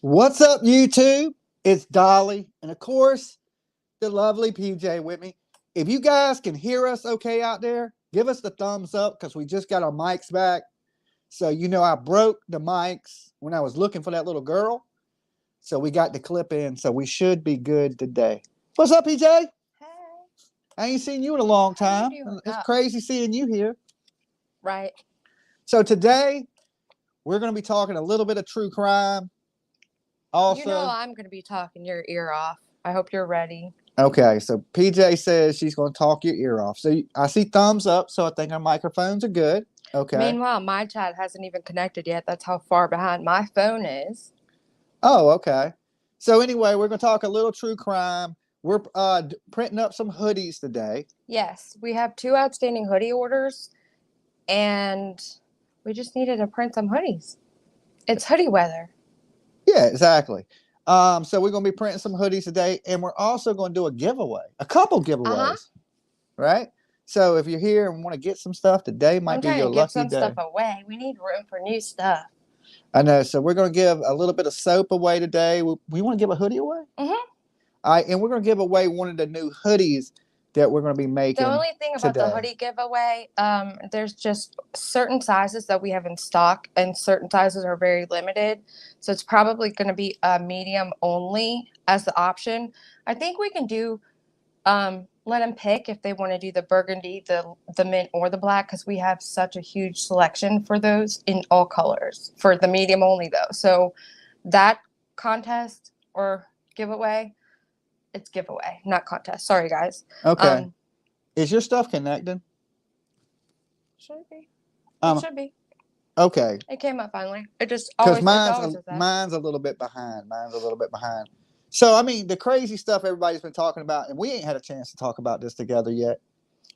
What's up, YouTube? It's Dolly, and of course, the lovely PJ with me. If you guys can hear us okay out there, give us the thumbs up because we just got our mics back. So, I broke the mics when I was looking for that little girl. So, we got the clip in, so we should be good today. What's up, PJ? Hey, I ain't seen you in a long how time. you doing? It's crazy seeing you here. Right. So, today, we're going to be talking a little bit of true crime. Also, I'm going to be talking your ear off. I hope you're ready. okay, so PJ says she's going to talk your ear off. So I see thumbs up, so I think our microphones are good. Okay. Meanwhile, my chat hasn't even connected yet. That's how far behind my phone is. Oh, okay. So anyway, we're going to talk a little true crime. We're printing up some hoodies today. Yes, we have 2 outstanding hoodie orders, and we just needed to print some hoodies. It's hoodie weather. Yeah, exactly. So we're going to be printing some hoodies today, and we're also going to do a giveaway, a couple giveaways, right? So if you're here and want to get some stuff, today might I'm be trying your to give lucky some day. stuff away. We need room for new stuff. I know. So we're going to give a little bit of soap away today. We want to give a hoodie away? Mm-hmm. All right, and we're going to give away one of the new hoodies that we're going to be making. The only thing about the hoodie giveaway, there's just certain sizes that we have in stock, and certain sizes are very limited. So it's probably going to be a medium only as the option. I think we can do let them pick if they want to do the burgundy, the mint, or the black, because we have such a huge selection for those in all colors for the medium only though. So that contest or giveaway, it's giveaway, not contest. Sorry guys. Okay. Is your stuff connected? Should be. It should be. Okay. It came up finally. It just always mine's a little bit behind. So I mean, the crazy stuff everybody's been talking about, and we ain't had a chance to talk about this together yet.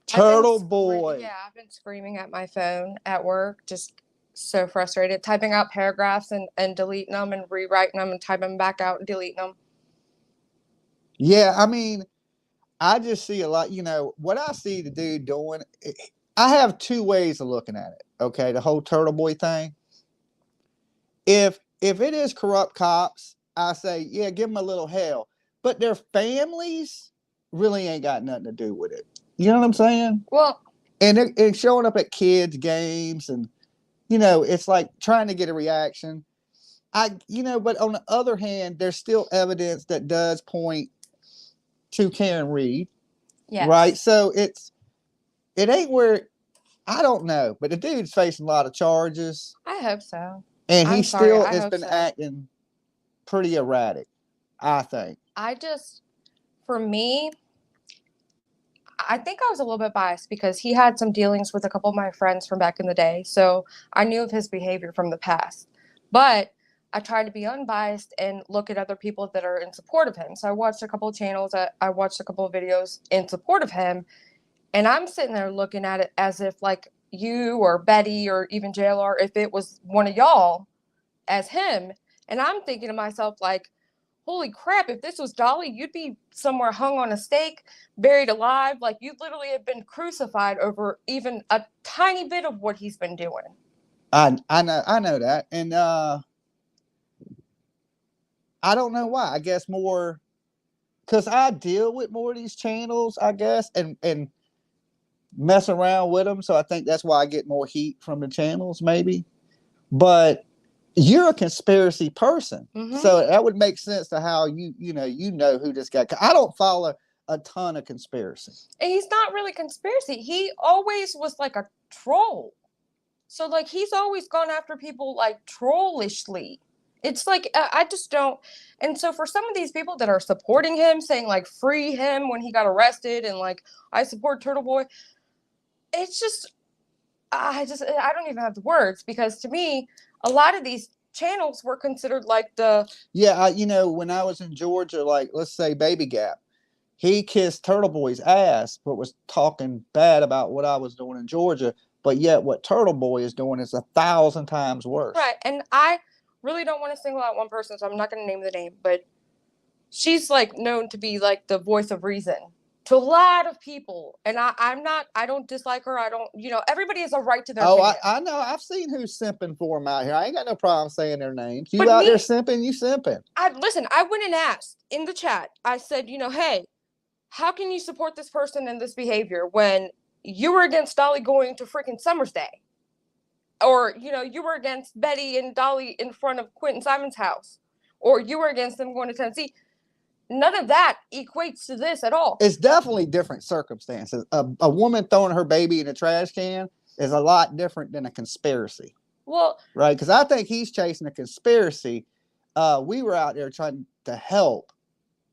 Turtle Boy. Yeah, I've been screaming at my phone at work, just so frustrated, typing out paragraphs and deleting them and rewriting them and typing them back out and deleting them. Yeah, I mean, I just see a lot. What I see the dude doing. I have 2 ways of looking at it. Okay, the whole Turtle Boy thing. If it is corrupt cops, I say, yeah, give them a little hell. But their families really ain't got nothing to do with it. You know what I'm saying? Well, and it's showing up at kids' games, and it's like trying to get a reaction. But on the other hand, there's still evidence that does point to Karen Reed. yes. Right? So it ain't where, I don't know, but the dude's facing a lot of charges. I hope so. And he still has been acting pretty erratic, I think. For me, I think I was a little bit biased because he had some dealings with a couple of my friends from back in the day. So I knew of his behavior from the past. But I tried to be unbiased and look at other people that are in support of him. So I watched a couple of channels. I watched a couple of videos in support of him. And I'm sitting there looking at it as if like you or Betty or even JLR, if it was one of y'all as him. And I'm thinking to myself, like, holy crap, if this was Dolly, you'd be somewhere hung on a stake, buried alive. Like, you literally have been crucified over even a tiny bit of what he's been doing. I know that. And I don't know why. I guess more because I deal with more of these channels, I guess, and mess around with them. So I think that's why I get more heat from the channels, maybe. But you're a conspiracy person. Mm-hmm. So that would make sense to how you know who this guy. I don't follow a ton of conspiracy. And he's not really conspiracy. He always was like a troll. So like he's always gone after people like trollishly. It's like I just don't. And so for some of these people that are supporting him, saying like free him when he got arrested, and like I support Turtle Boy, it's just I don't even have the words, because to me a lot of these channels were considered like the when I was in Georgia, like let's say Baby Gap, he kissed Turtle Boy's ass, but was talking bad about what I was doing in Georgia. But yet what Turtle Boy is doing is 1,000 times worse. Right. And I really don't want to single out one person, so I'm not going to name the name, but she's like known to be like the voice of reason. to a lot of people. And I don't dislike her. I don't, everybody has a right to their opinion. I know. I've seen who's simping for them out here. I ain't got no problem saying their names. You But out there simping, you simping. Listen, I went and asked in the chat. I said, hey, how can you support this person and this behavior when you were against Dolly going to freaking Summer's Day? Or, you were against Betty and Dolly in front of Quentin Simon's house. Or you were against them going to Tennessee. None of that equates to this at all. It's definitely different circumstances. A woman throwing her baby in a trash can is a lot different than a conspiracy. Well, right? Because I think he's chasing a conspiracy. We were out there trying to help.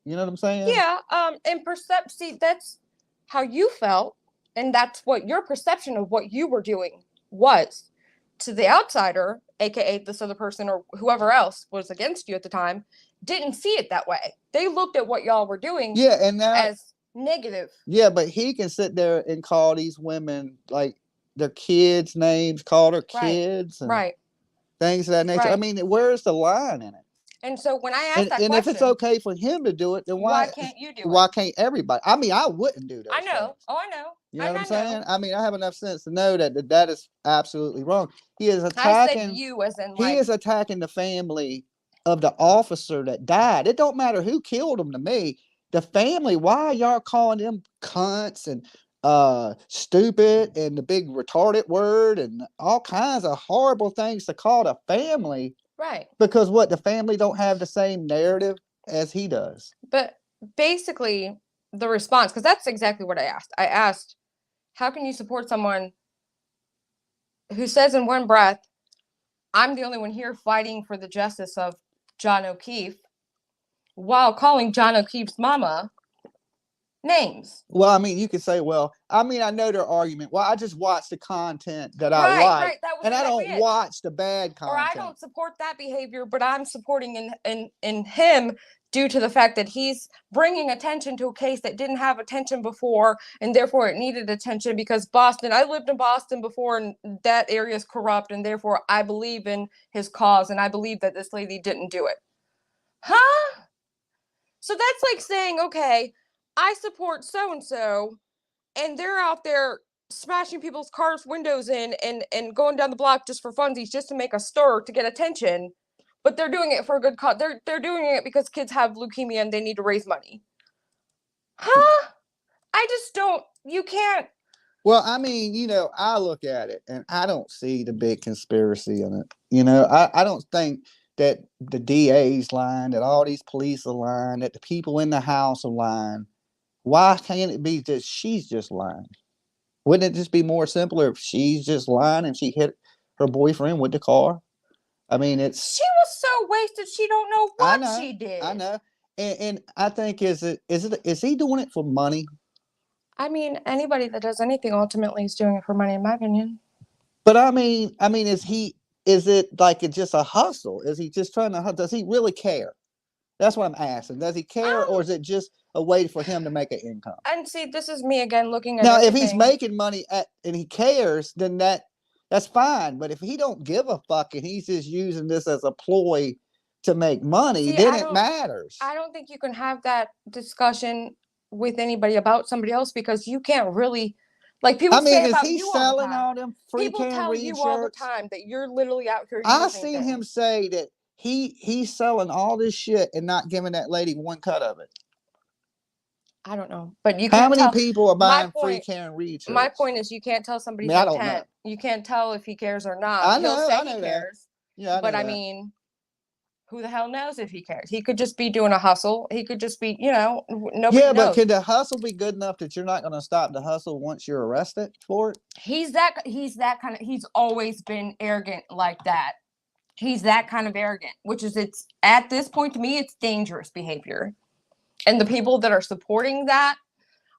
You know what I'm saying? Yeah. And see, that's how you felt, and that's what your perception of what you were doing was. To the outsider, aka this other person or whoever else was against you at the time, didn't see it that way. They looked at what y'all were doing as negative. Yeah, but he can sit there and call these women like their kids' names, call their kids, and things of that nature. I mean, where's the line in it? And so when I asked that question, if it's okay for him to do it, then why can't you do it? Why can't everybody? I mean, I wouldn't do that. I know. Things. Oh, I know. You know what I'm saying? I mean, I have enough sense to know that is absolutely wrong. He is attacking. I said you as in he is attacking the family of the officer that died. It don't matter who killed him to me. The family. Why y'all calling them cunts and stupid and the big retarded word and all kinds of horrible things to call the family? Right. Because the family don't have the same narrative as he does. But basically, the response, because that's exactly what I asked. I asked, how can you support someone who says in one breath, I'm the only one here fighting for the justice of John O'Keefe, while calling John O'Keefe's mama names? Well, I mean, you could say, I know their argument. Well, I just watch the content that I like, and I don't watch the bad content. Or I don't support that behavior, but I'm supporting in him due to the fact that he's bringing attention to a case that didn't have attention before, and therefore it needed attention because Boston, I lived in Boston before, and that area is corrupt, and therefore I believe in his cause, and I believe that this lady didn't do it. Huh? So that's like saying, okay, I support so-and-so, and they're out there smashing people's cars' windows in and going down the block just for funsies, just to make a stir, to get attention. But they're doing it for a good cause. They're doing it because kids have leukemia and they need to raise money. Huh? I just don't. You can't. Well, I mean, I look at it and I don't see the big conspiracy in it. I don't think that the DA's lying, that all these police are lying, that the people in the house are lying. Why can't it be that she's just lying? Wouldn't it just be more simpler if she's just lying and she hit her boyfriend with the car? I mean, she was so wasted. She don't know what she did. I know, and I think is he doing it for money? I mean, anybody that does anything ultimately is doing it for money, in my opinion. But I mean, is it like it's just a hustle? Is he just trying to? Does he really care? That's what I'm asking. Does he care, or is it just a way for him to make an income? And see, this is me again looking at now. If he's making money and he cares, then that's fine. But if he don't give a fuck and he's just using this as a ploy to make money, then it matters. I don't think you can have that discussion with anybody about somebody else because you can't really. Like people say about you all the time. Selling all them free people tell you all the time that you're literally out here. I've seen him say that he's selling all this shit and not giving that lady one cut of it. I don't know, but you can't. How many people are buying free Karen Reed shirts? My point is, you can't tell somebody's intent. You can't tell if he cares or not. I know. He'll say he cares. Yeah, but I mean, who the hell knows if he cares? He could just be doing a hustle. He could just be, nobody knows. Yeah, but can the hustle be good enough that you're not going to stop the hustle once you're arrested for it? He's that kind of. He's always been arrogant like that. He's that kind of arrogant, which is it's at this point to me, it's dangerous behavior. And the people that are supporting that,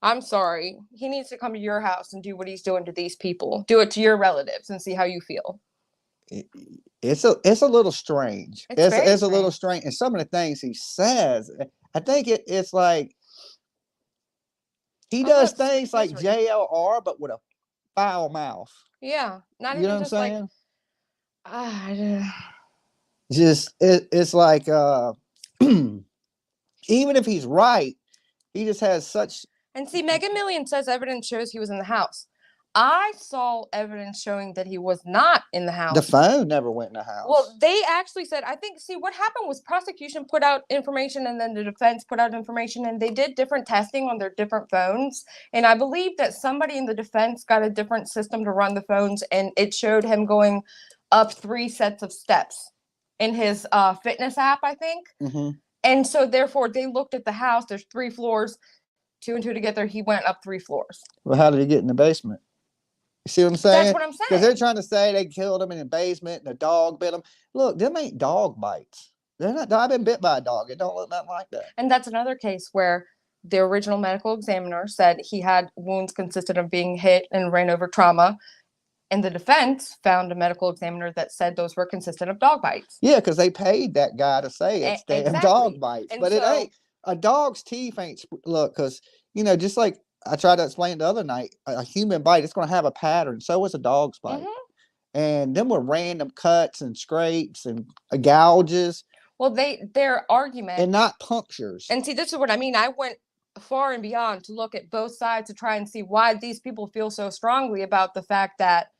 I'm sorry, he needs to come to your house and do what he's doing to these people. Do it to your relatives and see how you feel. It's a little strange. It's a little strange. And some of the things he says, I think it's like he does things like JLR, but with a foul mouth. Yeah, not even just saying? Like. It's like even if he's right, he just has such And see, Mega Million says evidence shows he was in the house. I saw evidence showing that he was not in the house. The phone never went in the house. Well, they actually said, I think, see, what happened was prosecution put out information and then the defense put out information, and they did different testing on their different phones. And I believe that somebody in the defense got a different system to run the phones, and it showed him going up 3 sets of steps in his fitness app, I think. Mm-hmm. And so, therefore, they looked at the house. There's 3 floors. 2 and 2 together, he went up 3 floors. Well, how did he get in the basement? You see what I'm saying? That's what I'm saying. Because they're trying to say they killed him in the basement and the dog bit him. Look, them ain't dog bites. They're not. I've been bit by a dog. It don't look nothing like that. And that's another case where the original medical examiner said he had wounds consistent of being hit and ran over trauma. And the defense found a medical examiner that said those were consistent of dog bites. Yeah, because they paid that guy to say it's damn dog bites. And but so, it ain't. A dog's teeth ain't. Look, because, just like I tried to explain the other night, a human bite, it's going to have a pattern. So is a dog's bite. Mm-hmm. And them were random cuts and scrapes and gouges. Well, their argument. And not punctures. And see, this is what I mean. I went far and beyond to look at both sides to try and see why these people feel so strongly about the fact that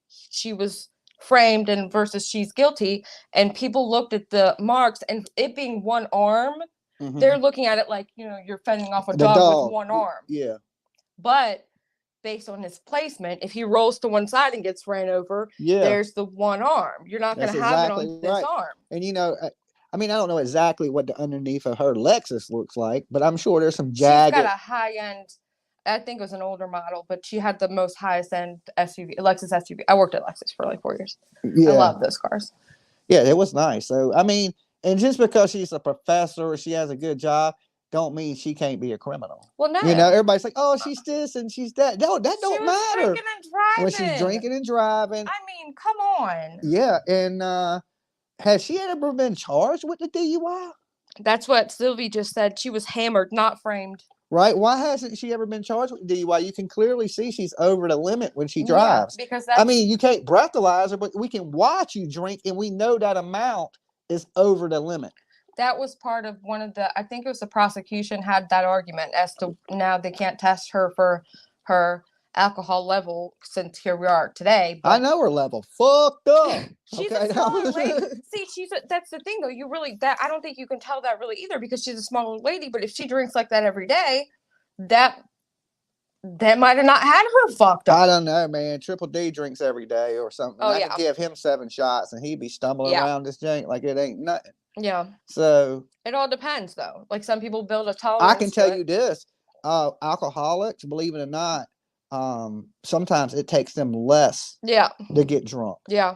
she was framed and versus she's guilty. And people looked at the marks, and it being one arm, mm-hmm. they're looking at it like, you're fending off a dog with one arm. Yeah. But based on his placement, if he rolls to one side and gets ran over, there's the one arm. You're not going to have it on this arm. And, I don't know exactly what the underneath of her Lexus looks like, but I'm sure there's some jagged. She's got a high-end, I think it was an older model, but she had the most highest-end SUV, Lexus SUV. I worked at Lexus for like 4 years. Yeah. I love those cars. Yeah, it was nice. So, and just because she's a professor or she has a good job, don't mean she can't be a criminal. Well, no. Everybody's like, oh, she's this and she's that. No, that don't matter. Drinking and driving. When she's drinking and driving. Come on. Yeah, and has she ever been charged with the DUI? That's what Sylvie just said. She was hammered, not framed. Right? Why hasn't she ever been charged with DUI? You can clearly see she's over the limit when she drives. Yeah, because you can't breathalyze her, but we can watch you drink, and we know that amount is over the limit. That was part of I think it was the prosecution had that argument as to now they can't test her for her alcohol level since here we are today. But I know her level. Fucked up. She's a smaller lady. See, that's the thing though. I don't think you can tell that really either because she's a smaller lady. But if she drinks like that every day, that might have not had her fucked up. I don't know, man. Triple D drinks every day or something. I could give him 7 shots and he'd be stumbling around this joint like it ain't nothing. Yeah. So it all depends though. Like some people build a tolerance. I can tell you this. Alcoholics, believe it or not, sometimes it takes them less to get drunk. Yeah.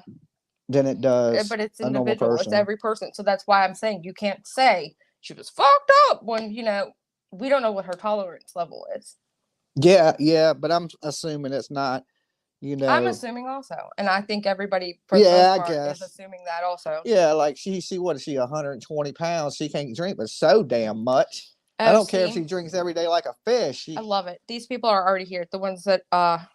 Than it does. But it's individual. It's every person. So that's why I'm saying you can't say she was fucked up when, we don't know what her tolerance level is. Yeah, but I'm assuming it's not, I'm assuming also. And I think everybody for the most part is assuming that also. Yeah, like she what is she, 120 pounds? She can't drink but so damn much. I don't care if she drinks every day like a fish. I love it. These people are already here. The ones that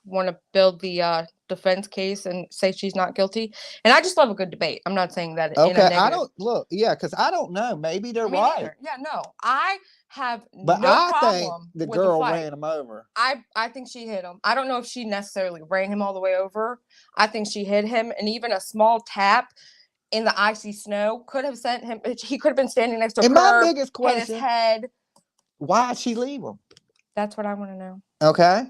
want to build the defense case and say she's not guilty. And I just love a good debate. I'm not saying that. Okay, I don't because I don't know. Maybe they're right. Neither. Yeah, no, I have but no I problem think the girl with ran him over. I think she hit him. I don't know if she necessarily ran him all the way over. I think she hit him, and even a small tap in the icy snow could have sent him. He could have been standing next to a curb, my biggest question, hit his head. Why'd she leave him? That's what I want to know. Okay.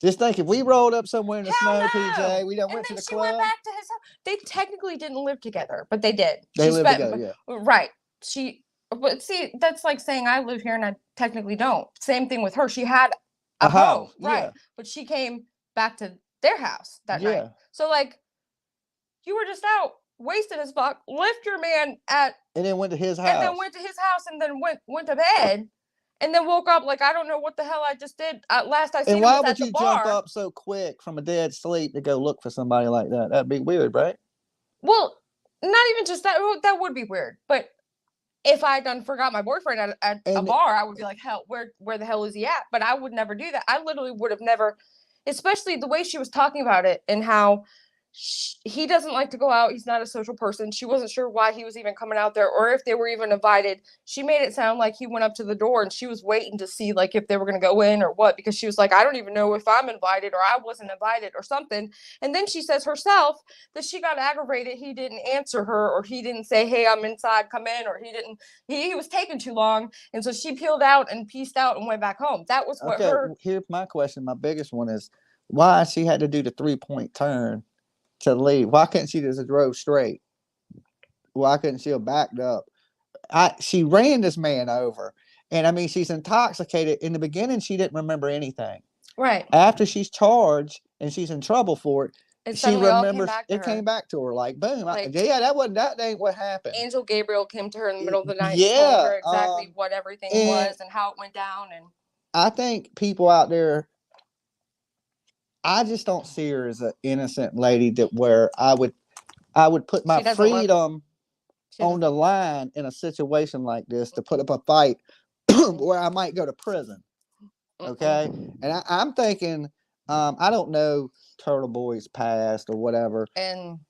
Just think, if we rolled up somewhere in the snow, no. PJ, we done went to the club. Went back to his house. They technically didn't live together, but they did. They lived together, yeah. Right. But see, that's like saying I live here and I technically don't. Same thing with her. She had a home, right? Yeah. But she came back to their house that night. So like, you were just out wasted as fuck. Left your man and then went to his house. And then went to his house and then went to bed. And then woke up like, I don't know what the hell I just did. Last I seen him was at the bar. And why would you jump up so quick from a dead sleep to go look for somebody like that? That'd be weird, right? Well, not even just that. That would be weird. But if I done forgot my boyfriend at a bar, I would be like, hell, where the hell is he at? But I would never do that. I literally would have never, especially the way she was talking about it and how he doesn't like to go out. He's not a social person. She wasn't sure why he was even coming out there or if they were even invited. She made it sound like he went up to the door and she was waiting to see like if they were going to go in or what, because she was like, I don't even know if I'm invited or I wasn't invited or something. And then she says herself that she got aggravated. He didn't answer her, or he didn't say, hey, I'm inside, come in, or he was taking too long. And so she peeled out and pieced out and went back home. That was what her. Here's my question. My biggest one is why she had to do the 3-point turn to leave. Why couldn't she just drove straight? Why couldn't she have backed up? She ran this man over, and I mean, she's intoxicated. In the beginning, she didn't remember anything. Right. After she's charged and she's in trouble for it, she remembers. It came back to her like boom. Like, yeah, that ain't what happened. Angel Gabriel came to her in the middle of the night and told her exactly what everything was and how it went down. And I think people out there, I just don't see her as an innocent lady that where I would put my freedom on the line in a situation like this to put up a fight where I might go to prison. Okay. And I'm thinking, I don't know Turtle Boy's past or whatever,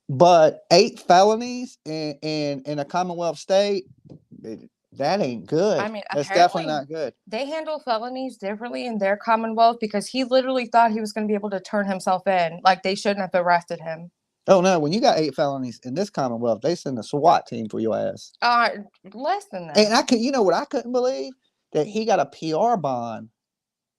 but 8 felonies in a Commonwealth state, that ain't good. I mean, that's definitely not good. They handle felonies differently in their Commonwealth because he literally thought he was going to be able to turn himself in. Like, they shouldn't have arrested him. Oh no! When you got 8 felonies in this Commonwealth, they send a SWAT team for your ass. Less than that. And you know what I couldn't believe? That he got a PR bond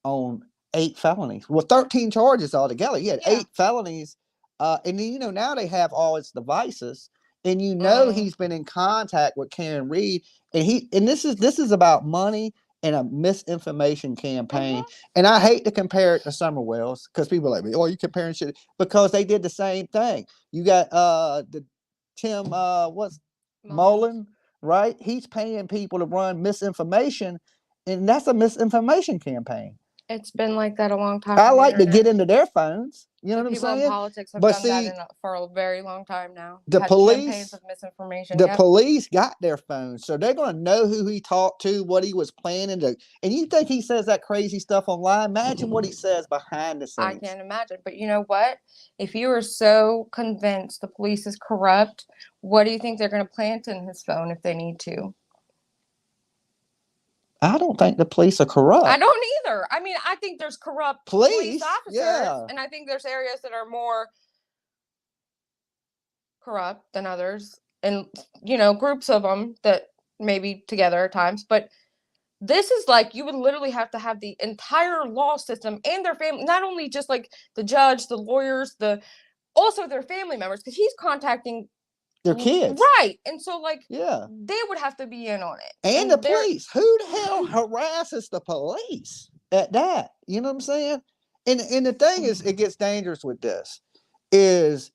on 8 felonies. Well, 13 charges altogether. He had 8 felonies. And then, now they have all his devices, and he's been in contact with Karen Reed, and this is about money and a misinformation campaign. And I hate to compare it to Summerwell's because people are like, oh, you comparing shit, because they did the same thing. You got the Tim Mullen, right? He's paying people to run misinformation, and that's a misinformation campaign. It's been like that a long time. I like to get into their phones. You know what I'm saying? People in politics have done that for a very long time now. The police, campaigns of misinformation. The police got their phones, so they're going to know who he talked to, what he was planning to. And you think he says that crazy stuff online? Imagine what he says behind the scenes. I can't imagine. But you know what? If you are so convinced the police is corrupt, what do you think they're going to plant in his phone if they need to? I don't think the police are corrupt. I don't either. I mean, I think there's corrupt police officers, and I think there's areas that are more corrupt than others, and groups of them that maybe together at times. But this is like, you would literally have to have the entire law system and their family, not only just like the judge, the lawyers, also their family members, because he's contacting their kids, right? And so they would have to be in on it, and the police. Who the hell harasses the police at that? You know what I'm saying? And the thing is, it gets dangerous with this. Is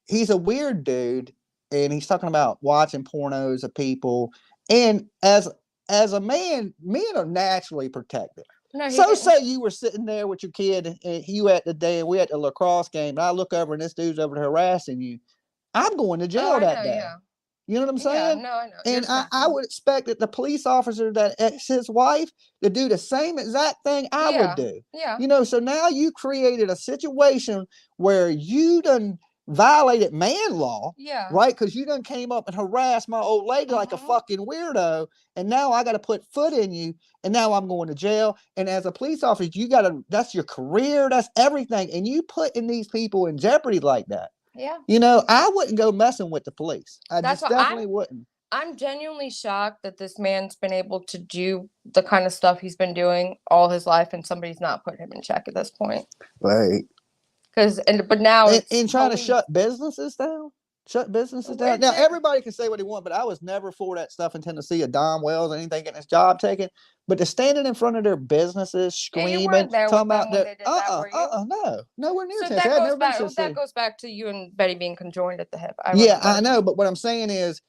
he's a weird dude, and he's talking about watching pornos of people, and as a man, men are naturally protected. No, so say you were sitting there with your kid, and you at we at the lacrosse game, and I look over and this dude's over there harassing you. I'm going to jail that day. Yeah. You know what I'm saying? Yeah, no, I know. And I would expect that the police officer that's his wife to do the same exact thing I would do. Yeah. So now you created a situation where you done violated man law. Yeah. Right? Because you done came up and harassed my old lady like a fucking weirdo. And now I got to put foot in you. And now I'm going to jail. And as a police officer, that's your career. That's everything. And you putting these people in jeopardy like that. Yeah. I wouldn't go messing with the police. I definitely wouldn't. I'm genuinely shocked that this man's been able to do the kind of stuff he's been doing all his life, and somebody's not putting him in check at this point. Right. But now it's trying to shut businesses down. Now everybody can say what they want, but I was never for that stuff in Tennessee, of Don Wells or anything getting his job taken. But to standing in front of their businesses, screaming, talking about that, nowhere near. So that goes back to you and Betty being conjoined at the hip. I know, but what I'm saying is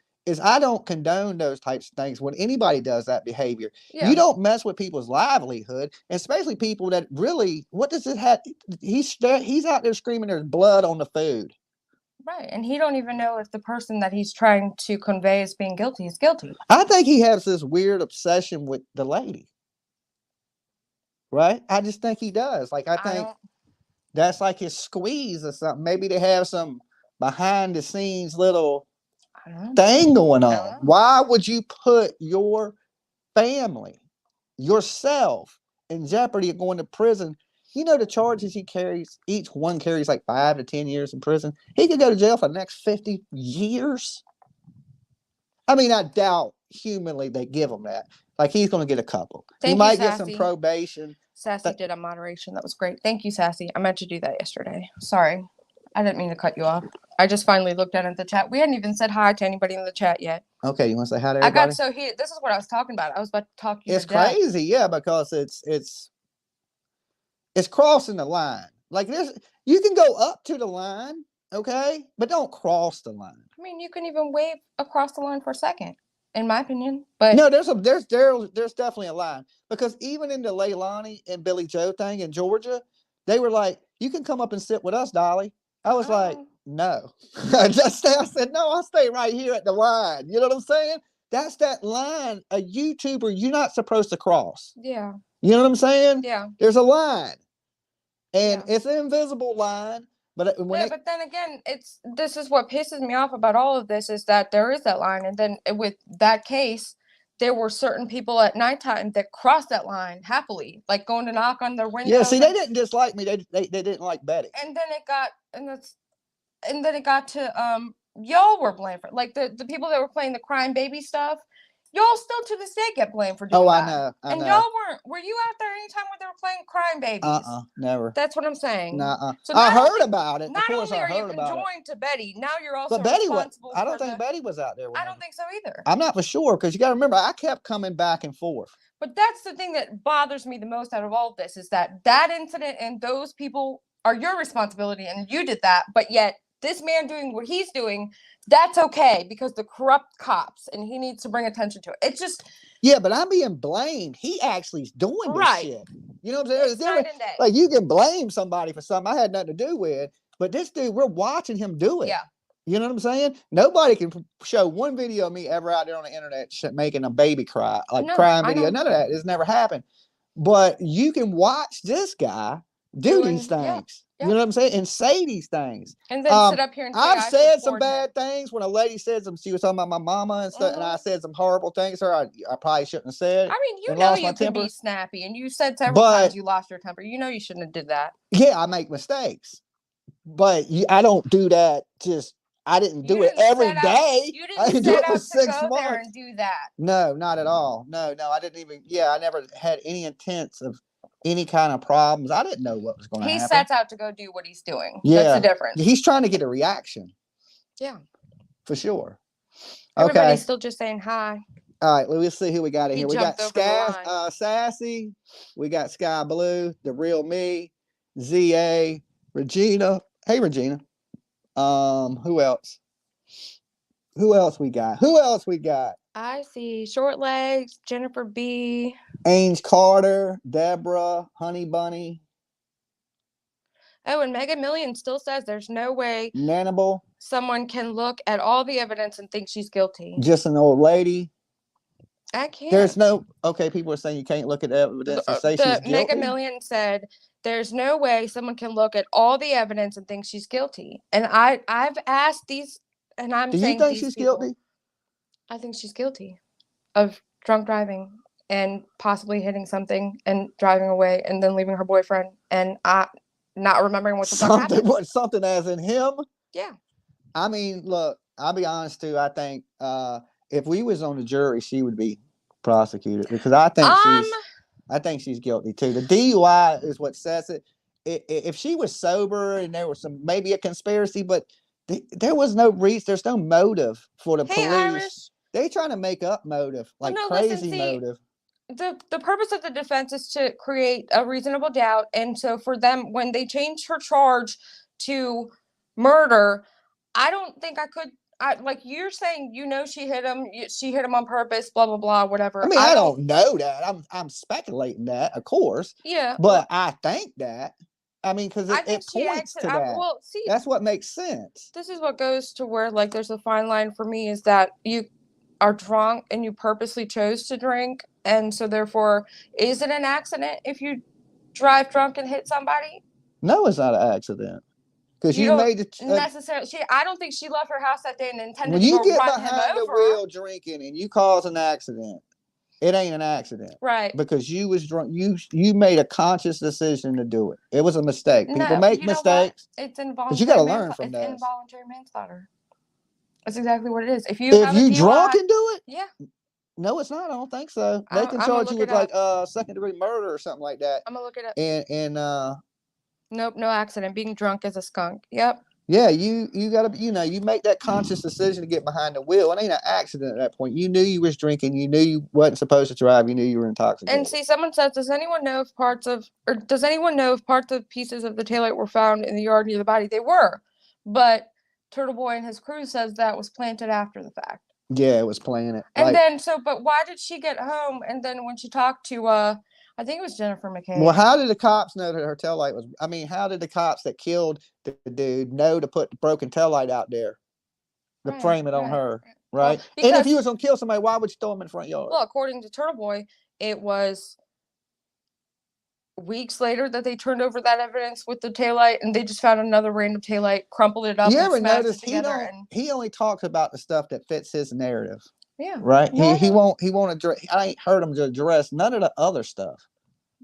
I don't condone those types of things. When anybody does that behavior, you don't mess with people's livelihood, especially people that really. What does it have? He's out there screaming there's blood on the food. Right, and he don't even know if the person that he's trying to convey as being guilty is guilty. I think he has this weird obsession with the lady. Right? I just think he does. Like, I think that's like his squeeze or something. Maybe they have some behind the scenes little I don't know. thing going I don't on. know. Why would you put your family, yourself, in jeopardy of going to prison? You know the charges he carries, each one carries like 5 to 10 years in prison. He could go to jail for the next 50 years. I mean, I doubt humanly they give him that. Like, he's going to get a couple. Thank he you, might get some Sassy. probation. Sassy did a moderation. That was great. Thank you, Sassy. I meant to do that yesterday. Sorry. I didn't mean to cut you off. I just finally looked at it in the chat. We hadn't even said hi to anybody in the chat yet. Okay, you want to say hi to I everybody? got so heated. This is what I was talking about. I was about to talk you It's to death. crazy, yeah, because it's crossing the line. Like, you can go up to the line, okay, but don't cross the line. I mean, you can even wave across the line for a second, in my opinion. But no, there's definitely a line, because even in the Leilani and Billy Joe thing in Georgia, they were like, "You can come up and sit with us, Dolly." I was like, "No." I said, "No, I'll stay right here at the line." You know what I'm saying? That's that line. A YouTuber, you're not supposed to cross. Yeah. You know what I'm saying? Yeah. There's a line, and it's an invisible line. But but then again, this is what pisses me off about all of this, is that there is that line, and then with that case, there were certain people at nighttime that crossed that line happily, like going to knock on their windows. Yeah, see, they didn't dislike me. They didn't like Betty. And then it got to y'all were blamed for, like, the people that were playing the crying baby stuff. Y'all still to this day get blamed for doing that. I know. And y'all were you out there anytime when they were playing crying babies? Never. That's what I'm saying. Nuh-uh. So I heard about it. Not only are you conjoined to Betty, now you're also responsible. I don't think Betty was out there. I don't think so either. I'm not for sure, because you got to remember, I kept coming back and forth. But that's the thing that bothers me the most out of all of this, is that incident and those people are your responsibility, and you did that, but yet this man doing what he's doing, that's okay because the corrupt cops, and he needs to bring attention to it. It's just, yeah, but I'm being blamed. He actually is doing this shit. You know what I'm saying? It's night and day. Like, you can blame somebody for something I had nothing to do with, but this dude, we're watching him do it. Yeah. You know what I'm saying? Nobody can show one video of me ever out there on the internet making a baby cry, like crying video. None of that. It's never happened. But you can watch this guy do these things. You know what I'm saying? And say these things. And then sit up here and say, I've said some bad things when a lady said some, she was talking about my mama and stuff, and I said some horrible things to her. I probably shouldn't have said. I mean, you know you could be snappy, and you said several times you lost your temper. You know you shouldn't have did that. Yeah, I make mistakes. But I don't do that just, I didn't do it every day. You didn't set out to go there and do that. No, not at all. No, I didn't even, I never had any intents of any kind of problems. I didn't know what was going to happen. He sets out to go do what he's doing. Yeah. That's the difference. He's trying to get a reaction. Yeah. For sure. Everybody's still just saying hi. All right, let's see who we got in here. We got Sky, Sassy. We got Sky Blue, The Real Me, ZA, Regina. Hey, Regina. Who else? Who else we got? I see Short Legs, Jennifer B, Ains Carter, Deborah, Honey Bunny. Oh, and Mega Million still says there's no way Nanable. Someone can look at all the evidence and think she's guilty. Just an old lady. I can't. There's no, people are saying you can't look at evidence and say she's guilty. Mega Million said there's no way someone can look at all the evidence and think she's guilty. And I've asked these, and I'm saying, do you think she's guilty? I think she's guilty of drunk driving and possibly hitting something and driving away and then leaving her boyfriend and not remembering what the fuck happened. Something as in him? Yeah. I mean, look, I'll be honest too. I think if we was on the jury, she would be prosecuted, because I think she's guilty too. The DUI is what says it. If she was sober and there was maybe a conspiracy, but there was no reason. There's no motive for the police. Irish. They trying to make up motive, crazy motive. The purpose of the defense is to create a reasonable doubt, and so for them, when they changed her charge to murder, I don't think I could. Like you're saying, she hit him. She hit him on purpose. Blah blah blah. Whatever. I mean, I don't know that. I'm speculating that, of course. Yeah. But I think that. I mean, because it points to that. Well, see, that's what makes sense. This is what goes to where, like, there's a fine line for me, is that you are drunk and you purposely chose to drink, and so therefore, is it an accident if you drive drunk and hit somebody? No, it's not an accident. because You you don't made the. necessarily. I don't think she left her house that day and intended When to you go get run him behind the over. wheel drinking and you cause an accident, it ain't an accident, right? Because you was drunk. You made a conscious decision to do it. It was a mistake. People No, make you know what? mistakes, It's but you got to involuntary learn from It's this. involuntary manslaughter. That's exactly what it is. If you If have a you DUI, drunk and do it, yeah, no, it's not. I don't think so. They can I'm gonna charge you look with it like up. second-degree murder or something like that. I'm gonna look it up. And Nope, no accident. Being drunk as a skunk. Yep. yeah, you gotta you make that conscious decision to get behind the wheel. It ain't an accident at that point. You knew you was drinking. You knew you wasn't supposed to drive. You knew you were intoxicated. And see, someone says, does anyone know if parts of pieces of the taillight were found in the yard near the body? They were, but Turtle Boy and his crew says that was planted after the fact. Yeah, it was planted. And then but why did she get home? And then when she talked to I think it was Jennifer McCabe. Well, how did the cops know that her taillight was? I mean, how did the cops that killed the dude know to put the broken taillight out there to frame it on her? Right. Well, and if you was gonna kill somebody, why would you throw them in the front yard? Well, according to Turtle Boy, it was weeks later that they turned over that evidence with the taillight, and they just found another random taillight, crumpled it up, and smashed it together. He only talks about the stuff that fits his narrative. Yeah. Right. No, he won't address. I ain't heard him to address none of the other stuff.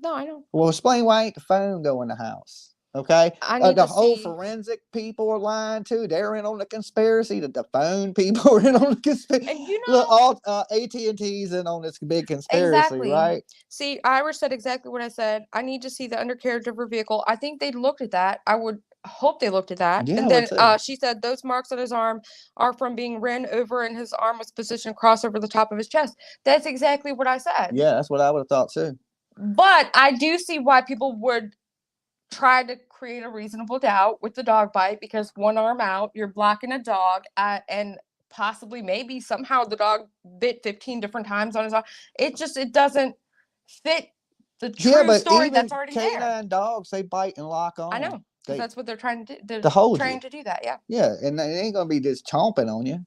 No, I know. Well, explain why ain't the phone though in the house? Okay, the whole forensic people are lying too. They're in on the conspiracy. The phone people are in on the conspiracy. And all AT&T's in on this big conspiracy, right? See, Irish said exactly what I said. I need to see the undercarriage of her vehicle. I think they looked at that. I would hope they looked at that. Yeah, and then she said those marks on his arm are from being ran over, and his arm was positioned across over the top of his chest. That's exactly what I said. Yeah, that's what I would have thought too. But I do see why people would try to create a reasonable doubt with the dog bite, because one arm out, you're blocking a dog, and possibly maybe somehow the dog bit 15 different times on his arm. It doesn't fit the true story that's already there. Canine dogs, they bite and lock on. I know. That's what they're trying to do. They're trained to do that. Yeah. Yeah, and it ain't gonna be just chomping on you.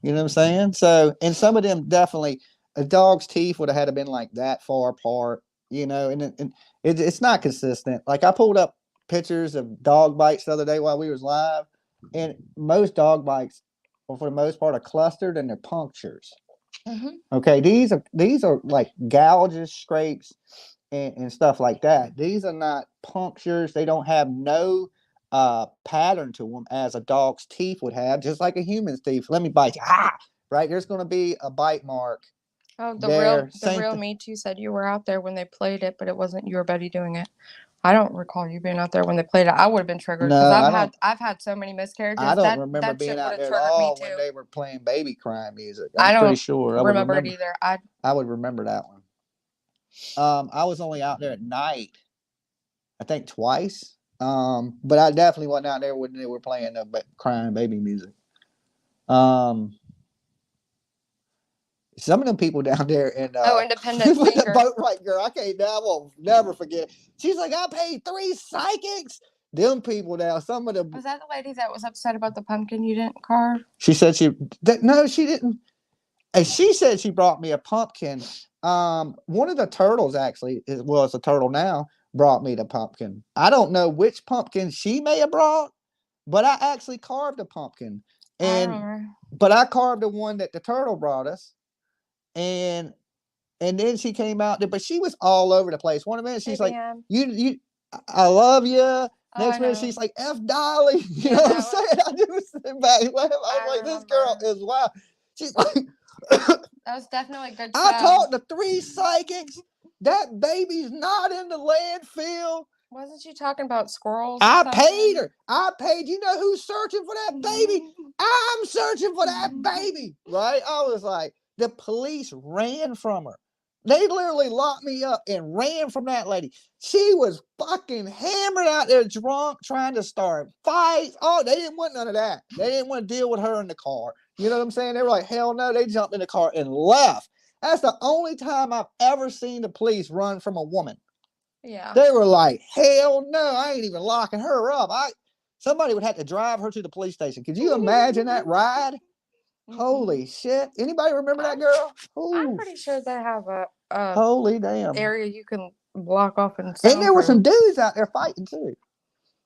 You know what I'm saying? So, and some of them definitely, a dog's teeth would have had to been like that far apart. And it's not consistent. Like I pulled up pictures of dog bites the other day while we was live, and most dog bites, for the most part, are clustered and they're punctures. Mm-hmm. Okay, these are like gouges, scrapes, and stuff like that. These are not punctures. They don't have no pattern to them as a dog's teeth would have, just like a human's teeth. Let me bite you. Right? There's going to be a bite mark. Oh, the real Me Too said you were out there when they played it, but it wasn't your buddy doing it. I don't recall you being out there when they played it. I would have been triggered because I've had so many miscarriages. I don't remember being out there at all when they were playing baby crying music. I'm pretty sure. I don't remember it either. I would remember that one. I was only out there at night, I think twice. But I definitely wasn't out there when they were playing crying baby music. Some of them people down there in Independent the boat right girl, I won't never forget. She's like, I paid 3 psychics. Them people now, some of them. Was that the lady that was upset about the pumpkin you didn't carve? She said no, she didn't. And she said she brought me a pumpkin. One of the turtles actually, it's a turtle now, brought me the pumpkin. I don't know which pumpkin she may have brought, but I actually carved a pumpkin. But I carved the one that the turtle brought us. And then she came out there, but she was all over the place. One minute she's like, you, I love you. Next minute she's like, F Dolly. You know what I'm saying? I just sit back and laugh. I was like, this girl is wild. She's like, that was definitely a good show. I talked to 3 psychics. That baby's not in the landfill. Wasn't she talking about squirrels? I paid her. You know who's searching for that baby? I'm searching for that baby. Right? I was like, the police ran from her. They literally locked me up and ran from that lady. She was fucking hammered out there, drunk, trying to start fights. Oh, they didn't want none of that. They didn't want to deal with her in the car. You know what I'm saying? They were like, hell no. They jumped in the car and left. That's the only time I've ever seen the police run from a woman. Yeah. They were like, hell no, I ain't even locking her up. Somebody would have to drive her to the police station. Could you imagine that ride? Holy shit. Anybody remember that girl? Ooh. I'm pretty sure they have a holy damn area you can block off and there were some dudes out there fighting too.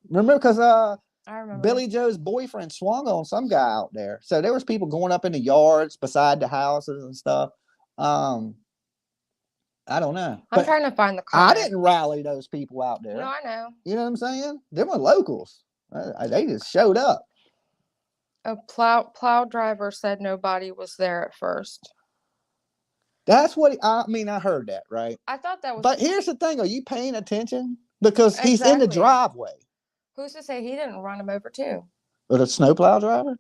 Remember, because I remember. Billy Joe's boyfriend swung on some guy out there. So there was people going up in the yards beside the houses and stuff. I don't know. I'm But trying to find the I comment. didn't rally those people out there. No, I know. You know what I'm saying? They were locals. They just showed up. A plow driver said nobody was there at first. That's what I mean. I heard that, right? I thought that was. But here's the thing: are you paying attention? Because he's in the Exactly. driveway. Who's to say he didn't run him over too? With a snowplow driver,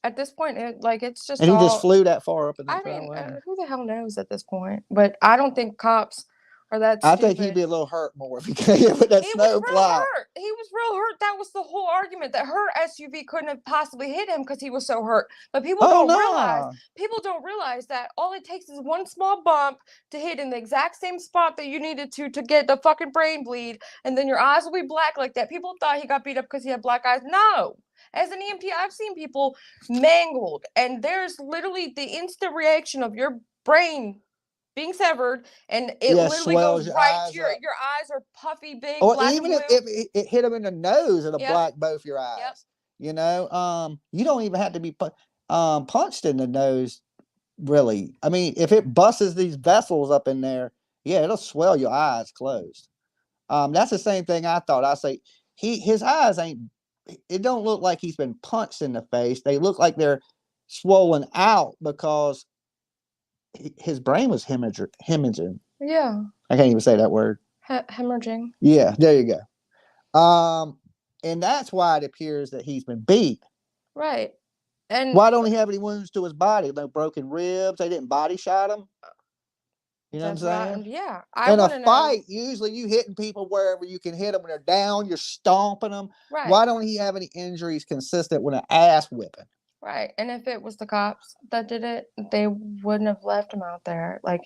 At this point, it's just and he all. just flew that far up in the I mean, driveway. who the hell knows at this point? But I don't think cops are that I stupid. think he'd be a little hurt more if he came with that He was snowplow. real hurt. He was real hurt. That was the whole argument, that her SUV couldn't have possibly hit him because he was so hurt. But people don't realize that all it takes is one small bump to hit in the exact same spot that you needed to get the fucking brain bleed, and then your eyes will be black like that. People thought he got beat up because he had black eyes. No. As an EMT, I've seen people mangled, and there's literally the instant reaction of your brain being severed, and it literally goes right to your eyes are puffy, big, or black even and blue. if it hit him in the nose, it'll black both your eyes. Yep. You know, you don't even have to be punched in the nose, really. I mean, if it busts these vessels up in there, yeah, it'll swell your eyes closed. That's the same thing I thought. I say his eyes ain't. It don't look like he's been punched in the face. They look like they're swollen out because his brain was hemorrhaging. Yeah. I can't even say that word. Hemorrhaging. Yeah, there you go. And that's why it appears that he's been beat. Right. And why don't he have any wounds to his body? No broken ribs. They didn't body shot him. You know what I'm saying? Yeah. In a fight, usually you hitting people wherever you can hit them when they're down. You're stomping them. Right. Why don't he have any injuries consistent with an ass whipping? Right. And if it was the cops that did it, they wouldn't have left him out there. Like,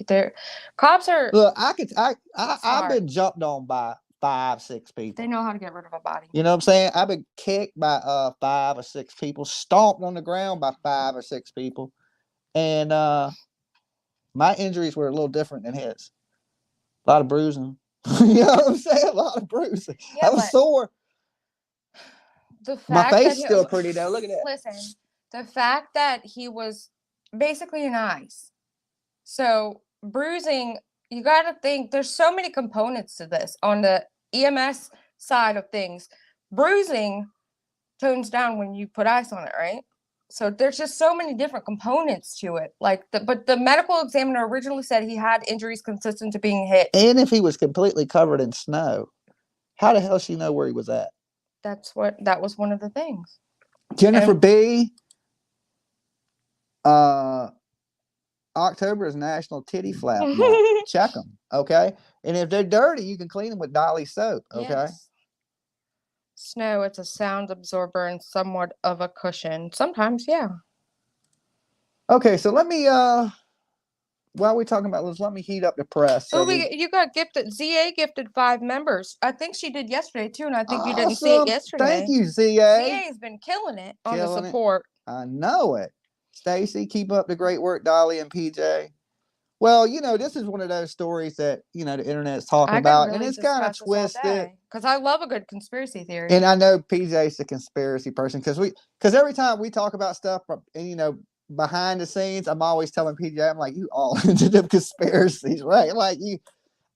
cops are. Look, I've been jumped on by 5, 6 people. They know how to get rid of a body. You know what I'm saying? I've been kicked by 5 or 6 people, stomped on the ground by 5 or 6 people, and my injuries were a little different than his. A lot of bruising. You know what I'm saying? A lot of bruising. Yeah, I was sore. My face is still pretty though. Look at that. Listen, the fact that he was basically an ice. So bruising, you got to think there's so many components to this. On the EMS side of things, bruising tones down when you put ice on it, right? So there's just so many different components to it. But the medical examiner originally said he had injuries consistent to being hit. And if he was completely covered in snow, how the hell she know where he was at? That was one of the things. Jennifer B. October is National Titty Flap Month. Check them, okay? And if they're dirty, you can clean them with Dolly soap, okay? Yes. Snow, it's a sound absorber and somewhat of a cushion. Sometimes, yeah. Okay, so let me while we're talking about this, let me heat up the press. So you got gifted. ZA gifted 5 members. I think she did yesterday too, and I think you didn't see it yesterday. Thank you, ZA. ZA's been killing it on the support. I know it. Stacy, keep up the great work, Dolly and PJ. Well, you know, this is one of those stories that, you know, the internet's talking about, and it's kind of twisted. Because I love a good conspiracy theory. And I know PJ's a conspiracy person because every time we talk about stuff, and you know, behind the scenes, I'm always telling PJ, I'm like, you all into them conspiracies, right? Like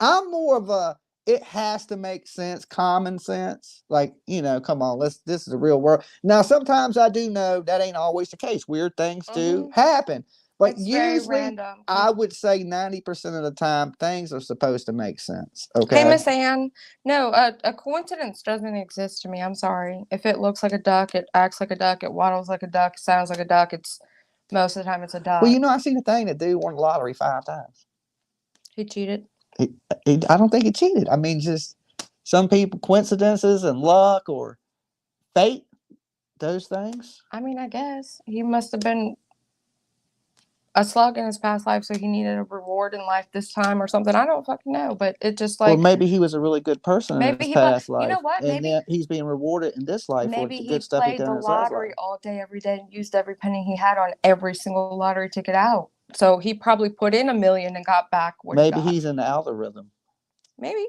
I'm more of a, it has to make sense, common sense. Like, you know, come on, this is the real world. Now, sometimes I do know that ain't always the case. Weird things do happen. But it's usually, I would say 90% of the time, things are supposed to make sense. Okay. Hey, Miss Ann. No, a coincidence doesn't exist to me. I'm sorry. If it looks like a duck, it acts like a duck, it waddles like a duck, sounds like a duck. It's most of the time it's a duck. Well, you know, I seen a thing that dude won the lottery 5 times. He cheated. I don't think he cheated. I mean, just some people, coincidences and luck or fate, those things. I mean, I guess he must have been a slug in his past life, so he needed a reward in life this time or something. I don't fucking know, but it just like. Well, maybe he was a really good person in his past life. You know what? Maybe he's being rewarded in this life for the good stuff he done in his last life. Maybe he played the lottery all day, every day, and used every penny he had on every single lottery ticket out. So he probably put in $1 million and got back what he got. Maybe he's in the algorithm. Maybe.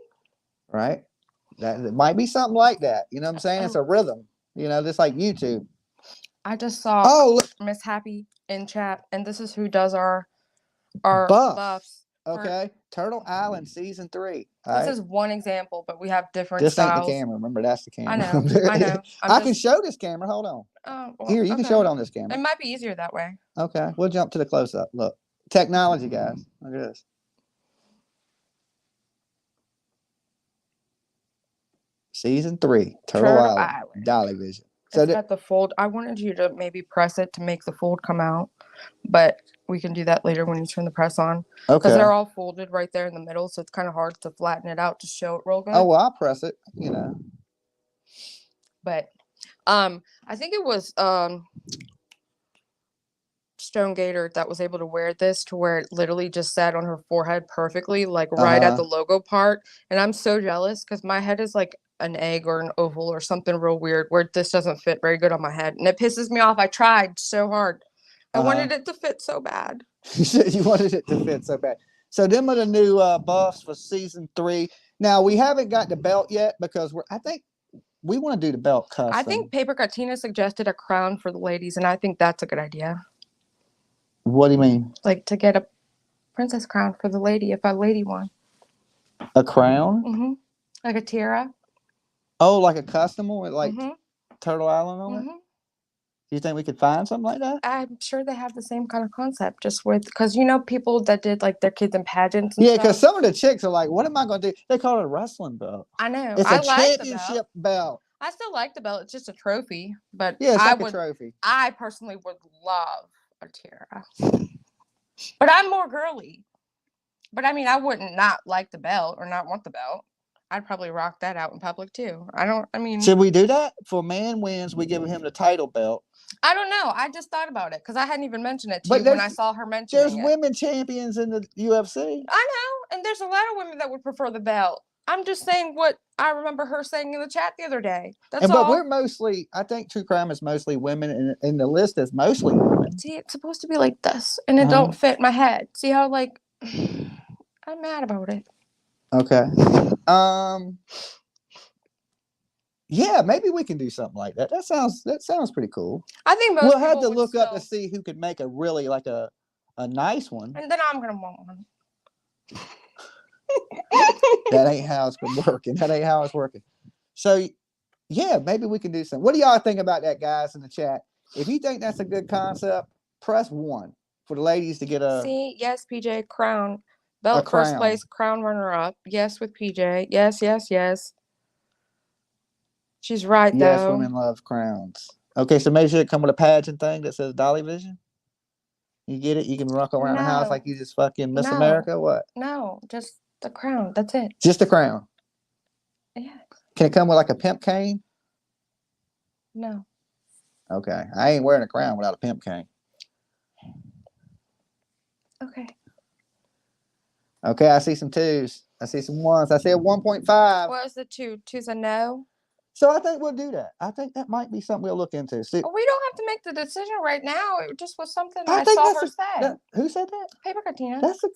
Right? It might be something like that. You know what I'm saying? It's a rhythm. Just like YouTube. I just saw Oh, Miss Happy in chat, and this is who does our buffs. Okay, Turtle Island season 3. All This right. is one example, but we have different This ain't the styles. camera. Remember, that's the camera. I know. I can show this camera. Hold on. Here, you can show it on this camera. It might be easier that way. Okay, we'll jump to the close up. Look, technology, guys. Look at this. Season 3, Turtle Island, Dolly Vision. So it's got the fold. I wanted you to maybe press it to make the fold come out, but we can do that later when you turn the press on. Okay. Because they're all folded right there in the middle, so it's kind of hard to flatten it out to show it real good. Oh, well, I'll press it, But I think it was Stone Gator that was able to wear this to where it literally just sat on her forehead perfectly, like right at the logo part. And I'm so jealous because my head is like an egg or an oval or something real weird where this doesn't fit very good on my head. And it pisses me off. I tried so hard. I wanted it to fit so bad. You wanted it to fit so bad. So them are the new buffs for season 3. Now we haven't got the belt yet because I think we want to do the belt custom. I think Paper Cut Tina suggested a crown for the ladies, and I think that's a good idea. What do you mean? Like to get a princess crown for the lady if a lady won. A crown? Mm-hmm. Like a tiara. Oh, like a custom one with like Turtle Island on it? Do you think we could find something like that? I'm sure they have the same kind of concept, just with because people that did like their kids in pageants. And because some of the chicks are like, "What am I going to do?" They call it a wrestling belt. I know. It's a championship belt. I still like the belt. It's just a trophy, but yeah, it's like a trophy. I personally would love a tiara, but I'm more girly. But I mean, I wouldn't not like the belt or not want the belt. I'd probably rock that out in public too. Should we do that? For man wins, we give him the title belt. I don't know. I just thought about it because I hadn't even mentioned it to you when I saw her mention it. There's women champions in the UFC. I know, and there's a lot of women that would prefer the belt. I'm just saying what I remember her saying in the chat the other day. That's all. But we're mostly, I think True Crime is mostly women, and the list is mostly women. See, it's supposed to be like this, and it don't fit my head. See how, like, I'm mad about it. Okay. Yeah, maybe we can do something like that. That sounds pretty cool. I think we'll have to look up to see who could make a really like a nice one. And then I'm gonna want one. That ain't how it's been working. That ain't how it's working. So yeah, maybe we can do something. What do y'all think about that, guys, in the chat? If you think that's a good concept, press 1 for the ladies to get a. See, yes, PJ, crown. Belt first place, crown runner up. Yes, with PJ. Yes, yes, yes. She's right, though. Yes, women love crowns. Okay, so make sure it come with a pageant thing that says Dolly Vision. You get it? You can rock around the house like you just fucking Miss America? What? No, just the crown. That's it. Just the crown? Yeah. Can it come with like a pimp cane? No. Okay. I ain't wearing a crown without a pimp cane. Okay. Okay, I see some 2s. I see some 1s. I see a 1.5. What was the 2? 2's a no? So I think we'll do that. I think that might be something we'll look into. See, we don't have to make the decision right now. It just was something I saw her say. Who said that? Paper Cut Tina. That's a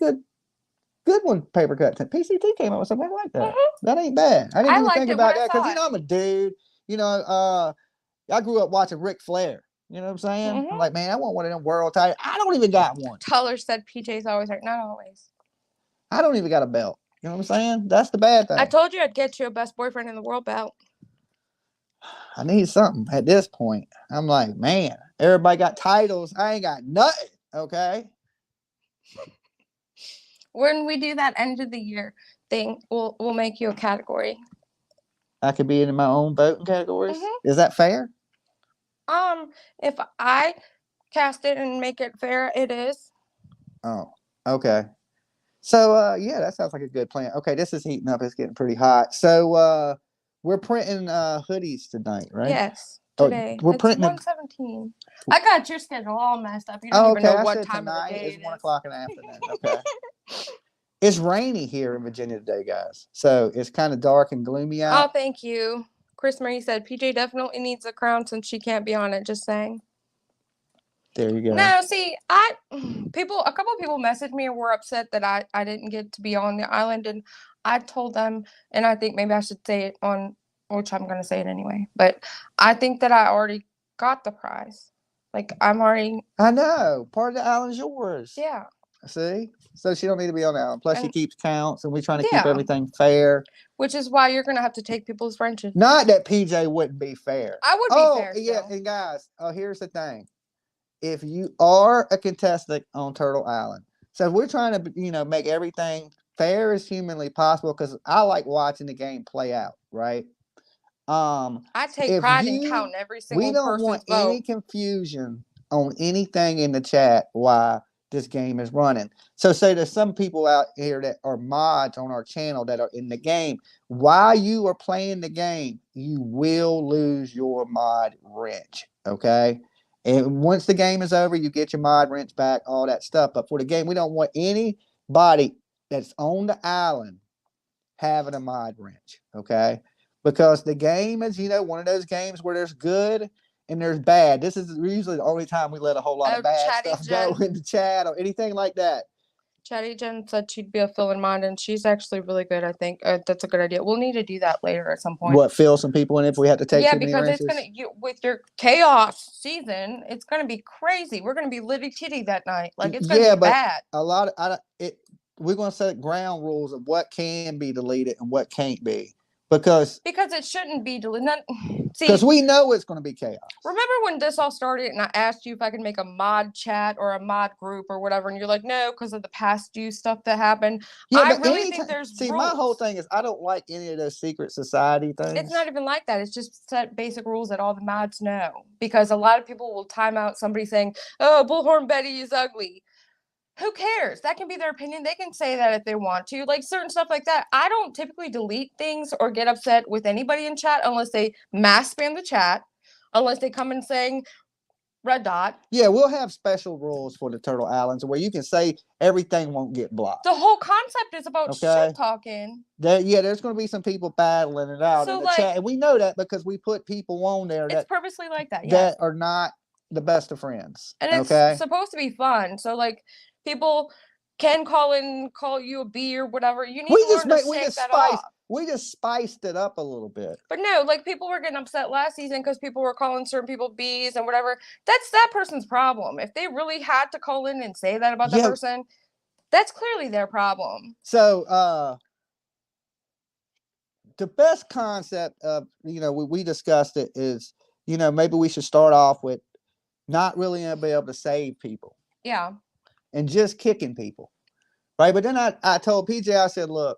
good one, Paper Cut. PCT came up with something like that. That ain't bad. I didn't even think about that because I'm a dude. I grew up watching Ric Flair. You know what I'm saying? I'm like, man, I want one of them world titles. I don't even got one. Tuller said PJ's always right. Not always. I don't even got a belt. You know what I'm saying? That's the bad thing. I told you I'd get you a best boyfriend in the world belt. I need something at this point. I'm like, man, everybody got titles. I ain't got nothing. Okay. When we do that end of the year thing, we'll make you a category. I could be in my own voting categories. Is that fair? If I cast it and make it fair, it is. Oh, okay. So yeah, that sounds like a good plan. Okay, this is heating up. It's getting pretty hot. So we're printing hoodies tonight, right? Yes, today. We're printing 1:17. I got your schedule all messed up. You don't even know what time of the day it is. It's 1 o'clock in the afternoon. Okay. It's rainy here in Virginia today, guys. So it's kind of dark and gloomy out. Oh, thank you. Chris Marie said PJ definitely needs a crown since she can't be on it. Just saying. There you go. No, see, a couple of people messaged me and were upset that I didn't get to be on the island, and I told them, and I think maybe I should say it on which I'm gonna say it anyway. But I think that I already got the prize. Like I'm already. I know. Part of the island's yours. Yeah. See? So she don't need to be on the island. Plus, she And keeps counts, and we're trying to keep yeah, everything fair. which is why you're gonna have to take people's friendship. Not that PJ wouldn't be fair. I would be Oh, fair yeah. still. And guys, here's the thing. If you are a contestant on Turtle Island, so we're trying to, make everything fair as humanly possible because I like watching the game play out, right? I take If pride in counting every we single don't want person's any vote. confusion on anything in the chat why this game is running. So say there's some people out here that are mods on our channel that are in the game. While you are playing the game, you will lose your mod wrench. Okay. And once the game is over, you get your mod wrench back, all that stuff. But for the game, we don't want anybody that's on the island having a mod wrench. Okay. Because the game is, one of those games where there's good and there's bad. This is usually the only time we let a whole lot of bad stuff go in the chat or anything like that. Chatty Jen said she'd be a fill in mind, and she's actually really good. I think that's a good idea. We'll need to do that later at some point. What, fill some people in if we have to take too many wrenches? Because it's with your chaos season, it's gonna be crazy. We're gonna be litty titty that night. Like it's gonna be bad. A lot of we're gonna set ground rules of what can be deleted and what can't be. Because it shouldn't be deleted. Because we know it's going to be chaos. Remember when this all started and I asked you if I could make a mod chat or a mod group or whatever, and you're like, no, because of the past due stuff that happened. Yeah, I really think there's rules. My whole thing is I don't like any of those secret society things. It's not even like that. It's just set basic rules that all the mods know. Because a lot of people will time out somebody saying, oh, Bullhorn Betty is ugly. Who cares? That can be their opinion. They can say that if they want to. Like certain stuff like that. I don't typically delete things or get upset with anybody in chat unless they mass spam the chat, unless they come in saying red dot. Yeah, we'll have special rules for the Turtle Islands where you can say everything won't get blocked. The whole concept is about shit talking. There's going to be some people battling it out in the chat. And we know that because we put people on there it's purposely like that, that are not the best of friends. And it's supposed to be fun. So people can call you a B or whatever. You need to learn to shake that off. We just spiced it up a little bit. But no, people were getting upset last season because people were calling certain people B's and whatever. That's that person's problem. If they really had to call in and say that about that person, that's clearly their problem. So the best concept of, we discussed it is, maybe we should start off with not really be able to save people. Yeah. And just kicking people. Right. But then I told PJ, I said, look,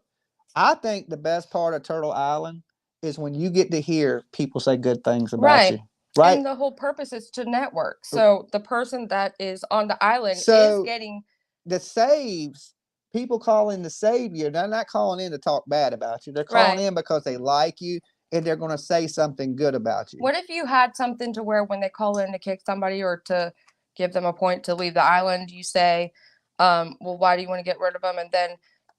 I think the best part of Turtle Island is when you get to hear people say good things about you. Right. And the whole purpose is to network. So the person that is on the island is getting the saves. People calling to save you. They're not calling in to talk bad about you. They're calling in because they like you and they're going to say something good about you. What if you had something to where when they call in to kick somebody or to give them a point to leave the island, you say, well, why do you want to get rid of them? And then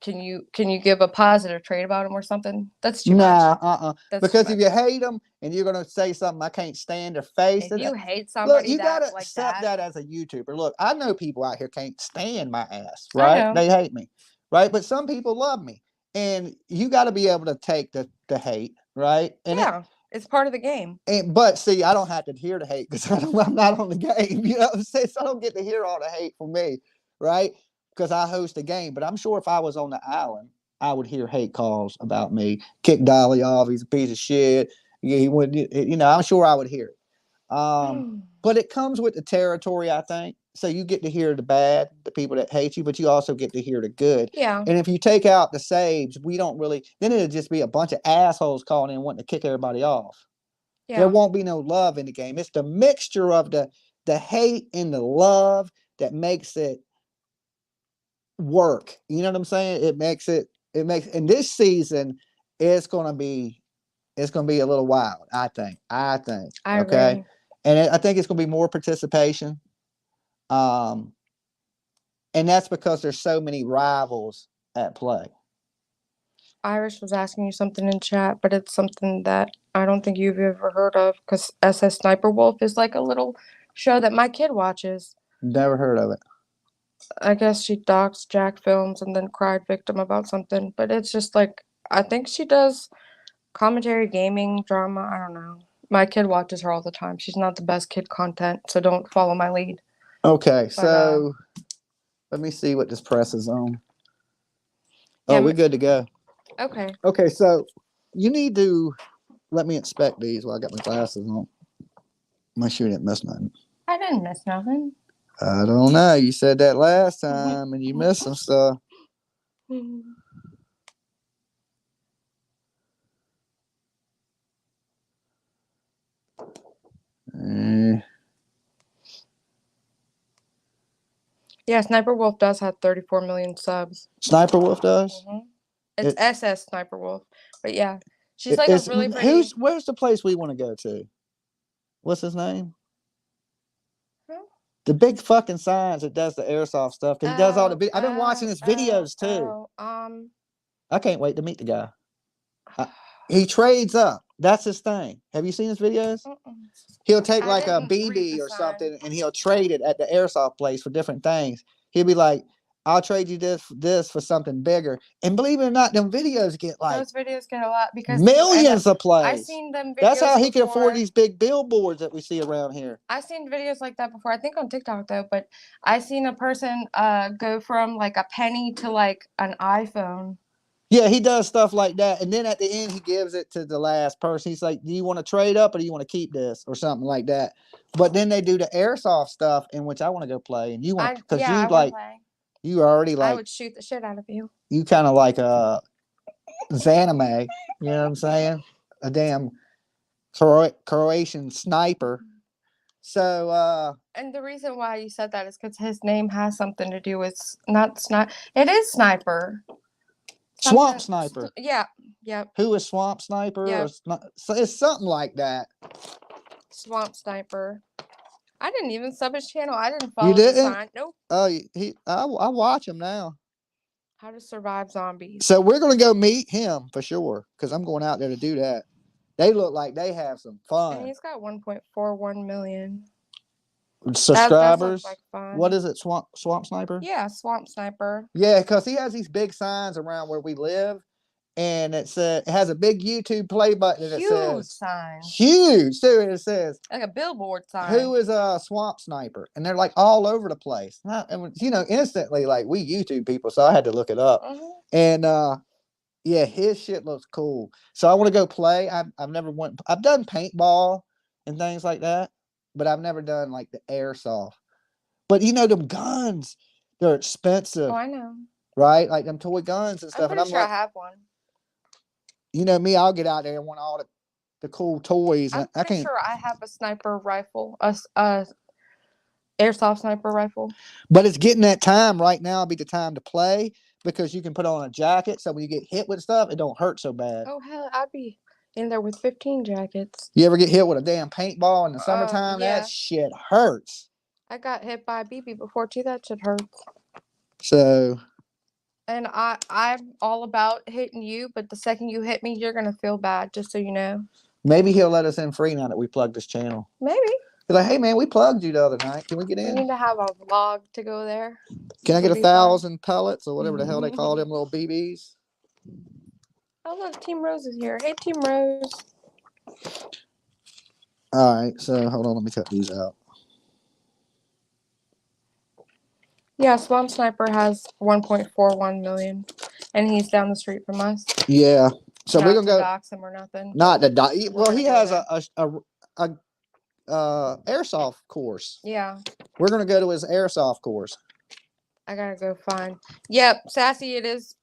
can you give a positive trait about them or something? That's too much. Because if you hate them and you're going to say something, I can't stand their face. If you hate somebody, look, you got to accept that as a YouTuber. Look, I know people out here can't stand my ass, right? They hate me, right? But some people love me. And you got to be able to take the hate, right? And it's part of the game. But see, I don't have to hear the hate because I'm not on the game. You know what I'm saying? So I don't get to hear all the hate from me, right? Because I host a game. But I'm sure if I was on the island, I would hear hate calls about me. Kick Dolly off. He's a piece of shit. Yeah, he would. I'm sure I would hear it. But it comes with the territory, I think. So you get to hear the bad, the people that hate you, but you also get to hear the good. Yeah. And if you take out the saves, we don't really. Then it'll just be a bunch of assholes calling in wanting to kick everybody off. Yeah. There won't be no love in the game. It's the mixture of the hate and the love that makes it work. You know what I'm saying? It makes in this season it's gonna be a little wild, I think. I agree. And I think it's gonna be more participation. And that's because there's so many rivals at play. Irish was asking you something in chat, but it's something that I don't think you've ever heard of because SS Sniper Wolf is like a little show that my kid watches. Never heard of it. I guess she doxed Jack Films and then cried victim about something, but it's just I think she does Commentary, gaming, drama. I don't know. My kid watches her all the time. She's not the best kid content, so don't follow my lead. Okay, But, so let me see what this press is on. Yeah, Oh, we're good to go. Okay. Okay, so you need to let me inspect these while I got my glasses on. Make sure you didn't miss nothing. I didn't miss nothing. I don't know. You said that last time and you missed some stuff. Yeah, Sniper Wolf does have 34 million subs. Sniper Wolf does? It's SS Sniper Wolf. But yeah, she's like a really pretty. Where's the place we want to go to? What's his name? The big fucking signs that does the airsoft stuff. Cause he does all the. I've been watching his videos too. I can't wait to meet the guy. He trades up. That's his thing. Have you seen his videos? He'll take like a BB or something and he'll trade it at the airsoft place for different things. He'll be like, I'll trade you this for something bigger. And believe it or not, them videos get like those videos get a lot because millions of plays. I've seen them videos. That's how he can afford these big billboards that we see around here. I've seen videos like that before. I think on TikTok though, but I seen a person go from like a penny to like an iPhone. Yeah, he does stuff like that. And then at the end, he gives it to the last person. He's like, do you want to trade up or do you want to keep this or something like that? But then they do the airsoft stuff in which I want to go play. And you want, because you like, you already like. I would shoot the shit out of you. You kind of like a Zanime. You know what I'm saying? A damn Croatian sniper. So, and the reason why you said that is because his name has something to do with not sniper. It is Sniper. Swamp Sniper. Yeah. Yep. Who is Swamp Sniper? Yep. It's something like that. Swamp Sniper. I didn't even sub his channel. I didn't follow. You didn't? The sign. Nope. Oh, I watch him now. How to survive zombies. So we're gonna go meet him for sure because I'm going out there to do that. They look like they have some fun. And he's got 1.41 million subscribers. That like fun. What is it? Swamp Sniper? Yeah, Swamp Sniper. Yeah, because he has these big signs around where we live, and it has a big YouTube play button. And huge it says, sign. Huge, too. And it says like a billboard sign. Who is a Swamp Sniper? And they're like all over the place. And you know, instantly, like we YouTube people, so I had to look it up. And yeah, his shit looks cool. So I want to go play. I've never went. I've done paintball and things like that, but I've never done like the airsoft. But you know, them guns, they're expensive. Oh, I know. Right? Like them toy guns and stuff. I'm pretty sure I have one. You know me, I'll get out there and want all the cool toys. I'm pretty sure I have a sniper rifle, a airsoft sniper rifle. But it's getting that time right now. Be the time to play because you can put on a jacket, so when you get hit with stuff, it don't hurt so bad. Oh hell, I'd be in there with 15 jackets. You ever get hit with a damn paintball in the summertime? Yeah. That shit hurts. I got hit by a BB before too. That shit hurts. So. And I'm all about hitting you, but the second you hit me, you're gonna feel bad. Just so you know. Maybe he'll let us in free now that we plugged this channel. Maybe. He's like, hey man, we plugged you the other night. Can we get in? We need to have a vlog to go there. Can I get 1,000 pellets or whatever the hell they call them little BBs? Oh look, Team Rose is here. Hey Team Rose. All right, so hold on, let me cut these out. Yeah, Swamp Sniper has 1.41 million, and he's down the street from us. Yeah, so we're gonna go. Dox him or nothing. Not the dox. Well, he has a airsoft course. Yeah. We're gonna go to his airsoft course. I gotta go find. Yep, Sassy. It is.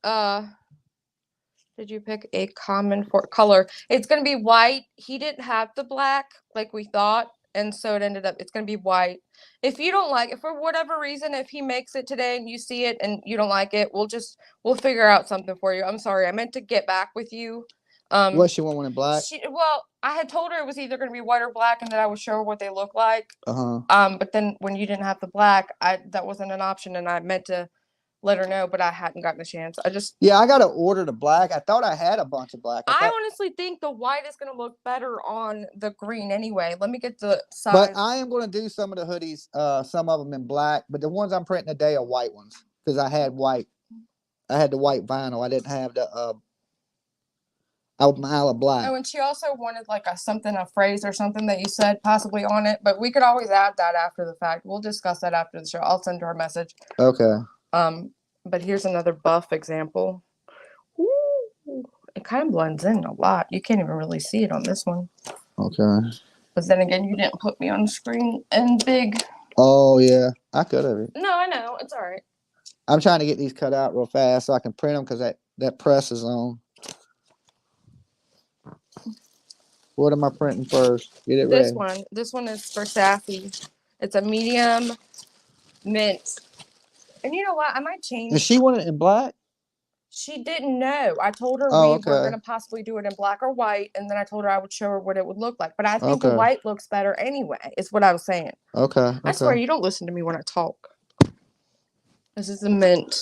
Did you pick a common color? It's gonna be white. He didn't have the black like we thought, and so it ended up. It's gonna be white. If you don't like it for whatever reason, if he makes it today and you see it and you don't like it, we'll figure out something for you. I'm sorry. I meant to get back with you. What, she want one in black? Well, I had told her it was either going to be white or black, and that I would show her what they look like. But then when you didn't have the black, that wasn't an option, and I meant to let her know, but I hadn't gotten a chance. I got to order the black. I thought I had a bunch of black. I honestly think the white is going to look better on the green anyway. Let me get the size. But I am going to do some of the hoodies, some of them in black, but the ones I'm printing today are white ones because I had white. I had the white vinyl. I didn't have the A mile of black. Oh, and she also wanted like a phrase or something that you said possibly on it, but we could always add that after the fact. We'll discuss that after the show. I'll send her a message. Okay. But here's another buff example. Ooh, it kind of blends in a lot. You can't even really see it on this one. Okay. But then again, you didn't put me on the screen and big. Oh yeah, I could have. No, I know. It's all right. I'm trying to get these cut out real fast so I can print them because that press is on. What am I printing first? Get it ready. This one is for Sassy. It's a medium mint. And you know what? I might change. And she wanted it in black? She didn't know. I told her we were going to possibly do it in black or white, and then I told her I would show her what it would look like. But I think the white looks better anyway, is what I was saying. Okay. I swear, you don't listen to me when I talk. This is the mint.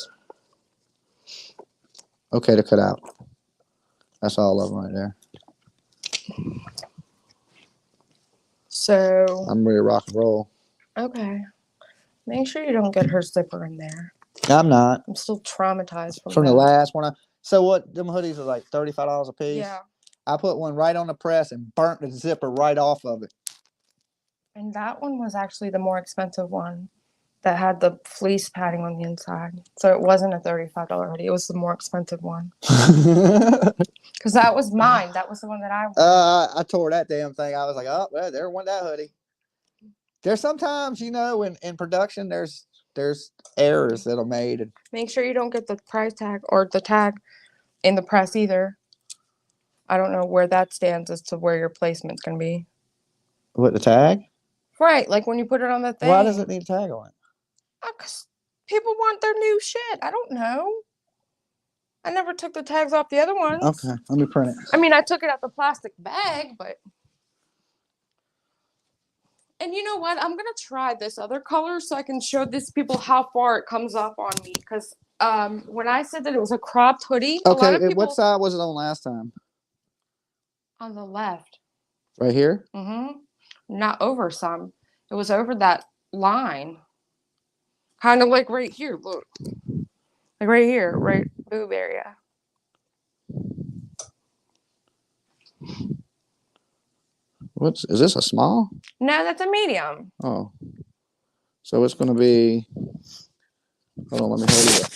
Okay to cut out. That's all of them right there. So. I'm ready to rock and roll. Okay. Make sure you don't get her zipper in there. I'm not. I'm still traumatized from the last one. So what? Them hoodies are like $35 a piece. Yeah. I put one right on the press and burnt the zipper right off of it. And that one was actually the more expensive one that had the fleece padding on the inside. So it wasn't a $35 hoodie. It was the more expensive one. Because that was mine. That was the one that I wanted. I tore that damn thing. I was like, oh, well, there went that hoodie. There's sometimes, in production, there's errors that are made. And make sure you don't get the price tag or the tag in the press either. I don't know where that stands as to where your placement's going to be. What, the tag? Right, like when you put it on the thing. Why does it need a tag on it? Because people want their new shit. I don't know. I never took the tags off the other ones. Okay, let me print it. I mean, I took it out the plastic bag, but... And you know what? I'm going to try this other color so I can show these people how far it comes up on me. Because when I said that it was a cropped hoodie, okay, a lot of people... what side was it on last time? On the left. Right here? Mm-hmm. Not over some. It was over that line. Kind of like right here, look. Like right here, right boob area. Is this a small? No, that's a medium. Oh. So it's going to be... Hold on, let me hold it up.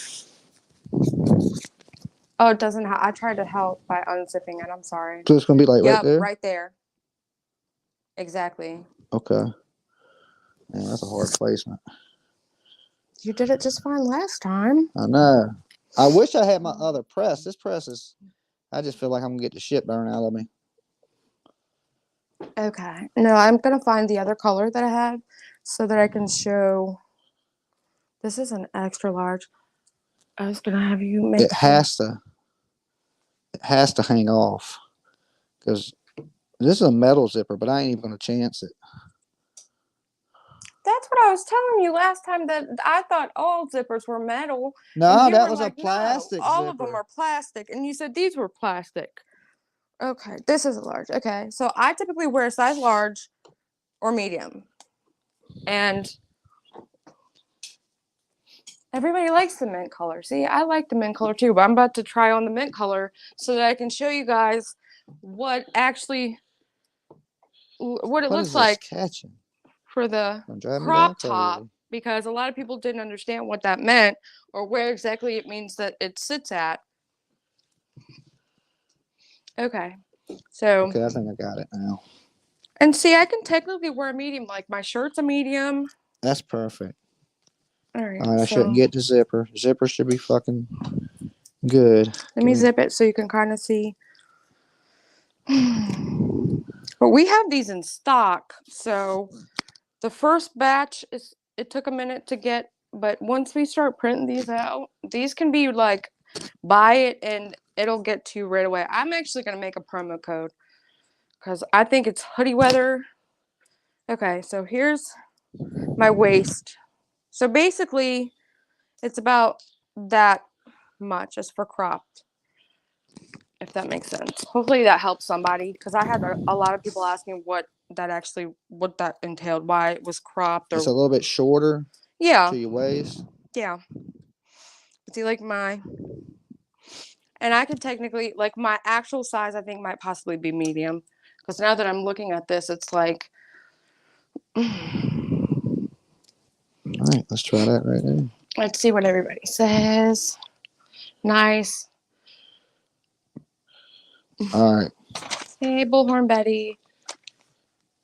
Oh, it doesn't have... I tried to help by unzipping it. I'm sorry. So it's going to be like right there? Right there. Exactly. Okay. Man, that's a hard placement. You did it just fine last time. I know. I wish I had my other press. This press is... I just feel like I'm going to get the shit burned out of me. Okay. No, I'm going to find the other color that I had so that I can show... This is an extra large. I was going to have you make... It has to hang off. Because this is a metal zipper, but I ain't even going to chance it. That's what I was telling you last time, that I thought all zippers were metal. No, that was like, a plastic no, all zipper. of them are plastic. And you said these were plastic. Okay, this is a large. Okay, so I typically wear a size large or medium. And everybody likes the mint color. See, I like the mint color too, but I'm about to try on the mint color so that I can show you guys what it looks like. Catching? For the crop top, because a lot of people didn't understand what that meant or where exactly it means that it sits at. Okay, so... Okay, I think I got it now. And see, I can technically wear a medium. Like, my shirt's a medium. That's perfect. All right, I shouldn't get the zipper. Zipper should be fucking good. Let me zip it so you can kind of see. But we have these in stock, so... The first batch it took a minute to get, but once we start printing these out, these can be like, buy it and it'll get to you right away. I'm actually going to make a promo code because I think it's hoodie weather. Okay, so here's my waist. So basically, it's about that much as for cropped, if that makes sense. Hopefully that helps somebody, because I had a lot of people asking what that entailed, why it was cropped. Or... It's a little bit shorter. Yeah. To your waist. Yeah. See, like my And I could technically, like, my actual size, I think might possibly be medium. Because now that I'm looking at this, it's like. All right, let's try that right there. Let's see what everybody says. Nice. All right. Hey, Bullhorn Betty.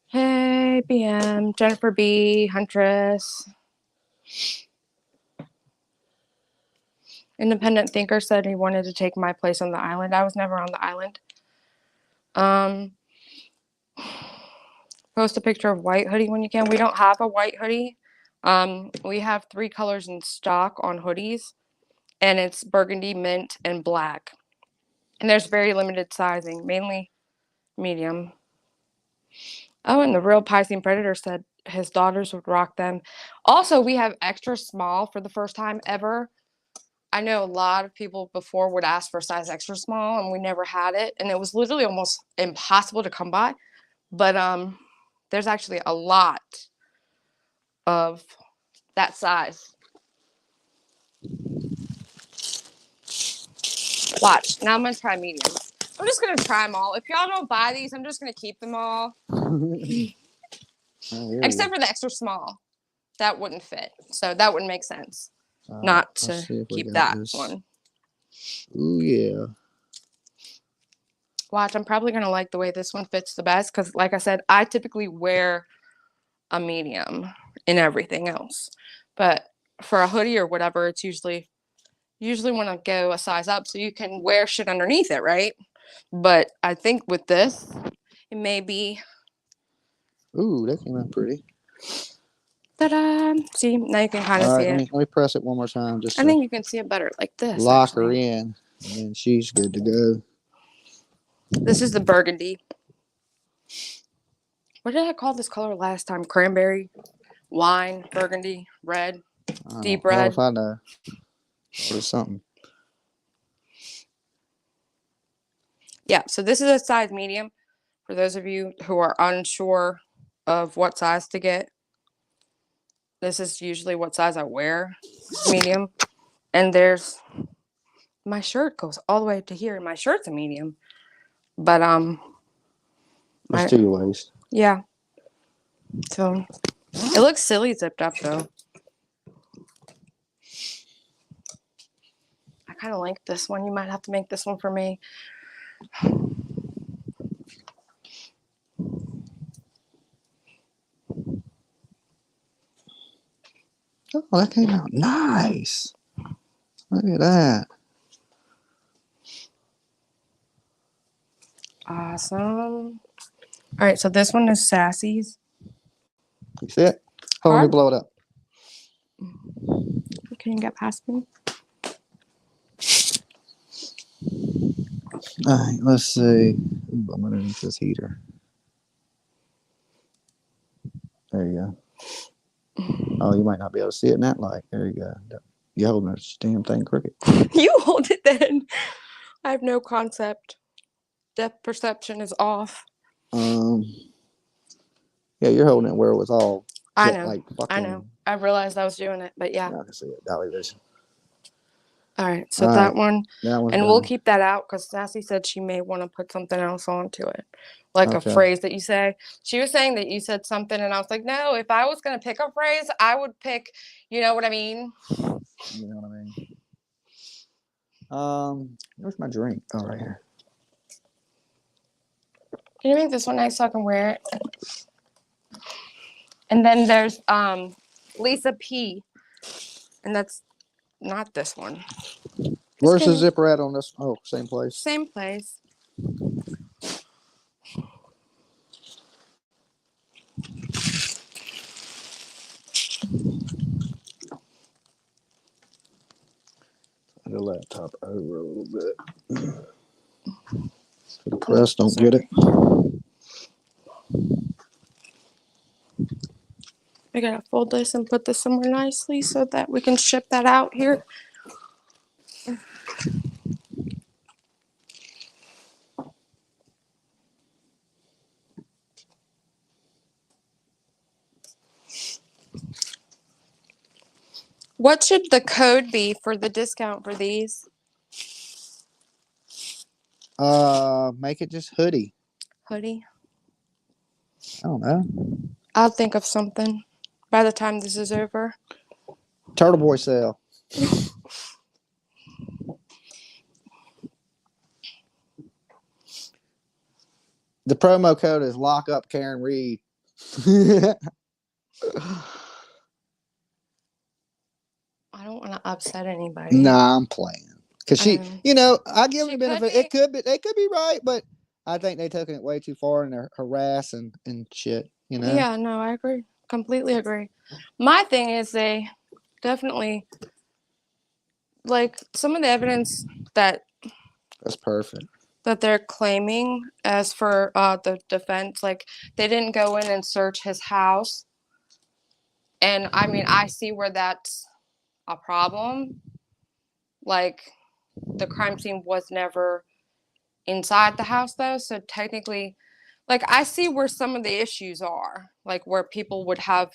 Hey, BM. Jennifer B. Huntress. Independent Thinker said he wanted to take my place on the island. I was never on the island. Post a picture of white hoodie when you can. We don't have a white hoodie. We have 3 colors in stock on hoodies, and it's burgundy, mint, and black. And there's very limited sizing, mainly medium. Oh, and the real Piscean Predator said his daughters would rock them. Also, we have extra small for the first time ever. I know a lot of people before would ask for size extra small, and we never had it, and it was literally almost impossible to come by. But there's actually a lot of that size. Watch. Now I'm gonna try mediums. I'm just gonna try them all. If y'all don't buy these, I'm just gonna keep them all. Except for the extra small. That wouldn't fit. So that wouldn't make sense. Not to keep that one. Ooh, yeah. Watch, I'm probably going to like the way this one fits the best because, like I said, I typically wear a medium in everything else. But for a hoodie or whatever, it's usually want to go a size up so you can wear shit underneath it, right? But I think with this, it may be. Ooh, that came out pretty. Ta-da! See, now you can kind of see it. Let me press it one more time. Just I think you can see it better like this. Lock her in, and then she's good to go. This is the burgundy. What did I call this color last time? Cranberry, wine, burgundy, red, deep red. If I know. Or something. Yeah, so this is a size medium. For those of you who are unsure of what size to get, this is usually what size I wear, medium. And there's, my shirt goes all the way to here, and my shirt's a medium. But, there's 2 ways. Yeah. So, it looks silly zipped up, though. I kind of like this one. You might have to make this one for me. Oh, that came out nice. Look at that. Awesome. All right, so this one is Sassy's. You see it? Hold on, let me blow it up. Can you get past me? All right, let's see. Ooh, I'm underneath this heater. There you go. Oh, you might not be able to see it in that light. There you go. You're holding this damn thing crooked. You hold it then. I have no concept. Depth perception is off. Yeah, you're holding it where it was all. I know. Like fucking, I know. I realized I was doing it, but yeah. I can see it. Dolly vision. All right, so that one, and done. We'll keep that out because Sassy said she may want to put something else onto it, like a phrase that you say. She was saying that you said something, and I was like, no, if I was going to pick a phrase, I would pick, you know what I mean? You know what I mean? Where's my drink? Oh, right here. Can you make this one nice so I can wear it? And then there's Lisa P, and that's not this one. Where's the zipper at on this? Oh, same place. Same place. The laptop over a little bit. So the press don't get it. I gotta fold this and put this somewhere nicely so that we can ship that out here. What should the code be for the discount for these? Make it just hoodie. Hoodie. I don't know. I'll think of something by the time this is over. Turtle Boy sale. The promo code is lock up Karen Reed. I don't want to upset anybody. Nah, I'm playing. Cause she, I give She them the benefit. They could be right, but I think they taking it way too far and they're harassing and shit. Yeah, no, I agree. Completely agree. My thing is they definitely like some of the evidence that That's perfect. that they're claiming as for the defense, like they didn't go in and search his house. And I mean, I see where that's a problem. Like the crime scene was never inside the house though, so technically like I see where some of the issues are, like where people would have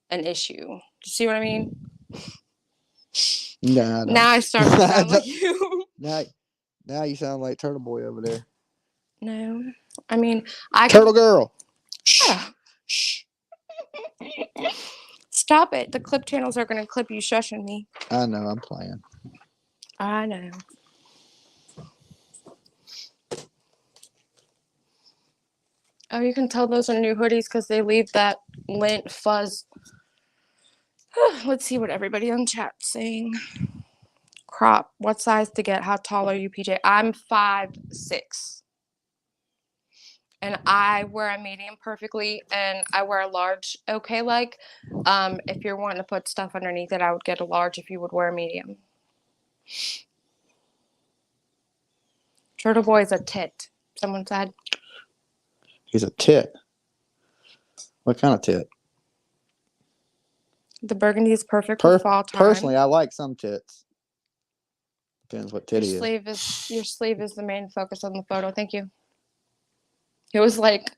an issue. Do you see what I mean? Nah, now I start to sound like you. Now you sound like Turtle Boy over there. No, I mean I Turtle Girl. Yeah. Shh. Stop it. The clip channels are going to clip you shushing me. I know, I'm playing. I know. Oh, you can tell those are new hoodies because they leave that lint fuzz. Let's see what everybody on chat's saying. Crop. What size to get? How tall are you, PJ? I'm 5'6". And I wear a medium perfectly, and I wear a large. Okay, like, if you're wanting to put stuff underneath it, I would get a large if you would wear a medium. Turtle Boy is a tit. Someone said. He's a tit. What kind of tit? The burgundy is perfect for fall time. Personally, I like some tits. Depends what titty Your sleeve is the main focus on the photo. Thank you. It was like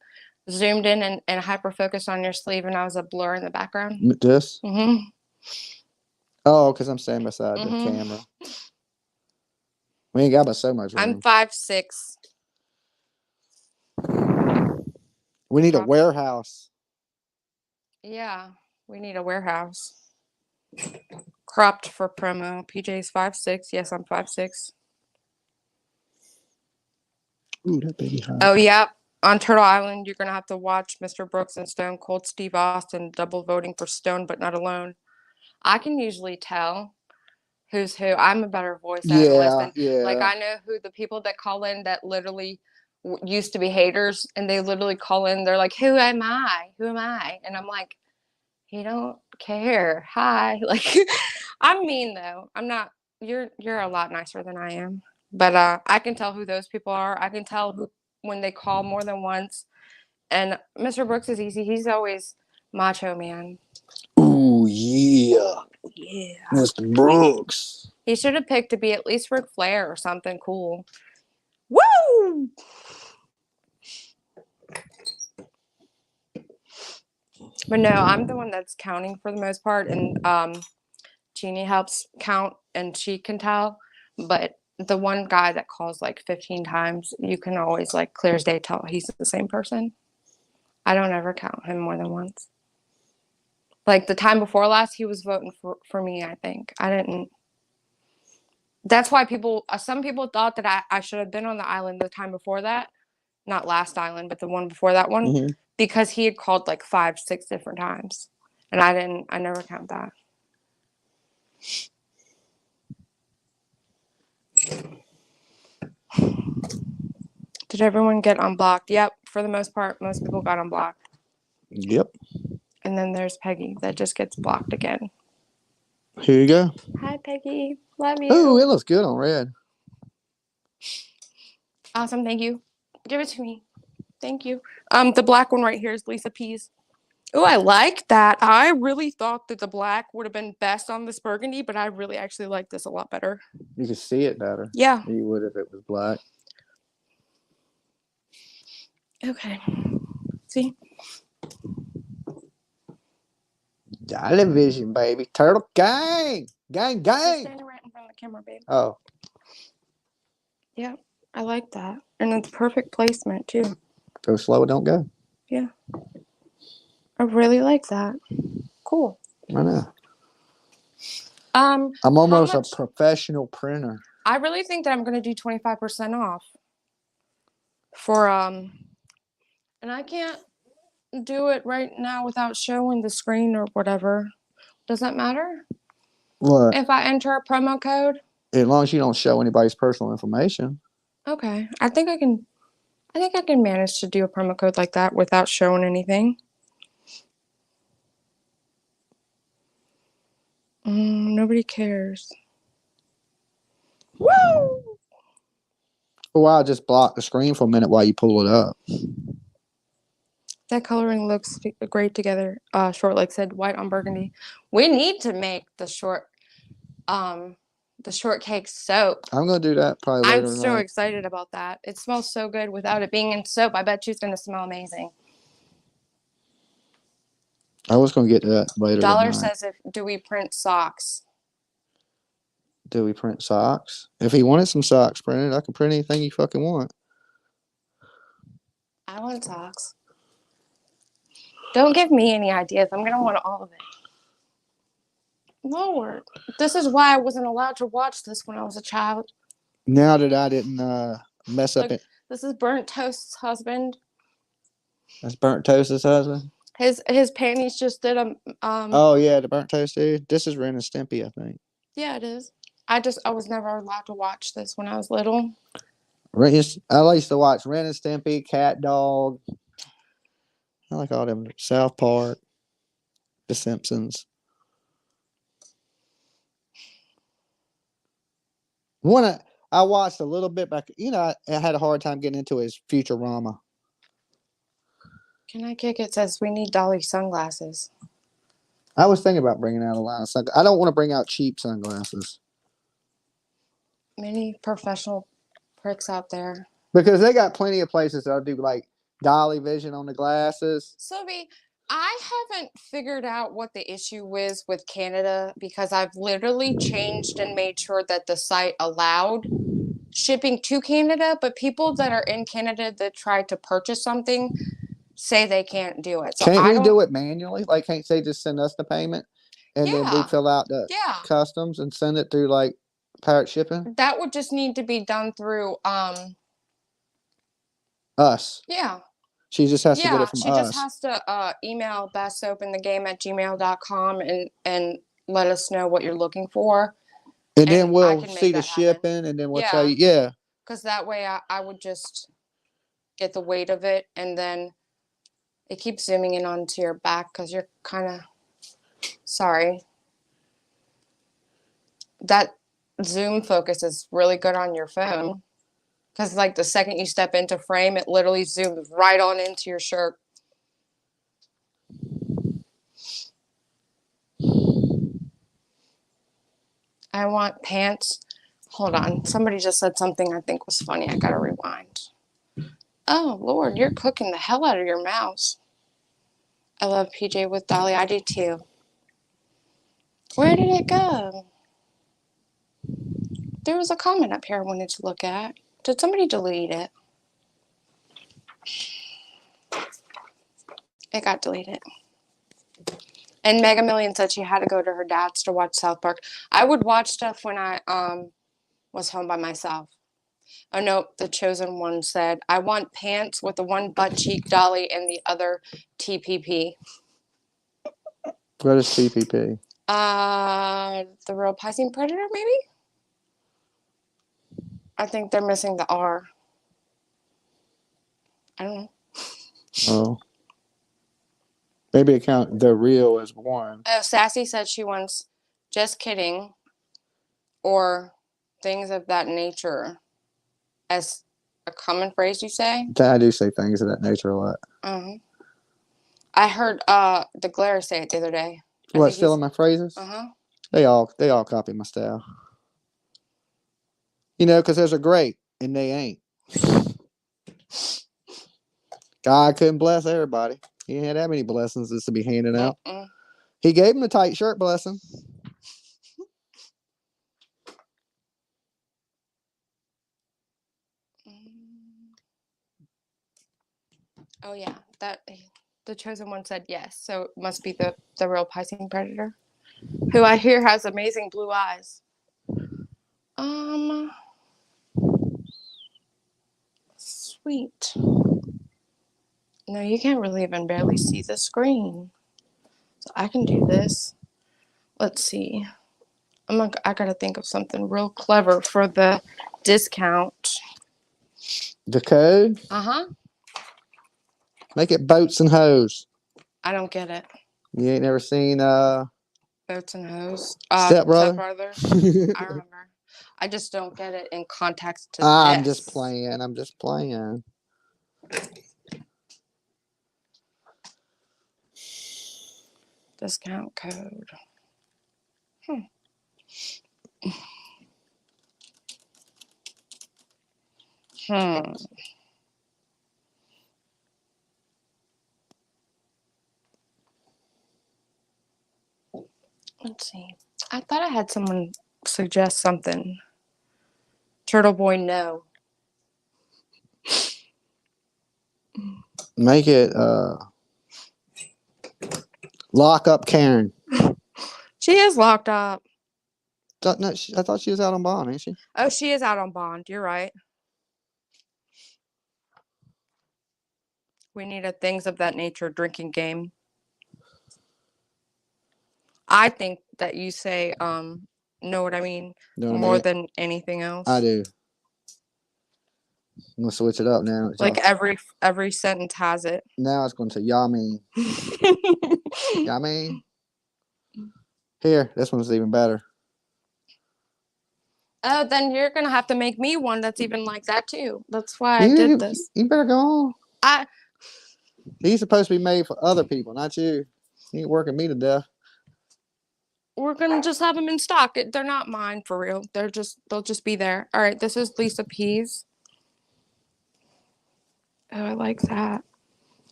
zoomed in and hyper focused on your sleeve, and I was a blur in the background. This? Mm-hmm. Oh, because I'm standing beside the camera. We ain't got but so much room. I'm 5'6". We need a warehouse. Yeah, we need a warehouse. Cropped for promo. PJ's 5'6". Yes, I'm 5'6". Ooh, that baby hot. Oh, yeah. On Turtle Island, you're going to have to watch Mr. Brooks and Stone Cold Steve Austin double voting for Stone, but not alone. I can usually tell who's who. I'm a better voice analyst. And, like, I know who the people that call in that literally used to be haters, and they literally call in. They're like, who am I? Who am I? And I'm like, you don't care. Hi. Like, I'm mean, though. I'm not. You're a lot nicer than I am. But I can tell who those people are. I can tell who when they call more than once. And Mr. Brooks is easy. He's always macho man. Ooh, yeah. Yeah. Mr. Brooks. He should have picked to be at least Ric Flair or something cool. Woo! But no, I'm the one that's counting for the most part. And Jeannie helps count and she can tell. But the one guy that calls like 15 times, you can always like clear as day tell he's the same person. I don't ever count him more than once. Like the time before last, he was voting for me, I think. I didn't. That's why some people thought that I should have been on the island the time before that. Not last island, but the one before that one. Because he had called like 5, 6 different times. And I never count that. Did everyone get unblocked? Yep. For the most part, most people got unblocked. Yep. And then there's Peggy that just gets blocked again. Here you go. Hi, Peggy. Love you. Oh, it looks good on red. Awesome. Thank you. Give it to me. Thank you. The black one right here is Lisa P's. Oh, I like that. I really thought that the black would have been best on this burgundy, but I really actually like this a lot better. You can see it better. Yeah. You would if it was black. Okay. See? Television, baby. Turtle gang. Gang, gang. Just standing right in front of the camera, babe. Oh. Yeah. I like that. And it's perfect placement, too. Go slow, don't go. Yeah. I really like that. Cool. I know. I'm almost a professional printer. I really think that I'm going to do 25% off for, and I can't do it right now without showing the screen or whatever. Does that matter? What? If I enter a promo code? As long as you don't show anybody's personal information. Okay. I think I can manage to do a promo code like that without showing anything. Nobody cares. Woo! Well, I'll just block the screen for a minute while you pull it up. That coloring looks great together. Short Leg said, white on burgundy. We need to make the shortcake soap. I'm gonna do that probably later. I'm so excited about that. It smells so good without it being in soap. I bet you it's gonna smell amazing. I was gonna get to that later. Dollar says, do we print socks? Do we print socks? If he wanted some socks printed, I can print anything you fucking want. I want socks. Don't give me any ideas. I'm gonna want all of it. Lord, this is why I wasn't allowed to watch this when I was a child. Now that I didn't mess up it. This is Burnt Toast's husband. That's Burnt Toast's husband. His panties just did a Oh yeah, the Burnt Toast dude. This is Ren and Stimpy, I think. Yeah, it is. I was never allowed to watch this when I was little. I used to watch Ren and Stimpy, Cat Dog. I like all them. South Park, The Simpsons. I watched a little bit back. I had a hard time getting into his Futurama. Can I kick it? Says we need Dolly sunglasses. I was thinking about bringing out a line of sunglasses. I don't want to bring out cheap sunglasses. Many professional pricks out there. Because they got plenty of places that'll do like dolly vision on the glasses. Sylvie, I haven't figured out what the issue is with Canada because I've literally changed and made sure that the site allowed shipping to Canada, but people that are in Canada that try to purchase something say they can't do it. So can't we do it manually? Like, can't they just send us the payment and then we fill out the customs and send it through like pirate shipping? That would just need to be done through us. Yeah. She just has to get it from us. She just has to email bestsoapinthegame@gmail.com and let us know what you're looking for. And then we'll see the shipping and then we'll tell you, because that way I would just get the weight of it, and then it keeps zooming in onto your back because you're kind of sorry. That zoom focus is really good on your phone because like the second you step into frame, it literally zooms right on into your shirt. I want pants. Hold on. Somebody just said something I think was funny. I gotta rewind. Oh, Lord, you're cooking the hell out of your mouse. I love PJ with Dolly. I do too. Where did it go? There was a comment up here I wanted to look at. Did somebody delete it? It got deleted. And Mega Million said she had to go to her dad's to watch South Park. I would watch stuff when I was home by myself. Oh, no, the chosen one said, I want pants with the one butt cheek Dolly and the other TPP. What is TPP? The real Piscean Predator, maybe? I think they're missing the R. I don't know. Oh. Maybe account the real as one. Oh, Sassy said she wants just kidding or things of that nature as a common phrase, you say? I do say things of that nature a lot. Uh-huh. I heard the Glare say it the other day. What, stealing my phrases? Uh-huh. They all copy my style. Because there's a great and they ain't. God couldn't bless everybody. He ain't had that many blessings just to be handing out. He gave him a tight shirt blessing. Oh yeah, that the chosen one said yes, so it must be the real Piscean predator, who I hear has amazing blue eyes. Um, sweet. No, you can't really even barely see the screen, so I can do this. Let's see. I gotta think of something real clever for the discount. The code? Uh-huh. Make it boats and hoes. I don't get it. You ain't never seen Boats and hose. Step Step Brother? brothers. I remember. I just don't get it in context to I'm just this. playing. I'm just playing. Discount code. Hmm. Let's see. I thought I had someone suggest something. Turtle Boy, no. Make it lock up Karen. She is locked up. No, I thought she was out on bond, ain't she? Oh, she is out on bond. You're right. We need a things of that nature drinking game. I think that you say, know what I mean, Know what I more mean? than anything else. I do. I'm gonna switch it up now. Like every sentence has it. Now it's going to yummy. Yummy. Here, this one's even better. Oh, then you're gonna have to make me one that's even like that too. That's why I did this. You better go on. I He's supposed to be made for other people, not you. You ain't working me to death. we're gonna just have them in stock. They're not mine for real. They'll just be there. All right, this is Lisa P's. Oh, I like that.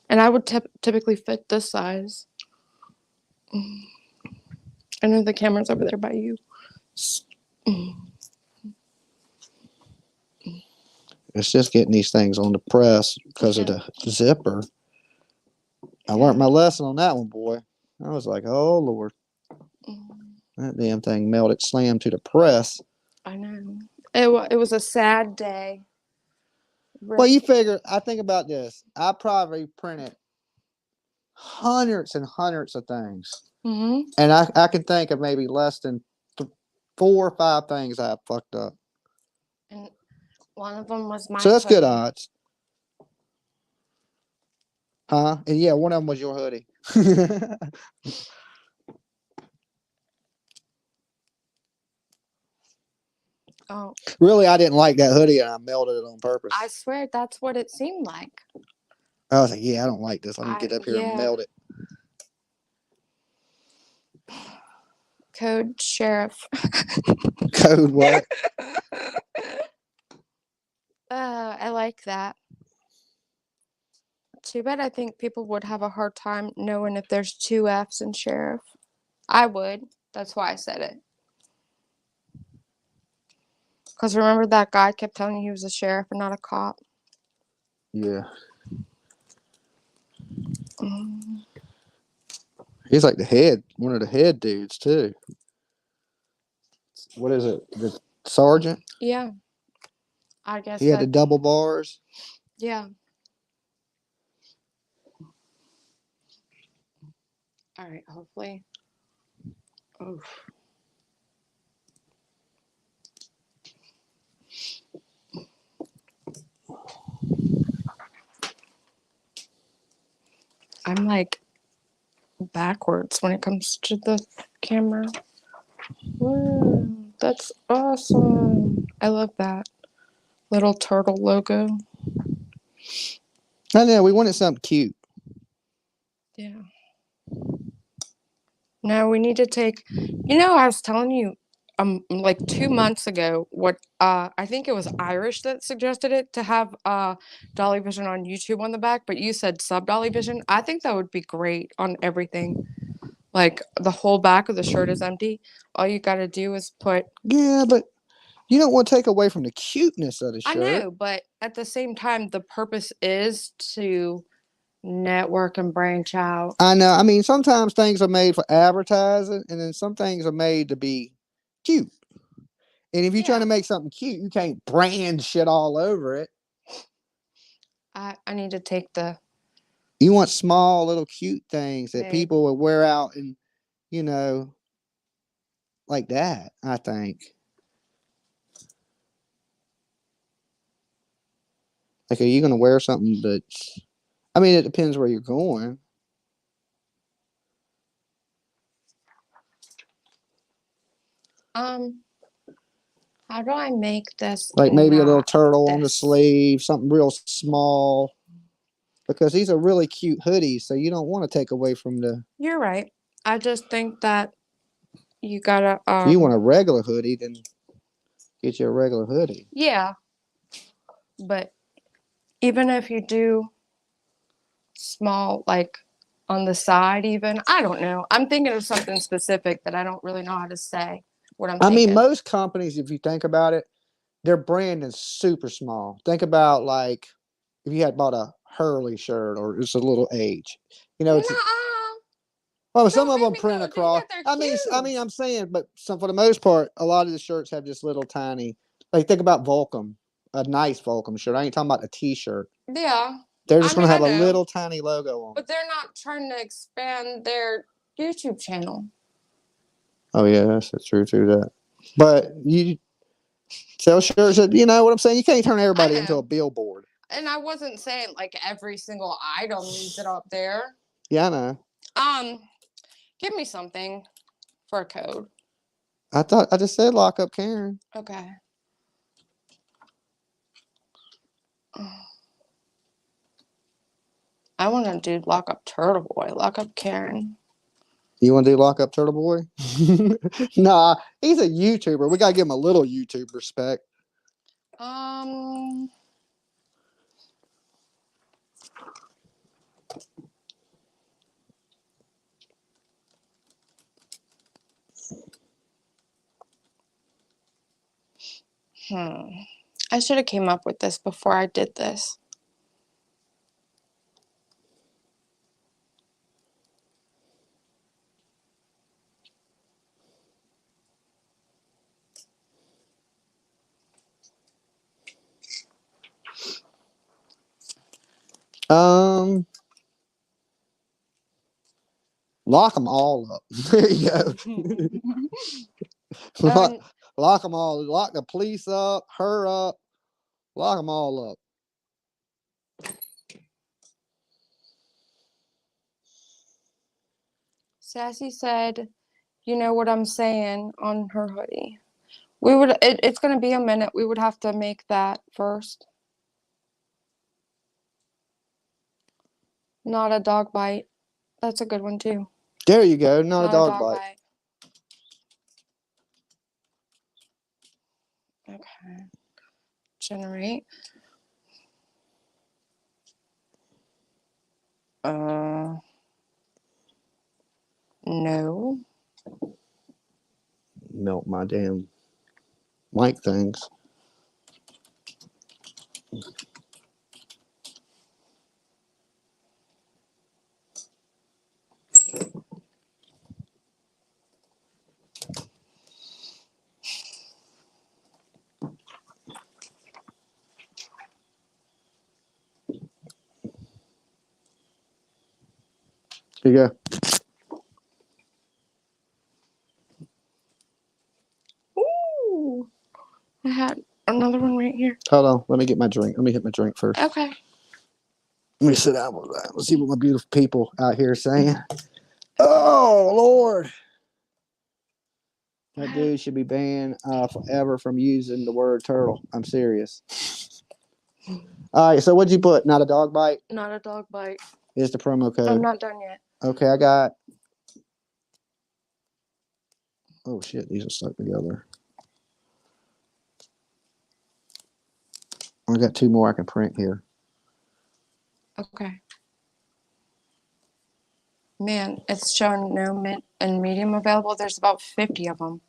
And I would typically fit this size. I know the camera's over there by you. It's just getting these things on the press because of the zipper. I learned my lesson on that one, boy. I was like, oh, Lord. That damn thing melted, slammed to the press. I know. It was a sad day. Well, you figure, I think about this. I probably printed hundreds and hundreds of things. Mm-hmm. And I can think of maybe less than 4 or 5 things I fucked up. And one of them was my So that's hoodie. good odds. Huh? And yeah, one of them was your hoodie. Oh. Really, I didn't like that hoodie and I melted it on purpose. I swear that's what it seemed like. I was like, yeah, I don't like this. Let me get up here and melt it. Code sheriff. Code what? I like that. Too bad I think people would have a hard time knowing if there's 2 F's in sheriff. I would. That's why I said it. Because remember that guy kept telling you he was a sheriff and not a cop? Yeah. He's like the head, one of the head dudes too. What is it? The sergeant? Yeah. I guess he had the double bars. Yeah. All right, hopefully. Oof. I'm like backwards when it comes to the camera. Whoa, that's awesome. I love that little turtle logo. I know, we wanted something cute. Yeah. No, we need to take, I was telling you like 2 months ago what I think it was Irish that suggested it to have Dolly Vision on YouTube on the back, but you said sub Dolly Vision. I think that would be great on everything. Like the whole back of the shirt is empty. All you got to do is put. Yeah, but you don't want to take away from the cuteness of the shirt. I know, but at the same time, the purpose is to network and branch out. I know. I mean, sometimes things are made for advertising, and then some things are made to be cute. And if you're trying to make something cute, you can't brand shit all over it. I need to take the. You want small, little, cute things that Babe. people will wear out and, you know, like that, I think. Like, are you going to wear something that's. I mean, it depends where you're going. How do I make this? Like maybe a little not turtle on the this? sleeve, something real small. Because these are really cute hoodies, so you don't want to take away from the. You're right. I just think that you gotta. If you want a regular hoodie, then get you a regular hoodie. Yeah. But even if you do small, like on the side, even, I don't know. I'm thinking of something specific that I don't really know how to say what I'm I thinking. mean, most companies, if you think about it, their brand is super small. Think about like if you had bought a Hurley shirt or it's a little age. You know, it's well, some of them print across. I mean, I'm saying, but some for the most part, a lot of the shirts have this little tiny. Like think about Volcom, a nice Volcom shirt. I ain't talking about a T-shirt. Yeah. They're just gonna have a little tiny logo on. But they're not trying to expand their YouTube channel. Oh yeah, that's true that. But you sell shirts that, you know what I'm saying? You can't turn everybody into a billboard. And I wasn't saying like every single item needs it up there. Yeah, I know. Give me something for a code. I just said lock up Karen. Okay. I want to do lock up Turtle Boy, lock up Karen. You want to do lock up Turtle Boy? Nah, he's a YouTuber. We gotta give him a little YouTube respect. I should have came up with this before I did this. Lock them all up. There you go. Lock them all. Lock the police up, her up. Lock them all up. Sassy said, "You know what I'm saying," on her hoodie. It's going to be a minute. We would have to make that first. Not a dog bite. That's a good one too. There you go. Not a dog bite. Okay. Generate. No. Melt my damn mic things. Here you go. Ooh. I had another one right here. Hold on. Let me get my drink. Let me hit my drink first. Okay. Let me sit down with that. Let's see what my beautiful people out here are saying. Oh, Lord. That dude should be banned forever from using the word turtle. I'm serious. All right, so what'd you put? Not a dog bite? Not a dog bite. Is the promo code. I'm not done yet. Okay, I got. Oh, shit. These are stuck together. I got 2 more I can print here. Okay. Man, it's showing no mint and medium available. There's about 50 of them.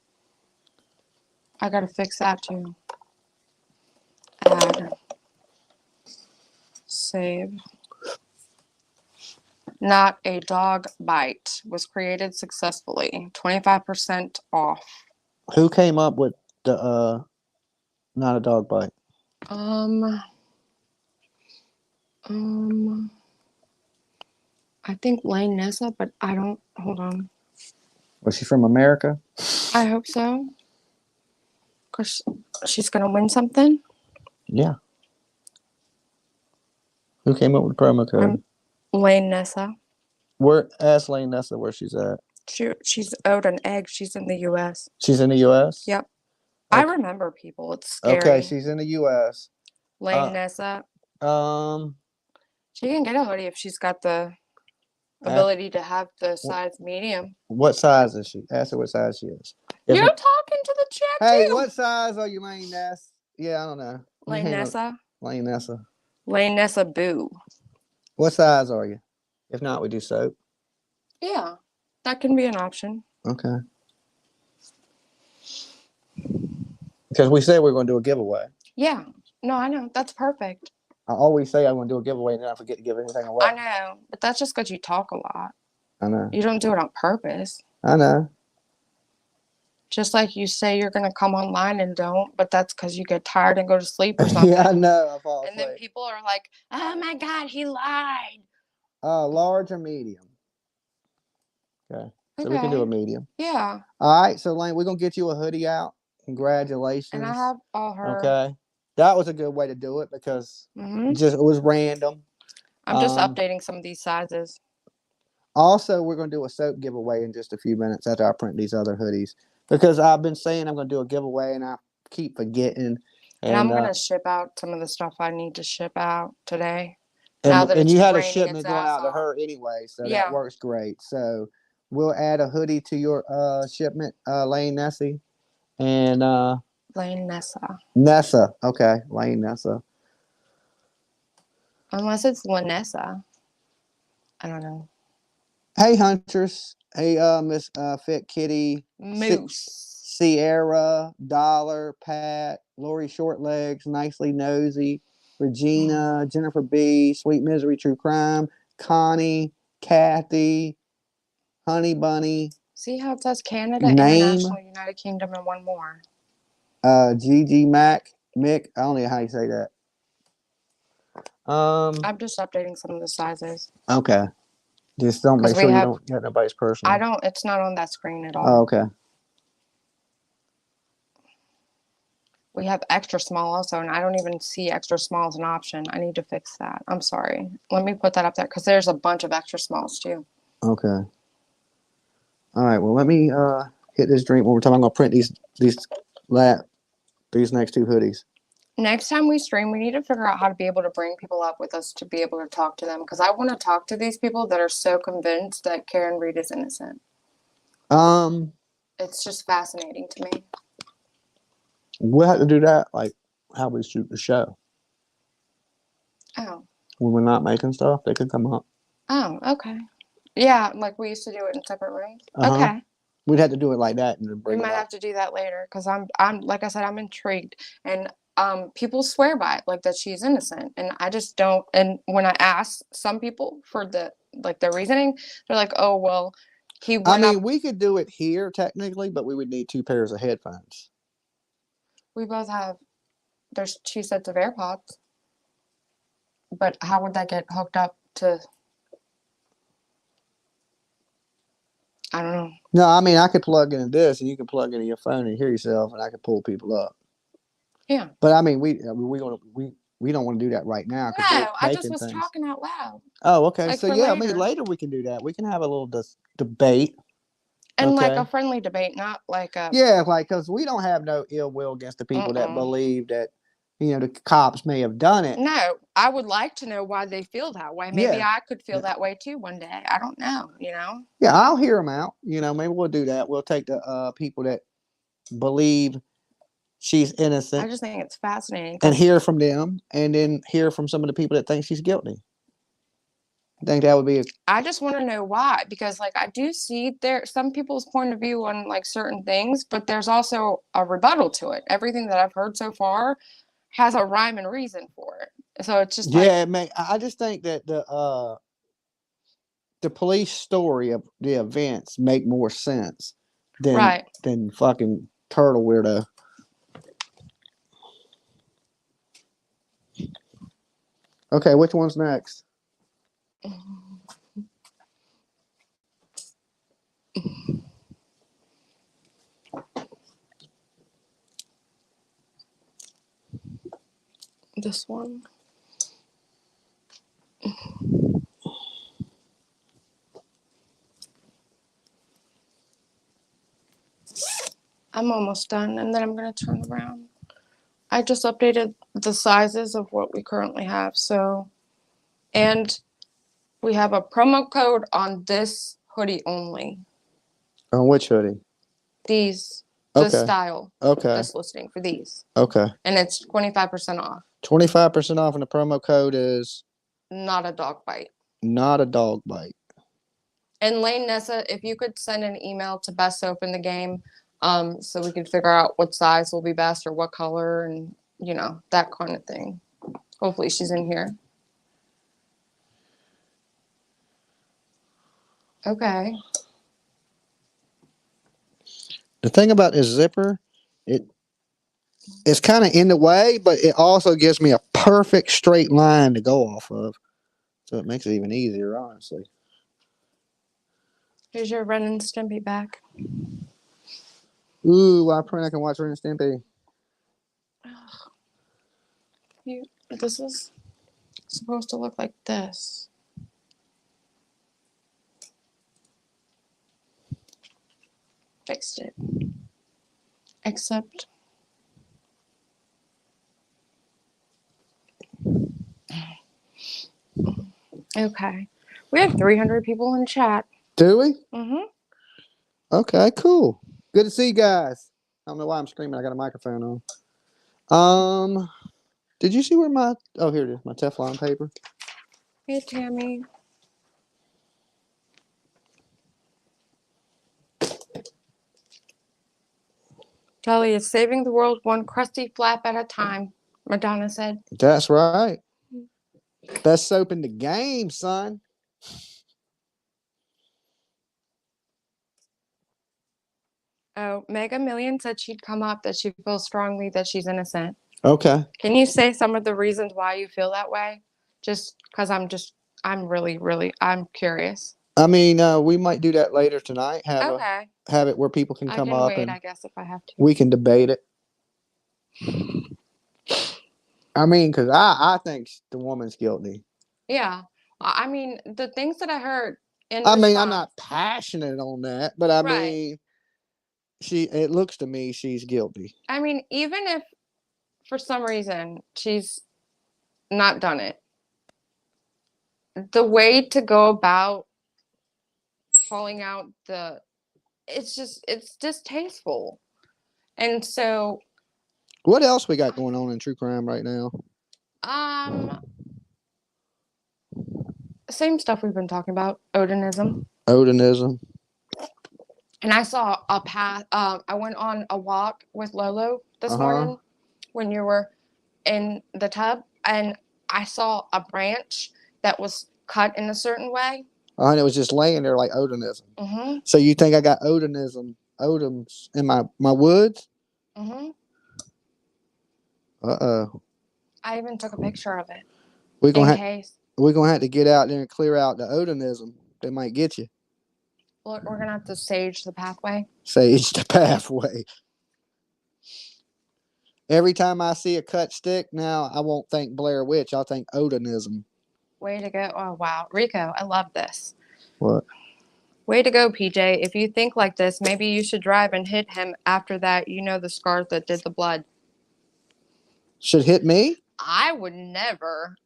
I gotta fix that too. Add. Save. Not a Dog Bite was created successfully. 25% off. Who came up with the not a dog bite? Um, I think Lane Nessa, but I don't. Hold on. Was she from America? I hope so. Because she's going to win something. Yeah. Who came up with the promo code? Lane Nessa. Ask Lane Nessa where she's at. She's owed an egg. She's in the U.S. She's in the U.S.? Yep. Okay. I remember people. It's scary. Okay, she's in the U.S. Lane Nessa. She can get a hoodie if she's got the ability to have the size medium. What size is she? Ask her what size she is. You're talking to the chat hey, too. what size are you, Lane Ness? Yeah, I don't know. Lane Nessa. Lane Nessa. Lane Nessa Boo. What size are you? If not, we do soap. Yeah, that can be an option. Okay. Because we said we were going to do a giveaway. Yeah. No, I know. That's perfect. I always say I'm going to do a giveaway and then I forget to give anything away. I know. But that's just because you talk a lot. I know. You don't do it on purpose. I know. Just like you say you're going to come online and don't, but that's because you get tired and go to sleep or something. Yeah, I know. I fall asleep. And then people are like, oh my God, he lied. Large or medium? Okay. So we can do a medium. Yeah. All right. So, Lane, we're going to get you a hoodie out. Congratulations. And I have all her. Okay. That was a good way to do it because it was random. I'm just updating some of these sizes. Also, we're going to do a soap giveaway in just a few minutes after I print these other hoodies. Because I've been saying I'm going to do a giveaway and I keep forgetting. And I'm going to ship out some of the stuff I need to ship out today. And you had a shipment going out to her anyway, so that works great. So we'll add a hoodie to your shipment, Lane Nessie. And Lane Nessa. Nessa. Okay, Lane Nessa. Unless it's Lanessa. I don't know. Hey, Huntress. Hey, Miss Fit Kitty. Moose. Sierra, Dollar, Pat, Lori Shortlegs, Nicely Nosy, Regina, Jennifer B, Sweet Misery, True Crime, Connie, Kathy, Honey Bunny. See how it says Canada, International, United Kingdom, and one more. Gigi Mac, Mick. I don't know how you say that. I'm just updating some of the sizes. Okay. Just don't make sure you don't get nobody's personal. I don't. It's not on that screen at all. Oh, okay. We have extra small also, and I don't even see extra small as an option. I need to fix that. I'm sorry. Let me put that up there because there's a bunch of extra smalls too. Okay. All right. Well, let me hit this drink one more time. I'm gonna print these next two hoodies. Next time we stream, we need to figure out how to be able to bring people up with us to be able to talk to them because I want to talk to these people that are so convinced that Karen Reed is innocent. It's just fascinating to me. We'll have to do that, like how we shoot the show. Oh. When we're not making stuff, they could come up. Oh, okay. Yeah, like we used to do it in separate rooms. Okay. We'd have to do it like that and then bring. We might have to do that later because I'm like I said, I'm intrigued and people swear by it, like that she's innocent, and I just don't. And when I ask some people for their reasoning, they're like, "Oh, well, he." We could do it here technically, but we would need 2 pairs of headphones. We both have. There's 2 sets of AirPods, but how would that get hooked up to? I don't know. No, I could plug into this, and you can plug into your phone and hear yourself, and I could pull people up. Yeah. But we don't want to do that right now. No, I just was talking out loud. Oh, okay. So yeah, later we can do that. We can have a little debate. And like a friendly debate, not like a... Yeah, because we don't have no ill will against the people that believe that, the cops may have done it. No, I would like to know why they feel that way. Maybe I could feel that way too one day. I don't know, Yeah, I'll hear them out. Maybe we'll do that. We'll take the people that believe she's innocent. I just think it's fascinating. And hear from them, and then hear from some of the people that think she's guilty. I think that would be I just want to know why, because I do see some people's point of view on certain things, but there's also a rebuttal to it. Everything that I've heard so far has a rhyme and reason for it. So it's just I just think that the police story of the events make more sense than Right. than fucking turtle weirdo. Okay, which one's next? This one. I'm almost done, and then I'm going to turn around. I just updated the sizes of what we currently have. So, and we have a promo code on this hoodie only. On which hoodie? These, the Okay. style, Okay. this listing for these. Okay. And it's 25% off. 25% off, and the promo code is Not a dog bite. not a dog bite. And Lane Nessa, if you could send an email to Best Soap in the Game, so we could figure out what size will be best or what color and, you know, that kind of thing. Hopefully she's in here. Okay. The thing about this zipper, it's kind of in the way, but it also gives me a perfect straight line to go off of. So it makes it even easier, honestly. Here's your Ren and Stimpy back. Ooh, I pray I can watch Ren and Stimpy. This is supposed to look like this. Fixed it. Except okay. We have 300 people in chat. Do we? Mm-hmm. Okay, cool. Good to see you guys. I don't know why I'm screaming. I got a microphone on. Did you see where my here it is, my Teflon paper? Hey, Tammy. Dolly is saving the world one crusty flap at a time, Madonna said. That's right. Best soap in the game, son. Oh, Mega Million said she'd come up, that she feels strongly that she's innocent. Okay. Can you say some of the reasons why you feel that way? Just because I'm really, I'm curious. I mean, we might do that later tonight. Okay. Have it where people can I come can up wait, and I guess, if I have to. we can debate it. I mean, because I think the woman's guilty. Yeah. I mean, the things that I heard in I mean, response, I'm not passionate on that, but I Right. mean, it looks to me she's guilty. I mean, even if for some reason she's not done it, the way to go about calling out it's distasteful. And so, What else we got going on in true crime right now? Same stuff we've been talking about, Odinism. Odinism. And I saw a path. I went on a walk with Lolo this morning when you were in the tub, and I saw a branch that was cut in a certain way. And it was just laying there like Odinism. Mm-hmm. So you think I got Odinism, Odoms in my woods? Mm-hmm. Uh-oh. I even took a picture of it. We're gonna have to get out there and clear out the Odinism. They might get you. Look, we're gonna have to sage the pathway. Sage the pathway. Every time I see a cut stick now, I won't think Blair Witch. I'll think Odinism. Way to go. Oh, wow. Rico, I love this. What? Way to go, PJ. If you think like this, maybe you should drive and hit him. After that, you know the scars that did the blood. Should hit me? I would never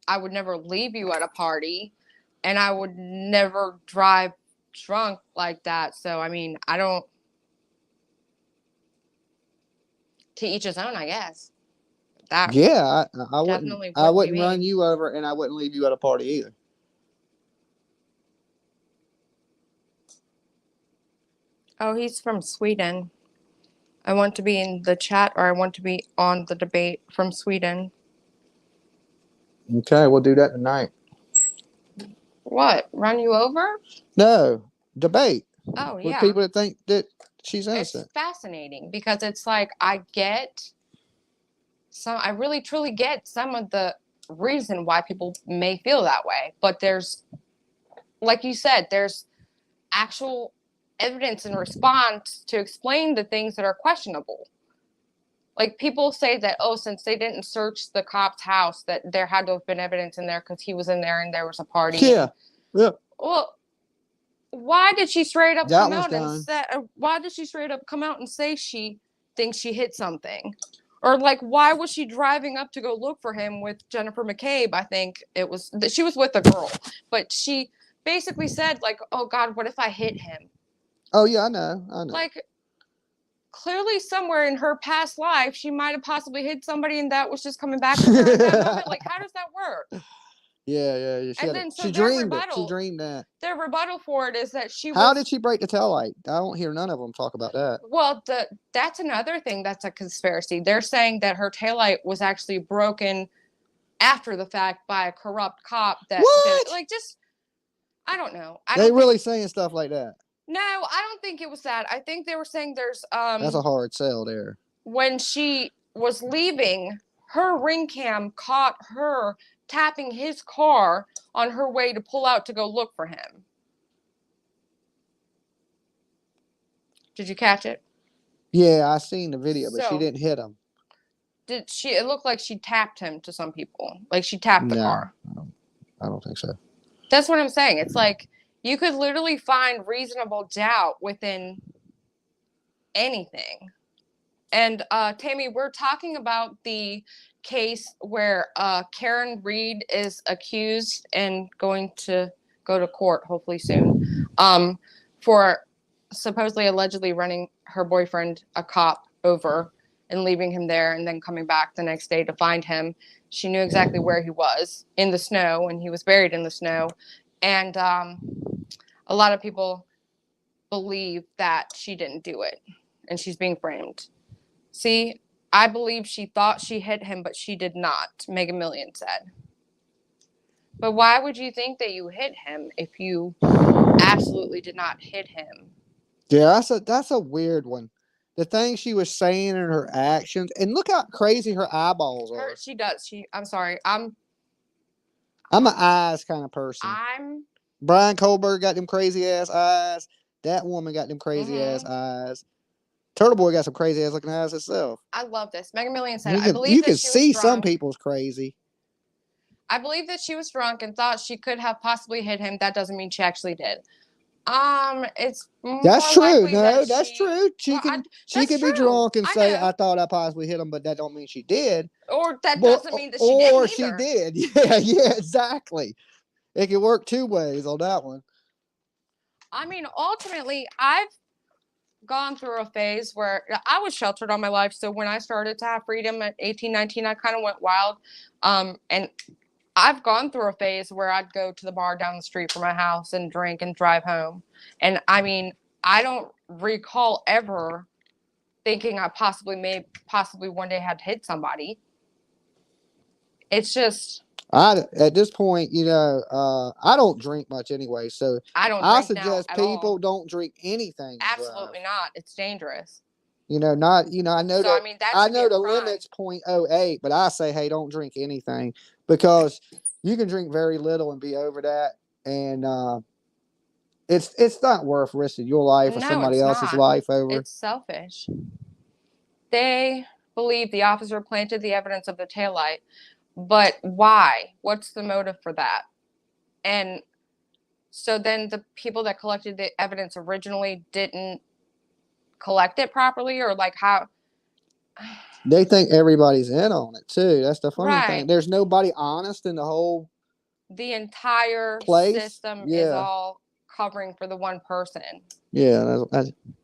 leave you at a party, and I would never drive drunk like that. So, I mean, I don't. To each his own, I guess. That yeah, I definitely wouldn't. I wouldn't be run me. you over, and I wouldn't leave you at a party either. Oh, he's from Sweden. I want to be in the chat, or I want to be on the debate from Sweden. Okay, we'll do that tonight. What? Run you over? No, debate Oh, with yeah. people that think that she's It's innocent. fascinating because it's like I really truly get some of the reason why people may feel that way, but there's, like you said, there's actual evidence and response to explain the things that are questionable. Like people say that, oh, since they didn't search the cop's house, that there had to have been evidence in there because he was in there and there was a party. Yeah, yeah. Well, why did she straight up That come one's out and done. say? Why did she straight up come out and say she thinks she hit something? Or like, why was she driving up to go look for him with Jennifer McCabe? I think it was that she was with a girl, but she basically said like, "Oh God, what if I hit him?" Oh yeah, I know. Like, clearly somewhere in her past life, she might have possibly hit somebody, and that was just coming back to her in that moment. Like, how does that work? Yeah. And then so She their dreamed it. She rebuttal, dreamed that. their rebuttal for it is that she How was did she break the tail light? I don't hear none of them talk about that. well, that's another thing that's a conspiracy. They're saying that her taillight was actually broken after the fact by a corrupt cop that What? like just I don't know. I They don't really saying stuff like that. No, I don't think it was that. I think they were saying there's That's a hard sell there. when she was leaving, her ring cam caught her tapping his car on her way to pull out to go look for him. Did you catch it? Yeah, I seen the video, but she So didn't hit him. did she? It looked like she tapped him to some people. Like she tapped the No, car. I don't think so. That's what I'm saying. It's like you could literally find reasonable doubt within anything. And Tammy, we're talking about the case where Karen Reed is accused and going to go to court hopefully soon for supposedly allegedly running her boyfriend, a cop, over and leaving him there and then coming back the next day to find him. She knew exactly where he was in the snow, and he was buried in the snow. And a lot of people believe that she didn't do it and she's being framed. See, I believe she thought she hit him, but she did not, Mega Million said. But why would you think that you hit him if you absolutely did not hit him? Yeah, that's a weird one. The things she was saying and her actions, and look how crazy her eyeballs are. She does. I'm sorry. I'm an eyes kind of person. Brian Colbert got them crazy ass eyes. That woman got them crazy ass eyes. Turtle Boy got some crazy ass looking eyes himself. I love this. Mega Million said, I believe you can see some people's crazy. I believe that she was drunk and thought she could have possibly hit him. That doesn't mean she actually did. It's that's true. No, that's true. She can be drunk and say, "I thought I possibly hit him," but that don't mean she did. Or that doesn't mean that she didn't. Or she did. Yeah, exactly. It can work two ways on that one. I mean, ultimately, I've gone through a phase where I was sheltered all my life. So when I started to have freedom at 18, 19, I kind of went wild. And I've gone through a phase where I'd go to the bar down the street from my house and drink and drive home. And I mean, I don't recall ever thinking I possibly one day had to hit somebody. It's just at this point, I don't drink much anyway, so I suggest people don't drink anything. Absolutely not. It's dangerous. I know the limit's 0.08, but I say, hey, don't drink anything, because you can drink very little and be over that, and it's not worth risking your life or somebody else's life over. It's selfish. They believe the officer planted the evidence of the taillight, but why? What's the motive for that? And so then the people that collected the evidence originally didn't collect it properly, or like how? They think everybody's in on it too. That's the funny thing. There's nobody honest in the entire system is all covering for the one person. Yeah.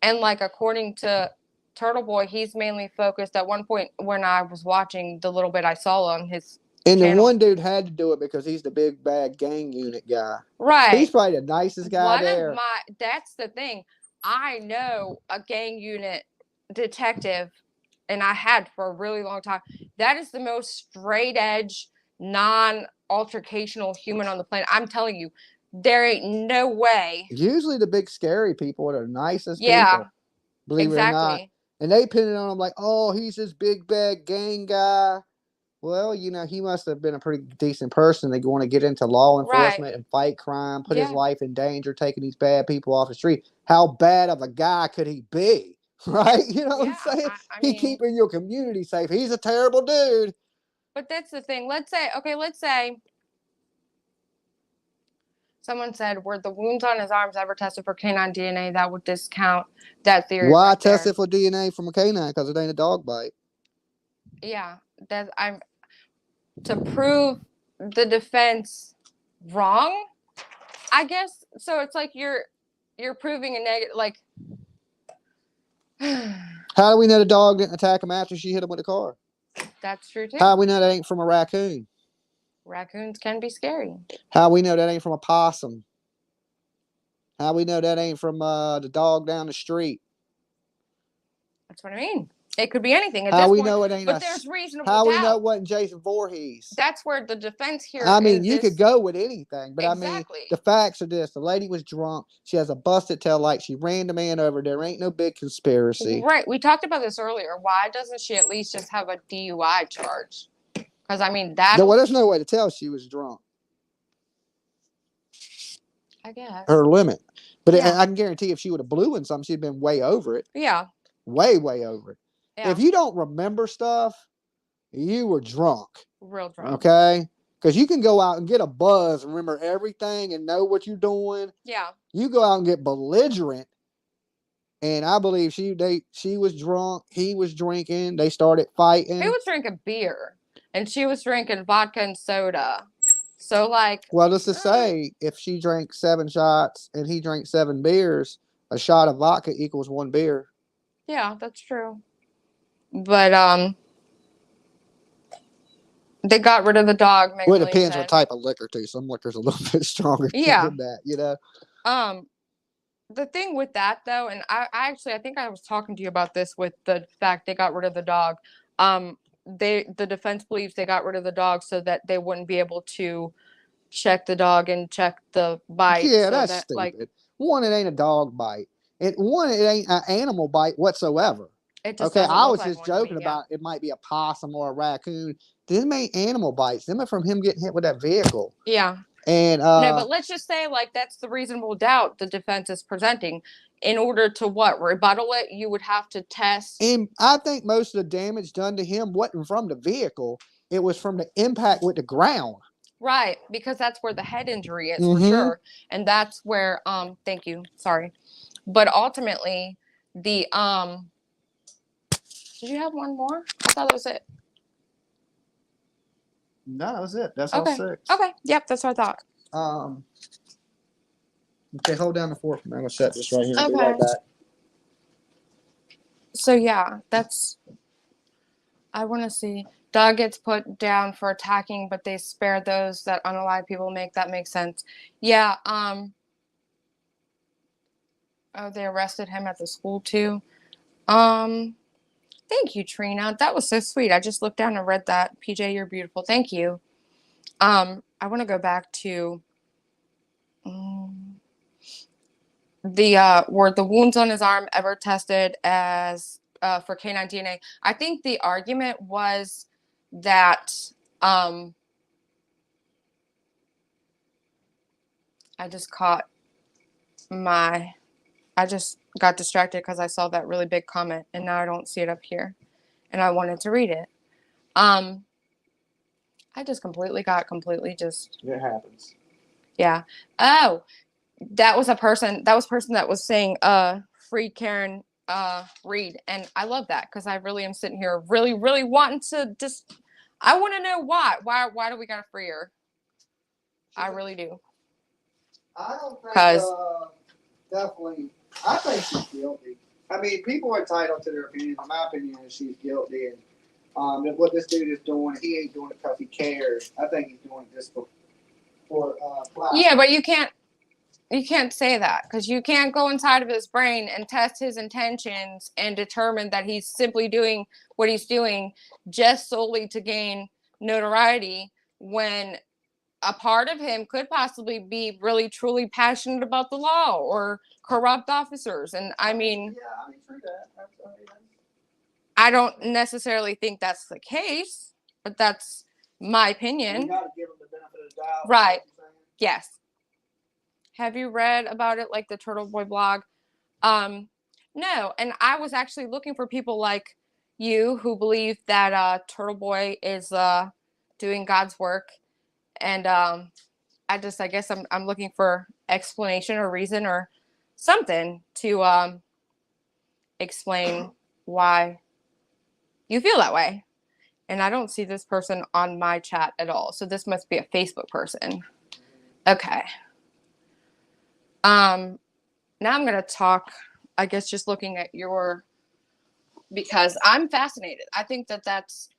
And like, according to Turtle Boy, he's mainly focused at one point when I was watching the little bit I saw on his channel. The one dude had to do it because he's the big bad gang unit guy. Right. He's probably the nicest guy there. That's the thing. I know a gang unit detective, and I had for a really long time. That is the most straight edge, non-altercational human on the planet. I'm telling you, there ain't no way. Usually the big scary people are the nicest Yeah, people, believe it or not. exactly. And they pin it on him like, oh, he's this big bad gang guy. Well, he must have been a pretty decent person. They want to get into law Right. enforcement and fight crime, put his Yeah. life in danger, taking these bad people off the street. How bad of a guy could he be? Right? You know what I'm Yeah. saying? I He mean, keeping your community safe. He's a terrible dude. but that's the thing. Let's say someone said, were the wounds on his arms ever tested for canine DNA? That would discount that theory Why right test there. it for DNA from a canine? Because it ain't a dog bite. Yeah, that I'm to prove the defense wrong, I guess. So it's like you're proving a negative. Like, How do we know the dog didn't attack him after she hit him with the car? that's true How too. do we know that ain't from a raccoon? Raccoons can be scary. How do we know that ain't from a possum? How do we know that ain't from the dog down the street? That's what I mean. It could be anything at How this we point, know it ain't but there's reasonable how we know it doubt. wasn't Jason Voorhees? That's where the defense here I mean, in you could this go with anything, but I mean, exactly. the facts are this: the lady was drunk. She has a busted tail light. She ran the man over. There ain't no big conspiracy. Right. We talked about this earlier. Why doesn't she at least just have a DUI charge? Because I mean that. Well, there's no way to tell she was drunk. I guess. Her limit, but Yeah. I can guarantee if she would have blew in something, she'd been way over it. Yeah. Way over it. Yeah. If you don't remember stuff, you were drunk. Real drunk. Okay? Because you can go out and get a buzz and remember everything and know what you're doing. Yeah. You go out and get belligerent. And I believe she was drunk. He was drinking. They started fighting. He was drinking beer, and she was drinking vodka and soda. So like, well, let's just say if she drank 7 shots and he drank 7 beers, a shot of vodka equals 1 beer. Yeah, that's true. But they got rid of the dog. Well, it depends what type of liquor too. Some liquor's a little bit stronger than that, The thing with that though, and I think I was talking to you about this with the fact they got rid of the dog. The defense believes they got rid of the dog so that they wouldn't be able to check the dog and check the bite. Yeah, so that's that, stupid. Like, one, it ain't a dog bite. It ain't an animal bite whatsoever. It just okay, I was like just joking about it might be a possum or a raccoon. Them ain't animal bites. Them are from him getting hit with that vehicle. Yeah. And no, but let's just say like that's the reasonable doubt the defense is presenting. In order to rebuttal it, you would have to test. And I think most of the damage done to him wasn't from the vehicle. It was from the impact with the ground. Right, because that's where the head injury is for sure. And that's where thank you. Sorry. But ultimately the did you have one more? I thought that was it. No, that was it. That's okay. all 6. Okay. Yep, that's what I thought. Okay, hold down the fort for me. I'm gonna set this right here. Okay. Be right back. So yeah, that's. I want to see. Dog gets put down for attacking, but they spare those that unalive people make. That makes sense. Yeah. Oh, they arrested him at the school too. Thank you, Trina. That was so sweet. I just looked down and read that. PJ, you're beautiful. Thank you. I want to go back to were the wounds on his arm ever tested as for canine DNA? I think the argument was that I just got distracted because I saw that really big comment and now I don't see it up here and I wanted to read it. I just completely just. It happens. Yeah. Oh, that was a person that was saying free Karen Reed, and I love that because I really am sitting here really wanting to just I want to know why do we gotta free her? I really do. I don't think definitely I think she's guilty. I mean, people are entitled to their opinion. In my opinion is she's guilty, and what this dude is doing, he ain't doing it because he cares. I think he's doing it just for yeah, but you can't say that because you can't go inside of his brain and test his intentions and determine that he's simply doing what he's doing just solely to gain notoriety when a part of him could possibly be really truly passionate about the law or corrupt officers. And I mean, true that. I don't necessarily think that's the case, but that's my opinion. You got to give them the benefit of the doubt. Right. Yes. Have you read about it, like the Turtle Boy blog? No. And I was actually looking for people like you who believe that Turtle Boy is doing God's work. And I guess I'm looking for explanation or reason or something to explain why you feel that way. And I don't see this person on my chat at all. So this must be a Facebook person. Okay. Now I'm going to talk, I guess, just looking at because I'm fascinated. I think that's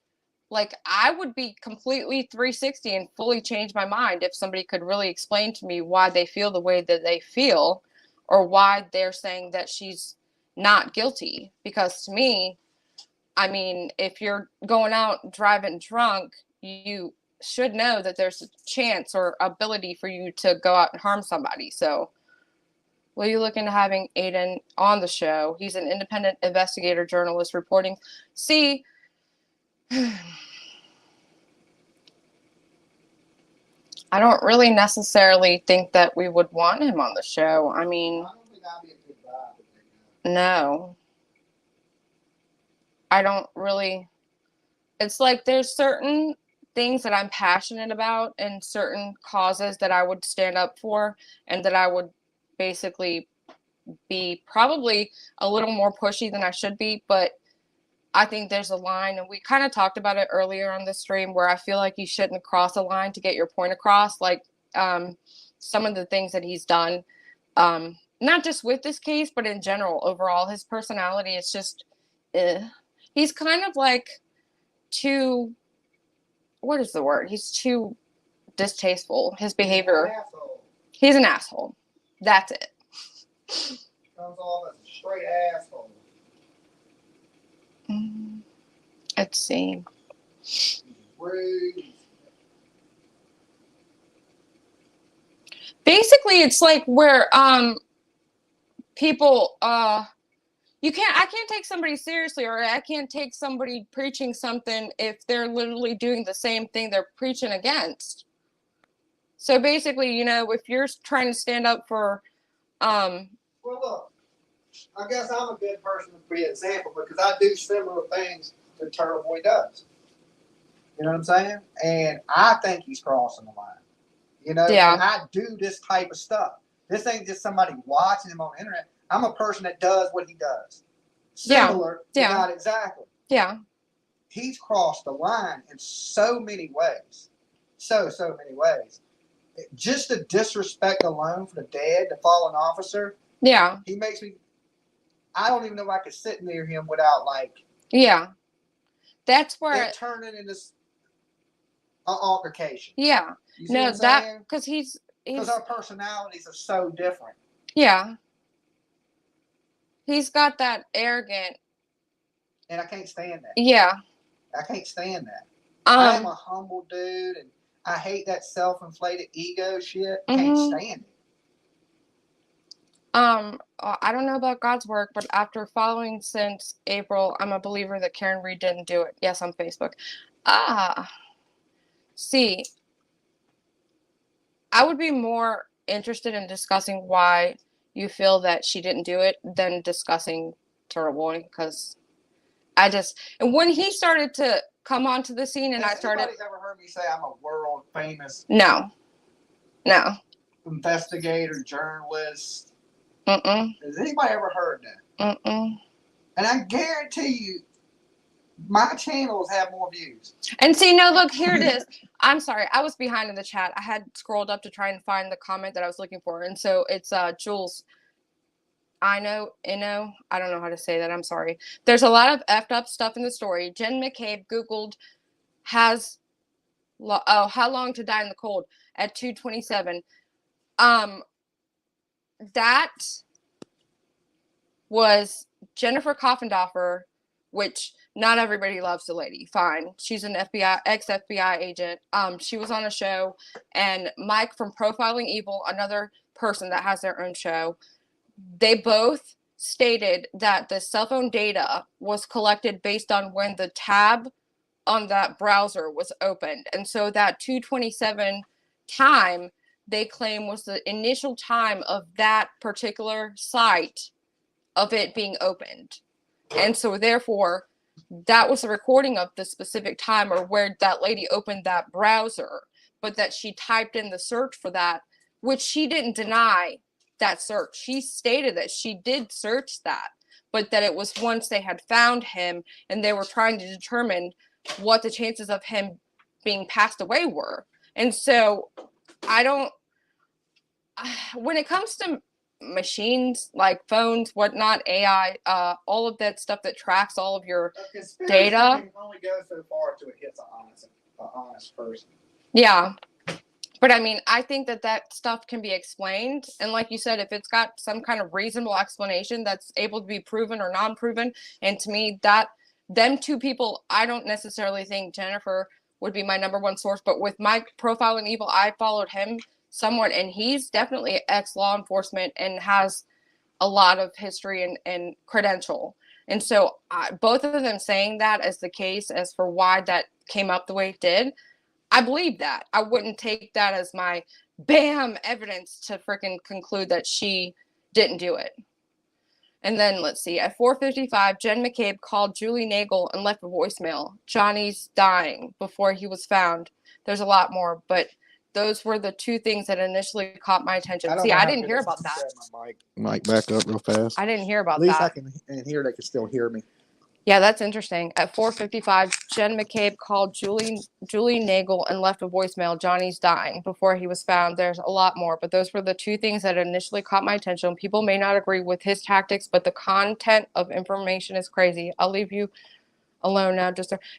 like, I would be completely 360 and fully change my mind if somebody could really explain to me why they feel the way that they feel or why they're saying that she's not guilty. Because to me, I mean, if you're going out driving drunk, you should know that there's a chance or ability for you to go out and harm somebody. So will you look into having Aiden on the show? He's an independent investigator journalist reporting. See, I don't really necessarily think that we would want him on the show. I mean, no. I don't really. It's like there's certain things that I'm passionate about and certain causes that I would stand up for and that I would basically be probably a little more pushy than I should be, but I think there's a line, and we kind of talked about it earlier on the stream, where I feel like you shouldn't cross a line to get your point across. Like some of the things that he's done, not just with this case, but in general, overall, his personality is just, he's kind of like too, what is the word? He's too distasteful. His behavior. He's an asshole. That's it. Comes off as a straight asshole. Let's see. Basically, it's like where people I can't take somebody seriously, or I can't take somebody preaching something if they're literally doing the same thing they're preaching against. So basically, you know, if you're trying to stand up for well, look, I guess I'm a good person to be an example because I do similar things that Turtle Boy does. You know what I'm saying? And I think he's crossing the line. You know, yeah. And I do this type of stuff. This ain't just somebody watching him on the internet. I'm a person that does what he does. Similar, yeah. but not exactly. Yeah. He's crossed the line in so many ways. So many ways. Just the disrespect alone for the dead, the fallen officer. Yeah. He makes me. I don't even know if I could sit near him without like. Yeah. That's where it turning into an altercation. Yeah. No, that because because our personalities are so different. Yeah. He's got that arrogant. And I can't stand that. Yeah. I can't stand that. I'm a humble dude, and I hate that self-inflated ego shit. Can't stand it. I don't know about God's work, but after following since April, I'm a believer that Karen Reed didn't do it. Yes, on Facebook. See, I would be more interested in discussing why you feel that she didn't do it than discussing Turtle Boy, because and when he started to come onto the scene and Has anybody ever heard me say I'm a world famous No. investigator, journalist? Has anybody ever heard that? And I guarantee you, my channels have more views. And see, no, look, here it is. I'm sorry, I was behind in the chat. I had scrolled up to try and find the comment that I was looking for, and so it's Jules. I don't know how to say that. I'm sorry. There's a lot of effed up stuff in the story. Jen McCabe Googled how long to die in the cold at 2:27. That was Jennifer Coffendorfer, which not everybody loves the lady. Fine. She's an ex-FBI agent. She was on a show, and Mike from Profiling Evil, another person that has their own show, they both stated that the cell phone data was collected based on when the tab on that browser was opened. And so that 227 time they claim was the initial time of that particular site of it being opened. And so therefore, that was a recording of the specific time or where that lady opened that browser, but that she typed in the search for that, which she didn't deny that search. She stated that she did search that, but that it was once they had found him and they were trying to determine what the chances of him being passed away were. And so I don't, when it comes to machines like phones, whatnot, AI, all of that stuff that tracks all of your data can only go so far till it hits an honest person. Yeah. But I mean, I think that stuff can be explained. And like you said, if it's got some kind of reasonable explanation that's able to be proven or non-proven, and to me, that them two people, I don't necessarily think Jennifer would be my number one source. But with my profile in evil, I followed him somewhat, and he's definitely ex-law enforcement and has a lot of history and credential. And so both of them saying that as the case as for why that came up the way it did, I believe that. I wouldn't take that as my bam evidence to freaking conclude that she didn't do it. And then let's see, at 4:55, Jen McCabe called Julie Nagel and left a voicemail. Johnny's dying before he was found. There's a lot more, but those were the two things that initially caught my attention. See, I didn't hear about that. My mic back up real fast. I didn't hear about that. At least that. I can hear. They can still hear me. Yeah, that's interesting. At 4:55, Jen McCabe called Julie Nagel and left a voicemail. Johnny's dying before he was found. There's a lot more, but those were the two things that initially caught my attention. People may not agree with his tactics, but the content of information is crazy. I'll leave you alone now.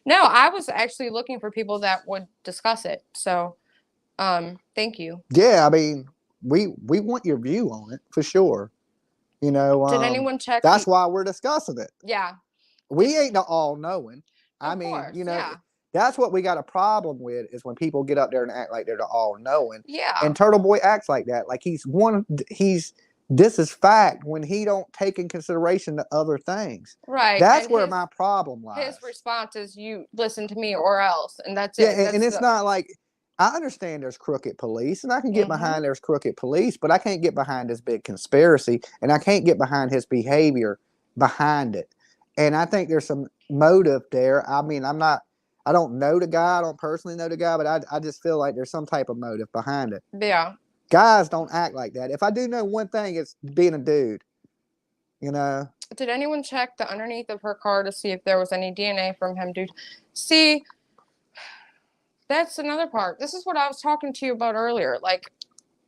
No, I was actually looking for people that would discuss it. So, thank you. Yeah, I mean, we want your view on it for sure. You know, did anyone check? That's why we're discussing it. Yeah. We ain't the all knowing. I mean, course, you know, yeah. That's what we got a problem with is when people get up there and act like they're the all knowing. Yeah. And Turtle Boy acts like that. Like this is fact when he don't take in consideration the other things. Right. That's where my problem lies. His response is you listen to me or else. And that's it. Yeah, and it's not like I understand there's crooked police and I can get behind there's crooked police, but I can't get behind this big conspiracy and I can't get behind his behavior behind it. And I think there's some motive there. I mean, I don't know the guy. I don't personally know the guy, but I just feel like there's some type of motive behind it. Yeah. Guys don't act like that. If I do know one thing, it's being a dude, you know. Did anyone check the underneath of her car to see if there was any DNA from him? Dude, see, that's another part. This is what I was talking to you about earlier. Like,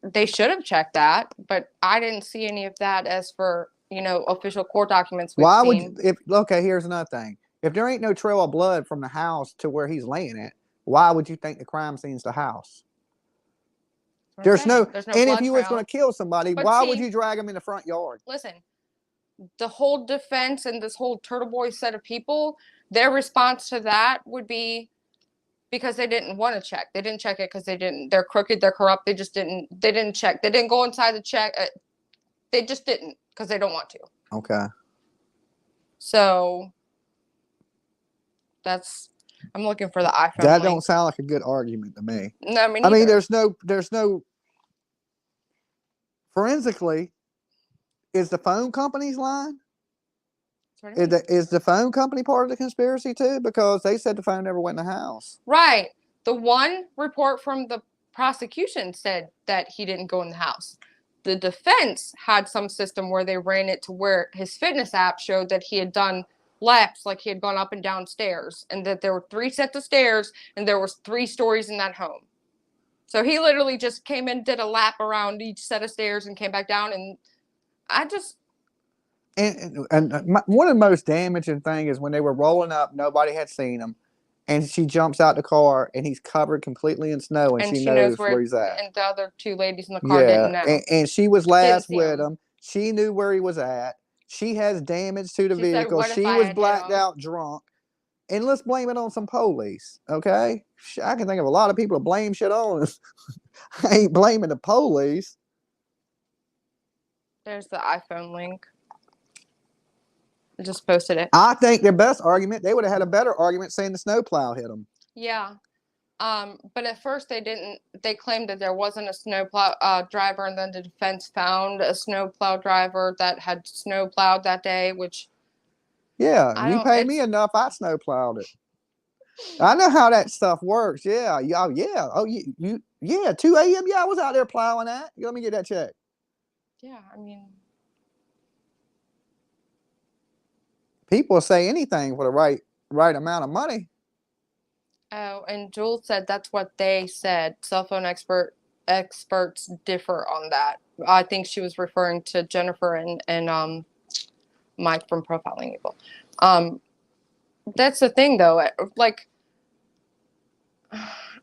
they should have checked that, but I didn't see any of that as for, you know, official court documents. Okay, here's another thing. If there ain't no trail of blood from the house to where he's laying at, why would you think the crime scene's the house? There's no and if you was going to kill somebody, why would you drag him in the front yard? Listen, the whole defense and this whole Turtle Boy set of people, their response to that would be because they didn't want to check. They didn't check it because they're crooked, they're corrupt. They didn't check. They didn't go inside the check. They just didn't because they don't want to. Okay. So I'm looking for the iPhone. That link. Don't sound like a good argument to me. No, I mean, there's no forensically. Is the phone company's line? Is the phone company part of the conspiracy too? Because they said the phone never went in the house. Right. The one report from the prosecution said that he didn't go in the house. The defense had some system where they ran it to where his fitness app showed that he had done laps, like he had gone up and down stairs, and that there were 3 sets of stairs and there was 3 stories in that home. So he literally just came in, did a lap around each set of stairs and came back down. And I just one of the most damaging thing is when they were rolling up, nobody had seen him, and she jumps out the car and he's covered completely in snow, and she knows where he's at. And the other 2 ladies in the car didn't know. And she was last with him. She knew where he was at. She has damage to the vehicle. She was blacked out drunk. and let's blame it on some police. Okay, I can think of a lot of people to blame shit on. I ain't blaming the police. There's the iPhone link. I just posted it. I think their best argument, they would have had a better argument saying the snowplow hit them. Yeah. But at first they didn't. They claimed that there wasn't a snowplow driver, and then the defense found a snowplow driver that had snowplowed that day. Which Yeah, you pay me enough, I snowplowed it. I know how that stuff works. Yeah, yeah, yeah. Oh, yeah. 2 a.m. Yeah, I was out there plowing that. Let me get that check. Yeah, I mean, people say anything for the right amount of money. Oh, and Jules said that's what they said. Cell phone experts differ on that. I think she was referring to Jennifer and Mike from Profiling Evil. That's the thing, though. Like,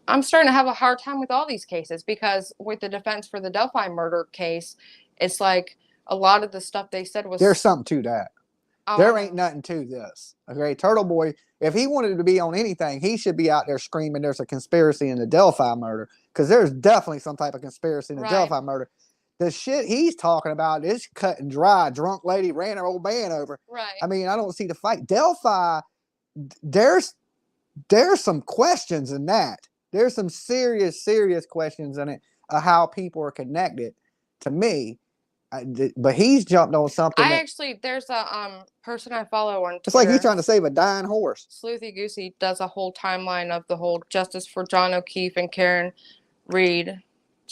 I'm starting to have a hard time with all these cases because with the defense for the Delphi murder case, it's like a lot of the stuff they said was there's something to that. There ain't nothing to this. Okay, Turtle Boy, if he wanted to be on anything, he should be out there screaming there's a conspiracy in the Delphi murder, because there's definitely some type of conspiracy in the Delphi murder. The shit he's talking about is cut and dry. Drunk lady ran her old man over. Right. I mean, I don't see the fight. Delphi, there's some questions in that. There's some serious questions in it of how people are connected to me. But he's jumped on something. There's a person I follow on Twitter. It's like he's trying to save a dying horse. Sleuthy Goosey does a whole timeline of the whole justice for John O'Keefe and Karen Reed,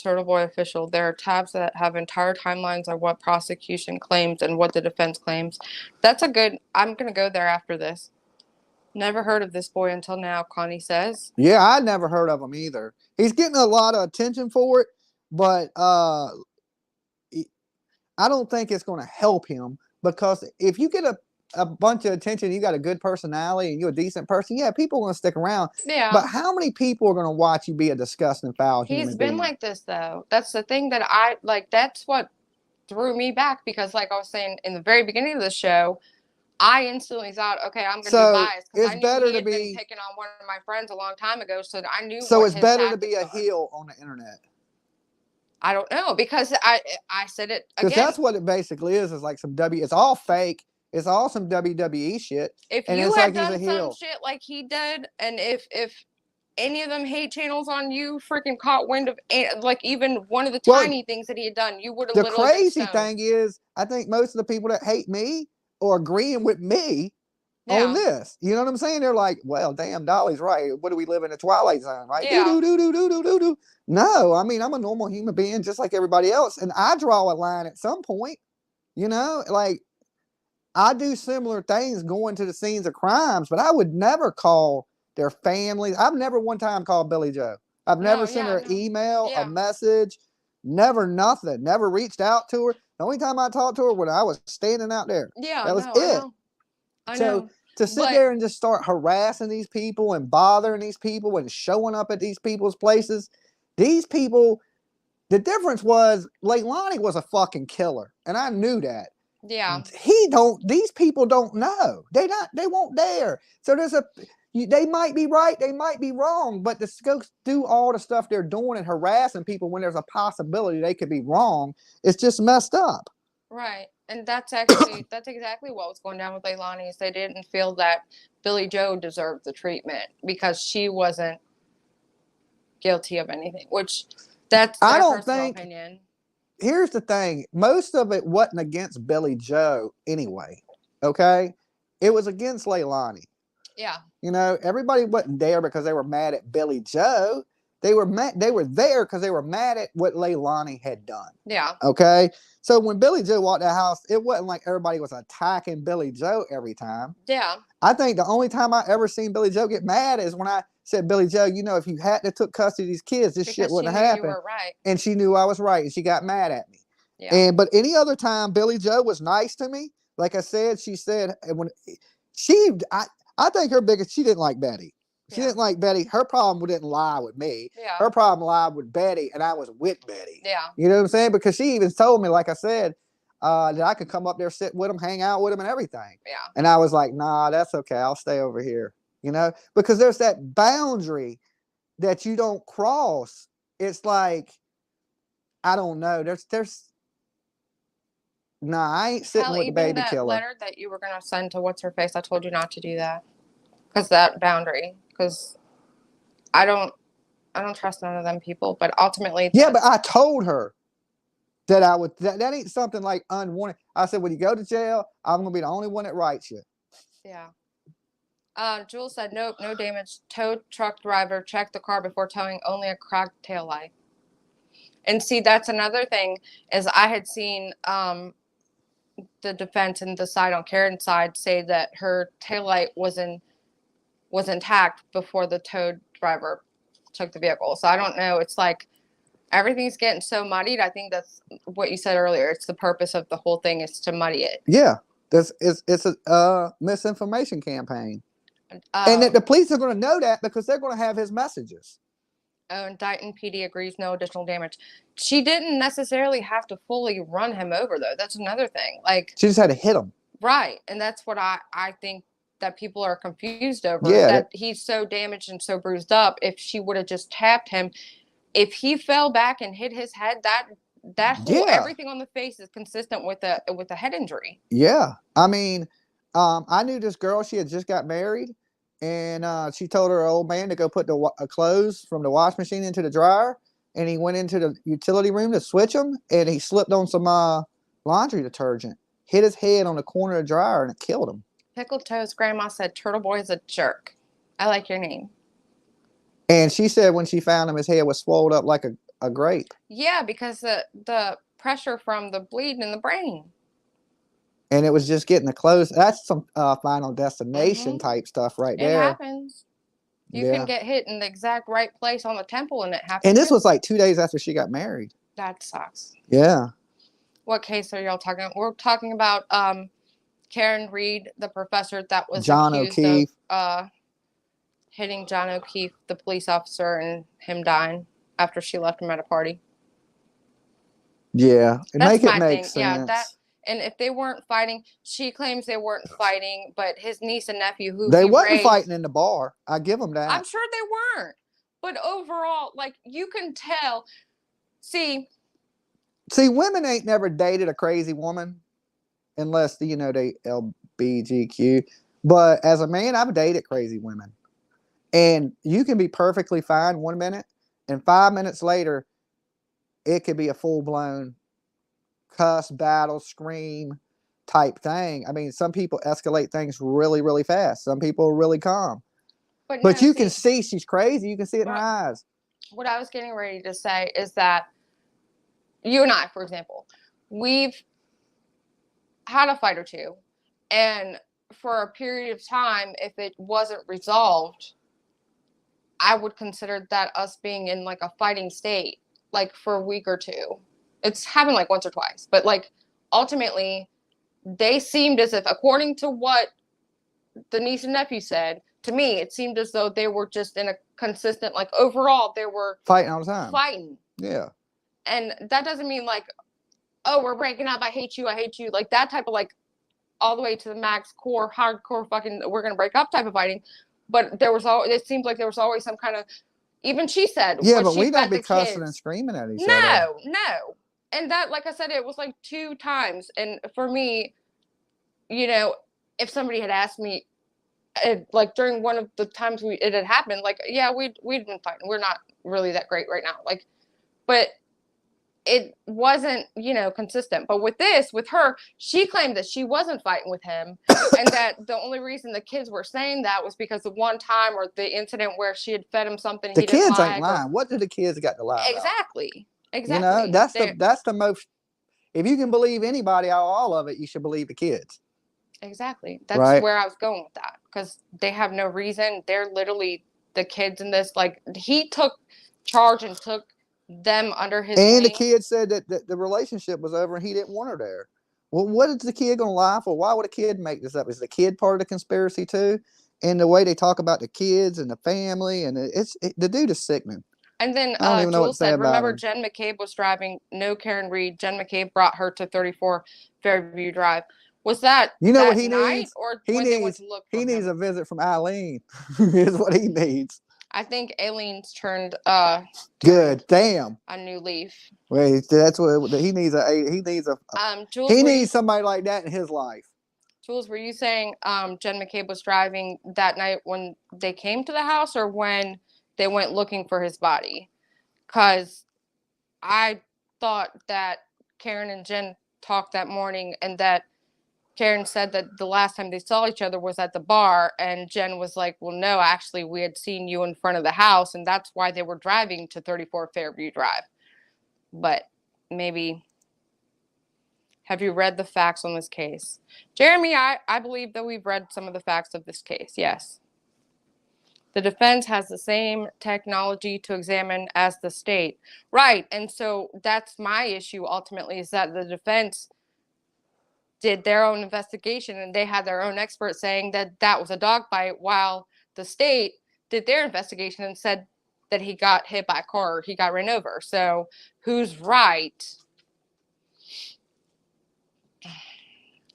Turtle Boy official. There are tabs that have entire timelines of what prosecution claims and what the defense claims. That's a good. I'm gonna go there after this. Never heard of this boy until now, Connie says. Yeah, I never heard of him either. He's getting a lot of attention for it, but I don't think it's going to help him, because if you get a bunch of attention, you got a good personality and you're a decent person, yeah, people are going to stick around. Yeah. But how many people are going to watch you be a disgusting, foul human being? He's been like this, though. That's the thing that I like. That's what threw me back, because like I was saying in the very beginning of the show, I instantly thought, okay, I'm going to be biased, because I knew he had been picking on one of my friends a long time ago, so I knew. So it's better to be a heel on the internet. I don't know, because I said it again. Because that's what it basically is like some it's all fake. It's all some WWE shit. If you had done some shit like he did, and if any of them hate channels on you freaking caught wind of, like, even one of the tiny things that he had done, you would have literally. The crazy thing is, I think most of the people that hate me are agreeing with me on this. You know what I'm saying? They're like, well, damn, Dolly's right. What do we live in a Twilight Zone, right? Yeah. Do. No, I mean, I'm a normal human being just like everybody else. And I draw a line at some point, you know, like I do similar things going to the scenes of crimes, but I would never call their families. I've never one time called Billy Joe. I've never sent her an email, a message, never nothing, never reached out to her. The only time I talked to her when I was standing out there. Yeah, that was it. I know. To sit there and just start harassing these people and bothering these people and showing up at these people's places, these people, the difference was Leilani was a fucking killer, and I knew that. Yeah. These people don't know. They won't dare. So they might be right, they might be wrong, but to go do all the stuff they're doing and harassing people when there's a possibility they could be wrong, it's just messed up. Right. And that's exactly what was going down with Leilani, is they didn't feel that Billy Joe deserved the treatment because she wasn't guilty of anything, which that's their personal opinion. Here's the thing. Most of it wasn't against Billy Joe anyway. Okay? It was against Leilani. Yeah. You know, everybody wasn't there because they were mad at Billy Joe. They were there because they were mad at what Leilani had done. Yeah. Okay? So when Billy Joe walked the house, it wasn't like everybody was attacking Billy Joe every time. Yeah. I think the only time I ever seen Billy Joe get mad is when I said, Billy Joe, you know, if you hadn't took custody of these kids, this shit wouldn't have happened. You were right. And she knew I was right, and she got mad at me. Yeah. But any other time, Billy Joe was nice to me. Like I said, she said when I think she didn't like Betty. She didn't like Betty. Her problem didn't lie with me. Yeah. Her problem lied with Betty, and I was with Betty. Yeah. You know what I'm saying? Because she even told me, like I said, that I could come up there, sit with them, hang out with them, and everything. Yeah. And I was like, nah, that's okay. I'll stay over here. you know, because there's that boundary that you don't cross. It's like, I don't know. Nah, I ain't sitting Hell, with the even baby that killer. letter that you were gonna send to what's her face, I told you not to do that because that boundary. Because I don't, I don't trust none of them people. But ultimately, Yeah, but I told her that I would. That ain't something like unwanted. I said, when you go to jail, I'm gonna be the only one that writes you. yeah. Jules said, nope, no damage. Tow truck driver checked the car before towing, only a cracked tail light. And see, that's another thing is I had seen the defense and the side on Karen's side say that her taillight was intact before the tow driver took the vehicle. So I don't know. It's like everything's getting so muddied. I think that's what you said earlier. It's the purpose of the whole thing is to muddy it. Yeah, it's a misinformation campaign, and that Um, the police are going to know that because they're going to have his messages. and Dighton PD agrees no additional damage. She didn't necessarily have to fully run him over though. That's another thing. Like She just had to hit him. right, and that's what I think that people are confused over is Yeah, that he's so damaged and so bruised up. If she would have just tapped him, if he fell back and hit his head, that whole yeah, everything on the face is consistent with a head injury. yeah. I mean, I knew this girl. She had just got married, and she told her old man to go put the clothes from the wash machine into the dryer, and he went into the utility room to switch them, and he slipped on some laundry detergent, hit his head on the corner of the dryer, and it killed him. Pickled Toes grandma said Turtle Boy is a jerk. I like your name. And she said when she found him, his head was swelled up like a grape. Yeah, because the pressure from the bleed in the brain. And it was just getting the clothes. That's some Final Destination Mm-hmm. type stuff right It there. happens. You can Yeah. get hit in the exact right place on the temple, and it And happened this too. was like 2 days after she got married. That sucks. Yeah. What case are y'all talking about? We're talking about Karen Reed, the professor that was John accused of O'Keefe. hitting John O'Keefe, the police officer, and him dying after she left him at a party. Yeah. And That's make it my make thing. sense. Yeah, that. And if they weren't fighting, she claims they weren't fighting, but his niece and nephew, who They he wasn't raised, fighting in the bar. I give them that. I'm sure they weren't. But overall, like you can tell. See, women ain't never dated a crazy woman unless they LBGQ. But as a man, I've dated crazy women. And you can be perfectly fine 1 minute, and 5 minutes later, it could be a full blown cuss, battle, scream type thing. I mean, some people escalate things really, really fast. Some people are really calm. but But no, you see, can see she's crazy. You can see it in her eyes. what I was getting ready to say is that you and I, for example, we've had a fight or two, and for a period of time, if it wasn't resolved, I would consider that us being in like a fighting state, like for a week or two. It's happened like once or twice, but like ultimately, they seemed as if, according to what the niece and nephew said, to me, it seemed as though they were just in a consistent, like overall, they were Fighting all the time. fighting. Yeah. And that doesn't mean like, oh, we're breaking up. I hate you. I hate you. Like that type of like all the way to the max core, hardcore fucking, we're going to break up type of fighting. But there was always, it seemed like there was always some kind of, even she said, Yeah, when but she we don't fed be the cussing and kids. screaming at each other. No. And that, like I said, it was like 2 times. And for me, if somebody had asked me, like during one of the times it had happened, like, yeah, we'd been fighting. We're not really that great right now. Like, but it wasn't, consistent. But with her, she claimed that she wasn't fighting with him, and that the only reason the kids were saying that was because of one time or the incident where she had fed him something The he didn't kids ain't like. lying. What do the kids got to lie about? Exactly. That's the most. If you can believe anybody out of all of it, you should believe the kids. Exactly. That's right? Where I was going with that, because they have no reason. They're literally the kids in this. Like he took charge and took them under his And wing. the kid said that the relationship was over and he didn't want her there. Well, what is the kid going to lie for? Why would a kid make this up? Is the kid part of the conspiracy too? And the way they talk about the kids and the family, and the dude is sickening. And then I don't even know what to Jules say said, about remember him. Jen McCabe was driving, no Karen Reed. Jen McCabe brought her to 34 Fairview Drive. Was that You know that what he night needs? or He when they went needs to look for he needs him? a visit from Eileen. Is what he needs. I think Aileen's turned Good. Damn. a new leaf. Wait, that's what he needs. Jules, He needs somebody like that in his life. Jules, were you saying Jen McCabe was driving that night when they came to the house, or when they went looking for his body? Because I thought that Karen and Jen talked that morning, and that Karen said that the last time they saw each other was at the bar, and Jen was like, well, no, actually, we had seen you in front of the house, and that's why they were driving to 34 Fairview Drive. But maybe, have you read the facts on this case? Jeremy, I believe that we've read some of the facts of this case, yes. The defense has the same technology to examine as the state. Right, and so that's my issue ultimately, is that the defense did their own investigation and they had their own experts saying that that was a dog bite, while the state did their investigation and said that he got hit by a car or he got ran over. So who's right?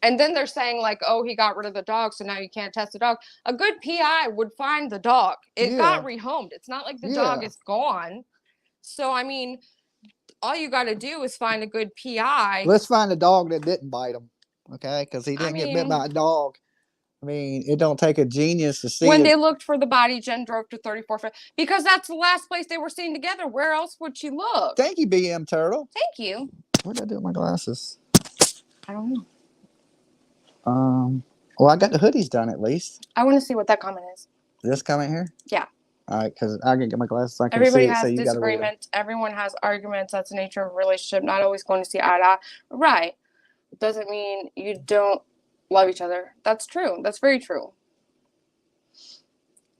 And then they're saying like, oh, he got rid of the dog, so now you can't test the dog. A good PI would find the dog. It got rehomed. It's not like the dog is gone. So, I mean, all you got to do is find a good PI. Let's find a dog that didn't bite him, okay? Because he didn't get bit by a dog. I mean, it don't take a genius to see. When they looked for the body, Jen drove to 34 because that's the last place they were seen together. Where else would she look? Thank you, BM Turtle. Thank you. What did I do with my glasses? I don't know. Well, I got the hoodies done at least. I want to see what that comment is. This comment here? Yeah. All right, because I can get my glasses. So I can Everybody see it. has So you disagreements. Everyone has arguments. That's the nature of a relationship. Not always going to see eye to eye. Right. Doesn't mean you don't love each other. That's true. That's very true.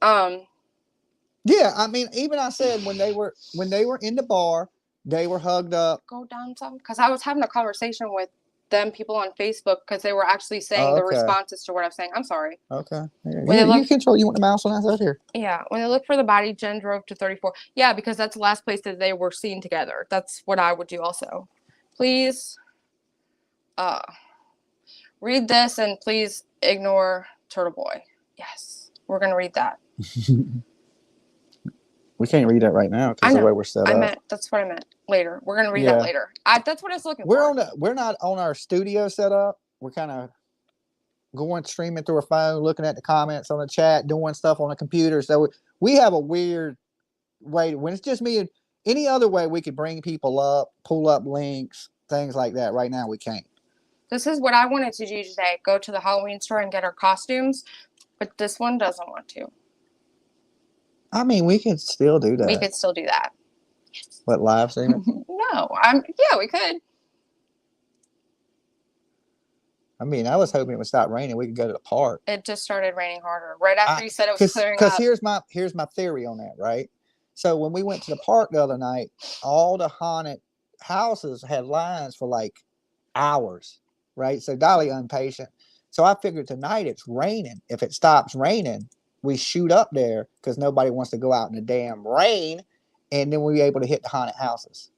Yeah, I mean, even I said when they were in the bar, they were hugged up. Go down some, because I was having a conversation with them people on Facebook, because they were actually saying the responses to what I'm saying. I'm sorry. Okay. You control. You want the mouse on that side here? Yeah. When they looked for the body, Jen drove to 34. Yeah, because that's the last place that they were seen together. That's what I would do also. Please read this, and please ignore Turtle Boy. Yes. We're going to read that. We can't read that right now because the way we're set up. That's what I meant. Later. We're going to read that later. That's what I was looking for. We're not on our studio setup. We're kind of going streaming through our phone, looking at the comments on the chat, doing stuff on the computer. So we have a weird way. When it's just me, and any other way we could bring people up, pull up links, things like that. Right now we can't. This is what I wanted to do today. Go to the Halloween store and get our costumes. But this one doesn't want to. I mean, we could still do that. We could still do that. What, live stream? No, yeah, we could. I mean, I was hoping it would stop raining. We could go to the park. It just started raining harder right after you said it was clearing up. Because here's my theory on that, right? So when we went to the park the other night, all the haunted houses had lines for like hours, right? So Dolly impatient. So I figured tonight it's raining. If it stops raining, we shoot up there because nobody wants to go out in the damn rain, and then we'll be able to hit the haunted houses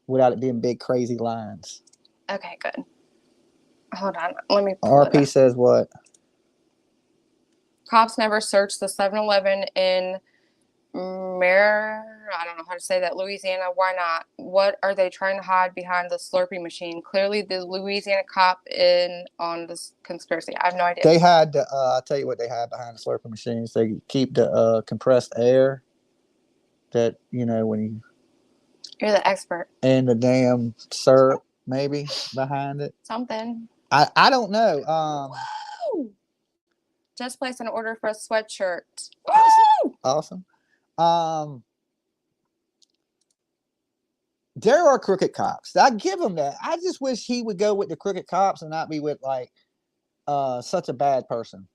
without it being big, crazy lines. Okay, good. Hold on. Let me pull RP says what? Cops never searched the 7-Eleven in I don't know how to say that, Louisiana. Why not? What are they trying to hide behind the Slurpee machine? Clearly, the Louisiana cop in on this conspiracy. I have no idea. They had, I'll tell you what they had behind the Slurpee machines. They keep the compressed air that, you know, when you... You're the expert. And the damn syrup, maybe, behind it. Something. I don't know. Woo! Just placed an order for a sweatshirt. Woo! Awesome. There are crooked cops. I give him that. I just wish he would go with the crooked cops and not be with like such a bad person.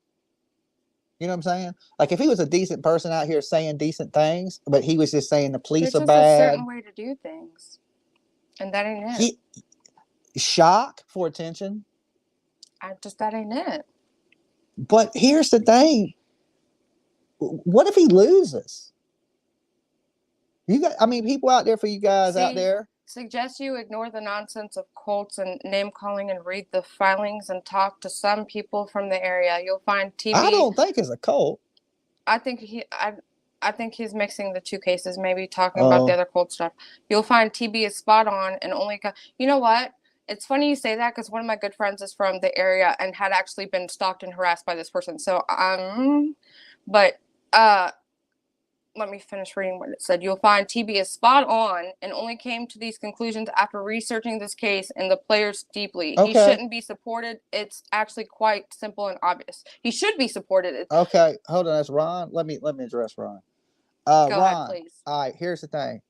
You know what I'm saying? Like if he was a decent person out here saying decent things, but he was just saying the police are bad. There's just a certain way to do things, and that ain't it. Shock for attention. That ain't it. But here's the thing. What if he loses? You got, I mean, people out there for you guys out there. Suggest you ignore the nonsense of cults and name calling and read the filings and talk to some people from the area. You'll find TB. I don't think it's a cult. I think I think he's mixing the two cases, maybe talking about the other cult stuff. You'll find TB is spot on and only. You know what? It's funny you say that because one of my good friends is from the area and had actually been stalked and harassed by this person. So but let me finish reading what it said. You'll find TB is spot on and only came to these conclusions after researching this case and the players deeply. Okay. He shouldn't be supported. It's actually quite simple and obvious. He should be supported. Okay, hold on. That's Ron. Let me address Ron. Go Ron, ahead, please. All right, here's the thing.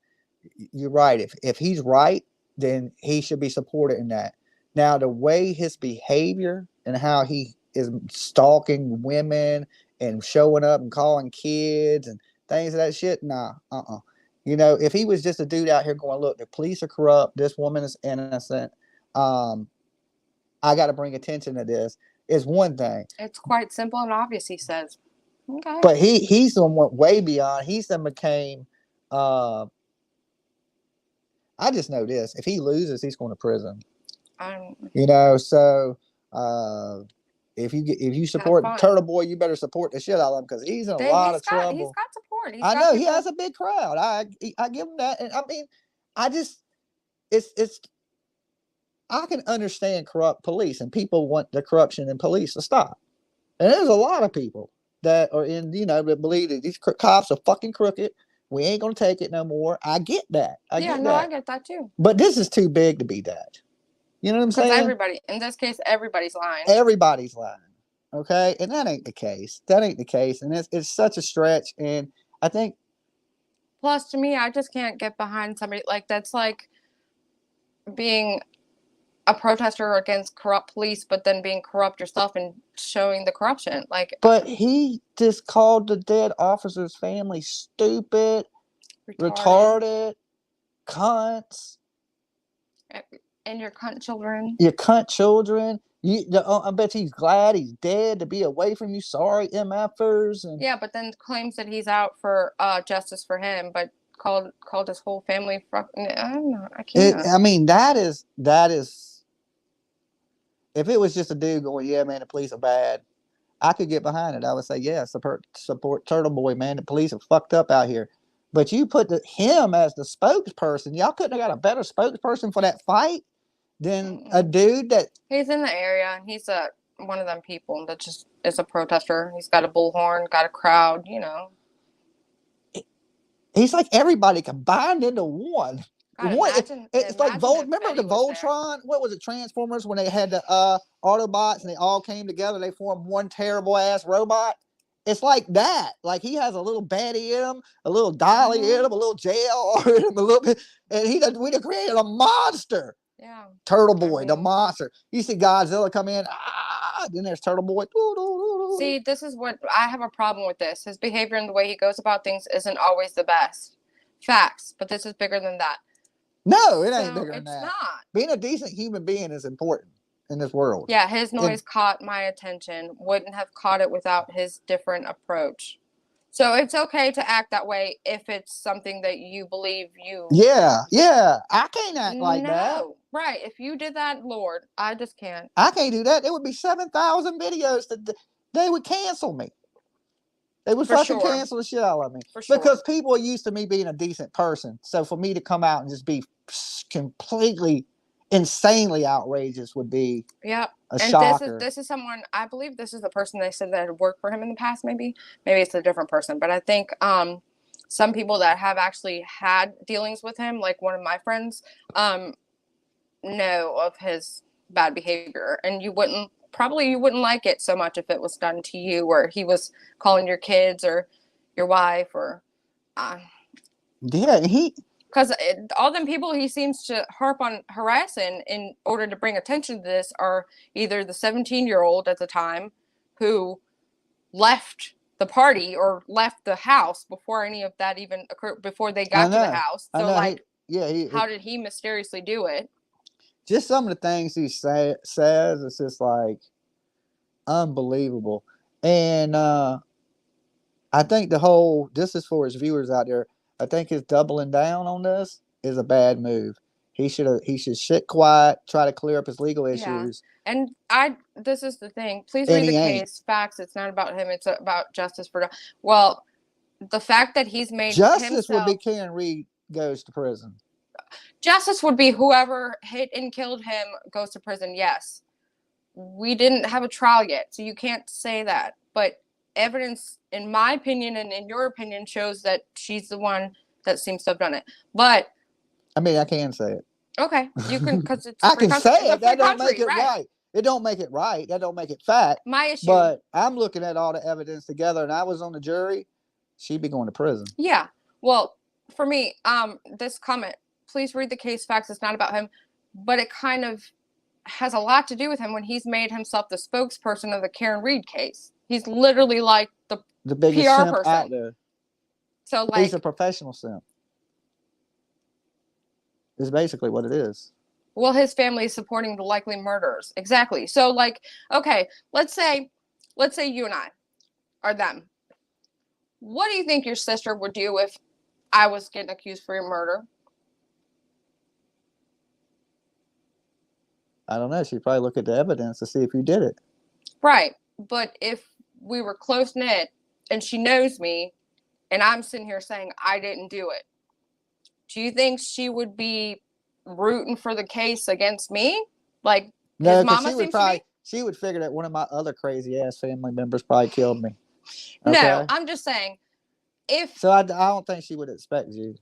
You're right. If he's right, then he should be supported in that. Now, the way his behavior and how he is stalking women and showing up and calling kids and things of that shit, nah, You know, if he was just a dude out here going, look, the police are corrupt, this woman is innocent, I got to bring attention to this, is one thing. It's quite simple and obvious, he says. Okay. But he's the one went way beyond. He's the became. I just know this: if he loses, he's going to prison. You know, so if you support Turtle Boy, you better support the shit out of him because he's in a lot of trouble. He's got support. I know he has a big crowd. I give him that, and I mean, it's. I can understand corrupt police and people want the corruption in police to stop, and there's a lot of people that are in, you know, that believe that these cops are fucking crooked. We ain't gonna take it no more. I get that. I get that too. But this is too big to be that. You know what I'm saying? Because everybody, in this case, everybody's lying. Everybody's lying. Okay, and that ain't the case. That ain't the case, and it's such a stretch. And I think. Plus, to me, I just can't get behind somebody like that's like being a protester against corrupt police, but then being corrupt yourself and showing the corruption. Like, but he just called the dead officer's family stupid, retarded cunts, and your cunt children. Your cunt children. I bet he's glad he's dead to be away from you. Sorry, MFers. And yeah, but then claims that he's out for justice for him, but called his whole family. I don't know. I can't. I mean, that is. If it was just a dude going, yeah, man, the police are bad, I could get behind it. I would say, yeah, support Turtle Boy, man. The police are fucked up out here. But you put him as the spokesperson. Y'all couldn't have got a better spokesperson for that fight than a dude that... He's in the area. He's one of them people that just is a protester. He's got a bullhorn, got a crowd, you know. He's like everybody combined into one. It's like remember the Voltron? What was it? Transformers when they had the Autobots and they all came together. They formed one terrible ass robot. It's like that. Like he has a little Betty in him, a little Dolly in him, a little JL in him, a little bit, and we created a monster. Yeah. Turtle Boy, the monster. You see Godzilla come in. Then there's Turtle Boy. See, this is what I have a problem with. This his behavior and the way he goes about things isn't always the best. Facts, but this is bigger than that. No, it ain't bigger than that. It's not. Being a decent human being is important in this world. Yeah, his noise caught my attention. Wouldn't have caught it without his different approach. So it's okay to act that way if it's something that you believe you... Yeah. I can't act like that. Right. If you did that, Lord, I just can't. I can't do that. There would be 7,000 videos that they would cancel me. They would fucking cancel the shit out of me. Because people are used to me being a decent person. So for me to come out and just be completely, insanely outrageous would be a shocker. This is someone, I believe this is the person they said that had worked for him in the past, maybe it's a different person. But I think some people that have actually had dealings with him, like one of my friends, know of his bad behavior. And you wouldn't like it so much if it was done to you, or he was calling your kids or your wife or because all them people he seems to harp on harassing in order to bring attention to this are either the 17-year-old at the time who left the party or left the house before any of that even occurred, before they got to the house. So how did he mysteriously do it? Just some of the things he says, it's just like unbelievable. And I think this is for his viewers out there. I think his doubling down on this is a bad move. He should sit quiet, try to clear up his legal Yeah. issues. And this is the thing. Please And read the he ain't. case. Facts. It's not about him. It's about justice for. Well, the fact that he's made Justice would be himself. Karen Reed goes to prison. Justice would be whoever hit and killed him goes to prison. Yes. We didn't have a trial yet, so you can't say that. But evidence, in my opinion and in your opinion, shows that she's the one that seems to have done it. But I mean, I can say it. okay, you can, because it's I can say it. That don't country, make it right. It don't make it right. That don't make it fact. My issue. But I'm looking at all the evidence together, and I was on the jury. She'd be going to prison. Yeah. Well, for me, this comment, please read the case. Facts. It's not about him, but it kind of has a lot to do with him when he's made himself the spokesperson of the Karen Reed case. He's literally like the biggest PR simp person out there. So like, he's a professional simp. Is basically what it is. Well, his family is supporting the likely murderers. Exactly. So like, okay, let's say you and I are them. What do you think your sister would do if I was getting accused for your murder? I don't know. She'd probably look at the evidence to see if you did it. Right. But if we were close knit and she knows me and I'm sitting here saying I didn't do it, do you think she would be rooting for the case against me? Like, no, his mama she would seems probably, to be? she would figure that one of my other crazy ass family members probably killed me. Okay? No, I'm just saying, if so I don't think she would expect you.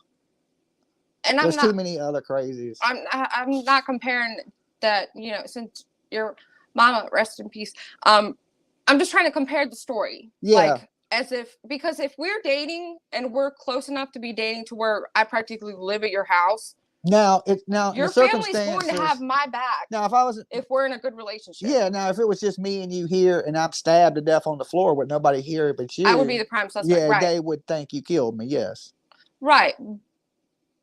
And there's too many other crazies. I'm not comparing that, since your mama, rest in peace. I'm just trying to compare the story. Yeah. Like, because if we're dating and we're close enough to be dating to where I practically live at your house. Now your family's going to have my back. Now, if we're in a good relationship. Yeah. Now, if it was just me and you here, and I'm stabbed to death on the floor with nobody here but you, I would be the prime suspect. Yeah, right. They would think you killed me. Yes. Right.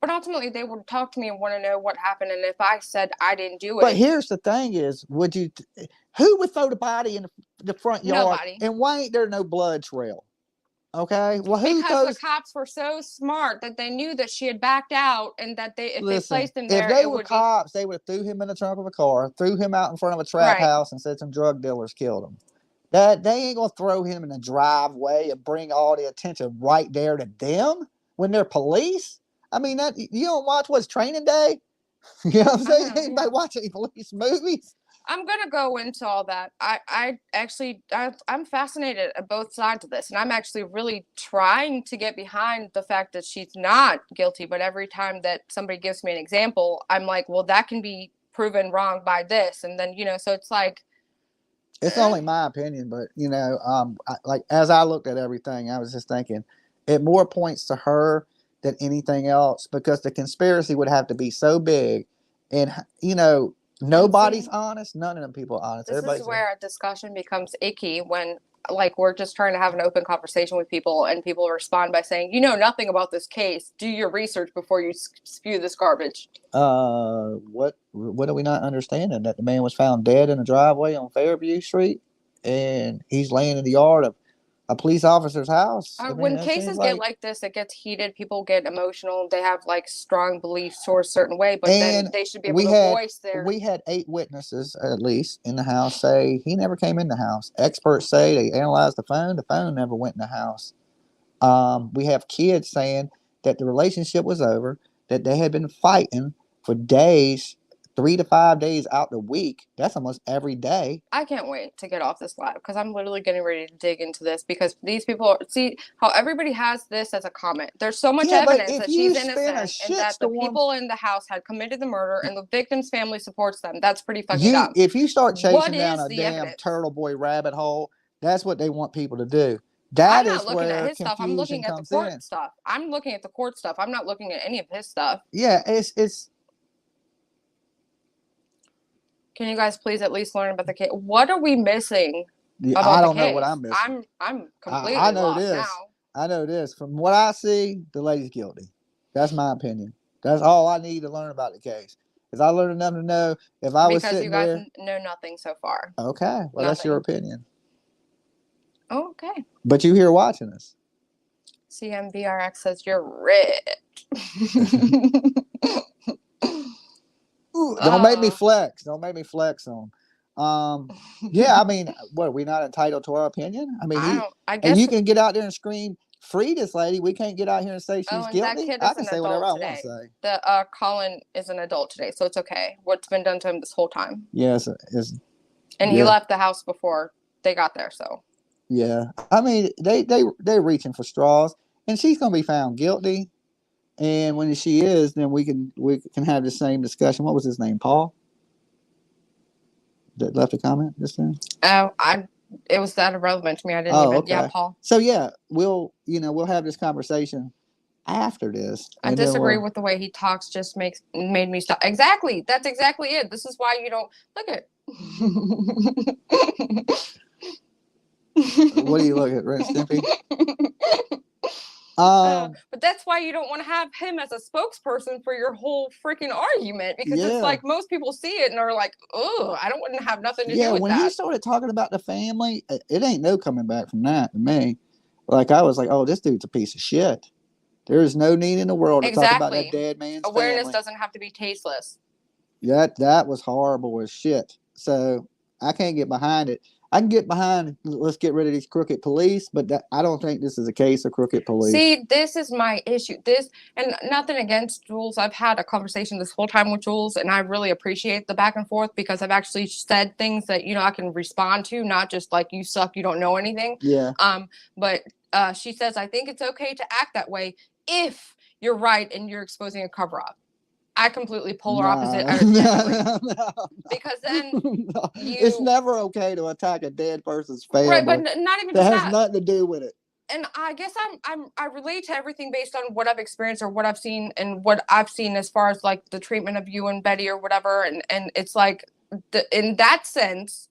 But ultimately, they would talk to me and want to know what happened, and if I said I didn't do it. But here's the thing: is who would throw the body in the front yard? Nobody. And why ain't there no blood trail? Okay, well, because the cops were so smart that they knew that she had backed out, and that they placed him there. If they were cops, they would have threw him in the trunk of a car, threw him out in front of a trap house, and said some drug dealers killed him. That they ain't gonna throw him in the driveway and bring all the attention right there to them when they're police. I mean, that you don't watch what's Training Day? You know what I'm saying? Anybody watch any police movies? I'm gonna go into all that. I'm fascinated at both sides of this, and I'm actually really trying to get behind the fact that she's not guilty. But every time that somebody gives me an example, I'm like, well, that can be proven wrong by this, and then so it's like. It's only my opinion, but as I looked at everything, I was just thinking, it more points to her than anything else, because the conspiracy would have to be so big, and nobody's honest. None of them people are honest. This is where a discussion becomes icky when, like, we're just trying to have an open conversation with people, and people respond by saying, "You know nothing about this case. Do your research before you spew this garbage." What are we not understanding? That the man was found dead in a driveway on Fairview Street, and he's laying in the yard of a police officer's house. When cases get like this, it gets heated. People get emotional. They have like strong beliefs towards a certain way, but then they should be able to voice their. We had 8 witnesses at least in the house say he never came in the house. Experts say they analyzed the phone. The phone never went in the house. We have kids saying that the relationship was over, that they had been fighting for days, 3 to 5 days out the week. That's almost every day. I can't wait to get off this live, because I'm literally getting ready to dig into this, because these people see how everybody has this as a comment. There's so much evidence that she's innocent and that the people in the house had committed the murder, and the victim's family supports them. That's pretty fucking dumb. If you start chasing down a damn turtle boy rabbit hole, that's what they want people to do. I'm not looking at his stuff. I'm looking at the court stuff. I'm looking at the court stuff. I'm not looking at any of his stuff. Yeah, it's. Can you guys please at least learn about the case? What are we missing? I don't know what I'm missing. I'm completely lost now. I know this. From what I see, the lady's guilty. That's my opinion. That's all I need to learn about the case. Because I learned enough to know if I was sitting there. Because you guys know nothing so far. Okay. Well, that's your opinion. Oh, okay. But you here watching us. CMVRX says you're rich. Don't make me flex. Don't make me flex on. Yeah, I mean, what, are we not entitled to our opinion? I mean, I and guess. you can get out there and scream, free this lady. We can't get out here and say she's And that guilty. kid I is can an say whatever adult I want to today. say. The Colin is an adult today, so it's okay. What's been done to him this whole time? Yes, and he left the house before they got there. So yeah, I mean, they're reaching for straws, and she's gonna be found guilty. And when she is, then we can have the same discussion. What was his name? Paul that left a comment this time. It was that irrelevant to me. I didn't even. Okay. Yeah, Paul. So yeah, we'll have this conversation after this. I disagree with the way he talks. Just made me stop. Exactly. That's exactly it. This is why you don't look at. What do you look at, Red Stimpy? But that's why you don't want to have him as a spokesperson for your whole freaking argument, because it's like most people see it and are like, "Oh, I don't want to have nothing to do with that." Yeah, when he started talking about the family, it ain't no coming back from that to me. Like, I was like, "Oh, this dude's a piece of shit." There is no need in the world to talk about that dead man's awareness family. Doesn't have to be tasteless. That was horrible as shit. So I can't get behind it. I can get behind, let's get rid of these crooked police, but I don't think this is a case of crooked police. See, this is my issue. And nothing against Jules. I've had a conversation this whole time with Jules, and I really appreciate the back and forth, because I've actually said things that, I can respond to, not just like, you suck, you don't know anything. Yeah. But she says, I think it's okay to act that way if you're right and you're exposing a cover-up. I completely polar opposite. Because then it's never okay to attack a dead person's family. Right, but not even that has nothing to do with it. And I guess I relate to everything based on what I've experienced or what I've seen, and what I've seen as far as like the treatment of you and Betty or whatever, and it's like in that sense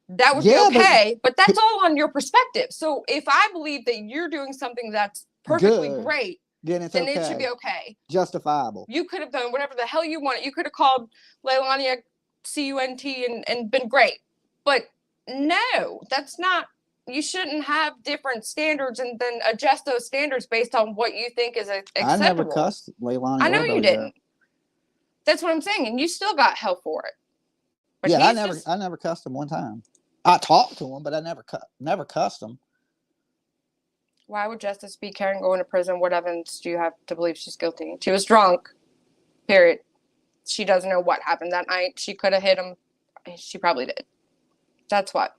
that would be okay, but that's all on your perspective. So if I believe that you're doing something that's perfectly great, then it should be okay. Justifiable. You could have done whatever the hell you wanted. You could have called Leilani CUNT and been great. But no, that's not. You shouldn't have different standards and then adjust those standards based on what you think is acceptable. I never cussed Leilani. I know you didn't. That's what I'm saying, and you still got hell for it. But yeah, I never cussed him one time. I talked to him, but I never cussed him. Why would justice be Karen going to prison? What evidence do you have to believe she's guilty? She was drunk, period. She doesn't know what happened that night. She could have hit him. She probably did. That's what.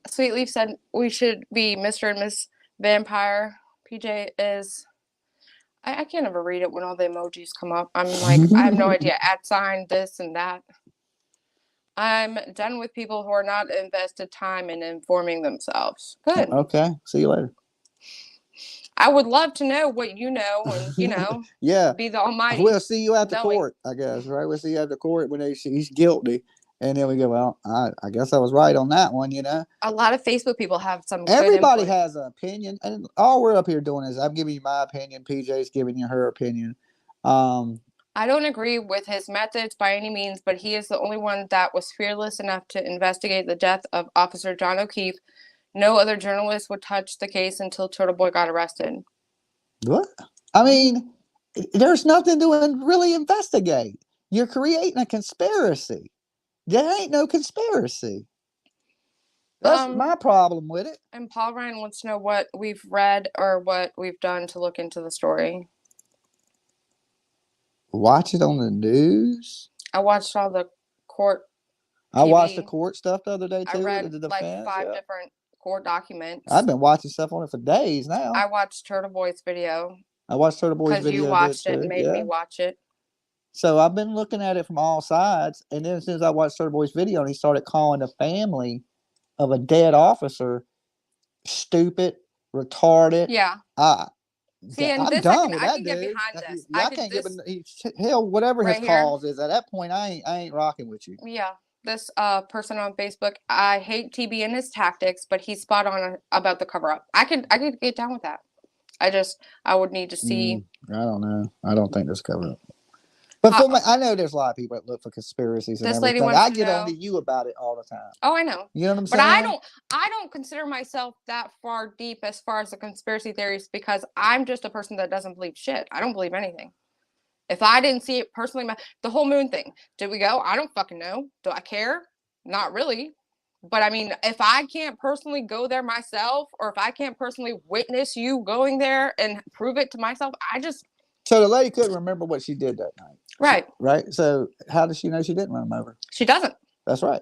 Sweet Leaf said we should be Mr. and Miss Vampire. PJ is... I can't ever read it when all the emojis come up. I'm like, I have no idea. @ this and that. I'm done with people who are not invested time in informing themselves. Good. Okay. See you later. I would love to know what you know, and yeah, be the almighty. We'll see you at the court, I guess, right? We'll see you at the court when he's guilty, and then we go, well, I guess I was right on that one, A lot of Facebook people have some. Everybody has an opinion, and all we're up here doing is I'm giving you my opinion. PJ's giving you her opinion. I don't agree with his methods by any means, but he is the only one that was fearless enough to investigate the death of Officer John O'Keefe. No other journalist would touch the case until Turtle Boy got arrested. What? I mean, there's nothing to really investigate. You're creating a conspiracy. There ain't no conspiracy. That's my problem with it. And Paul Ryan wants to know what we've read or what we've done to look into the story. Watch it on the news. I watched all the court TV. I watched the court stuff the other day too. I read like 5 different court documents. I've been watching stuff on it for days now. I watched Turtle Boy's video. I watched Turtle Boy's video. Because you watched it and made me watch it. So I've been looking at it from all sides. And then as soon as I watched Turtle Boy's video and he started calling the family of a dead officer stupid, retarded. Yeah. See, and I'm this done I can get behind this. I can't get hell, whatever his cause is. At that point, I ain't rocking with you. Yeah. This person on Facebook, I hate TB and his tactics, but he's spot on about the cover up. I could get down with that. I would need to see. I don't know. I don't think there's cover up. But for me, I know there's a lot of people that look for conspiracies and This lady everything. wants I to get on know. to you about it all the time. Oh, I know. You know what I'm But saying? I don't consider myself that far deep as far as the conspiracy theories because I'm just a person that doesn't believe shit. I don't believe anything. If I didn't see it personally, the whole moon thing, did we go? I don't fucking know. Do I care? Not really. But I mean, if I can't personally go there myself, or if I can't personally witness you going there and prove it to myself, I just. So the lady couldn't remember what she did that night. Right. Right. So how does she know she didn't run him over? She doesn't. That's right.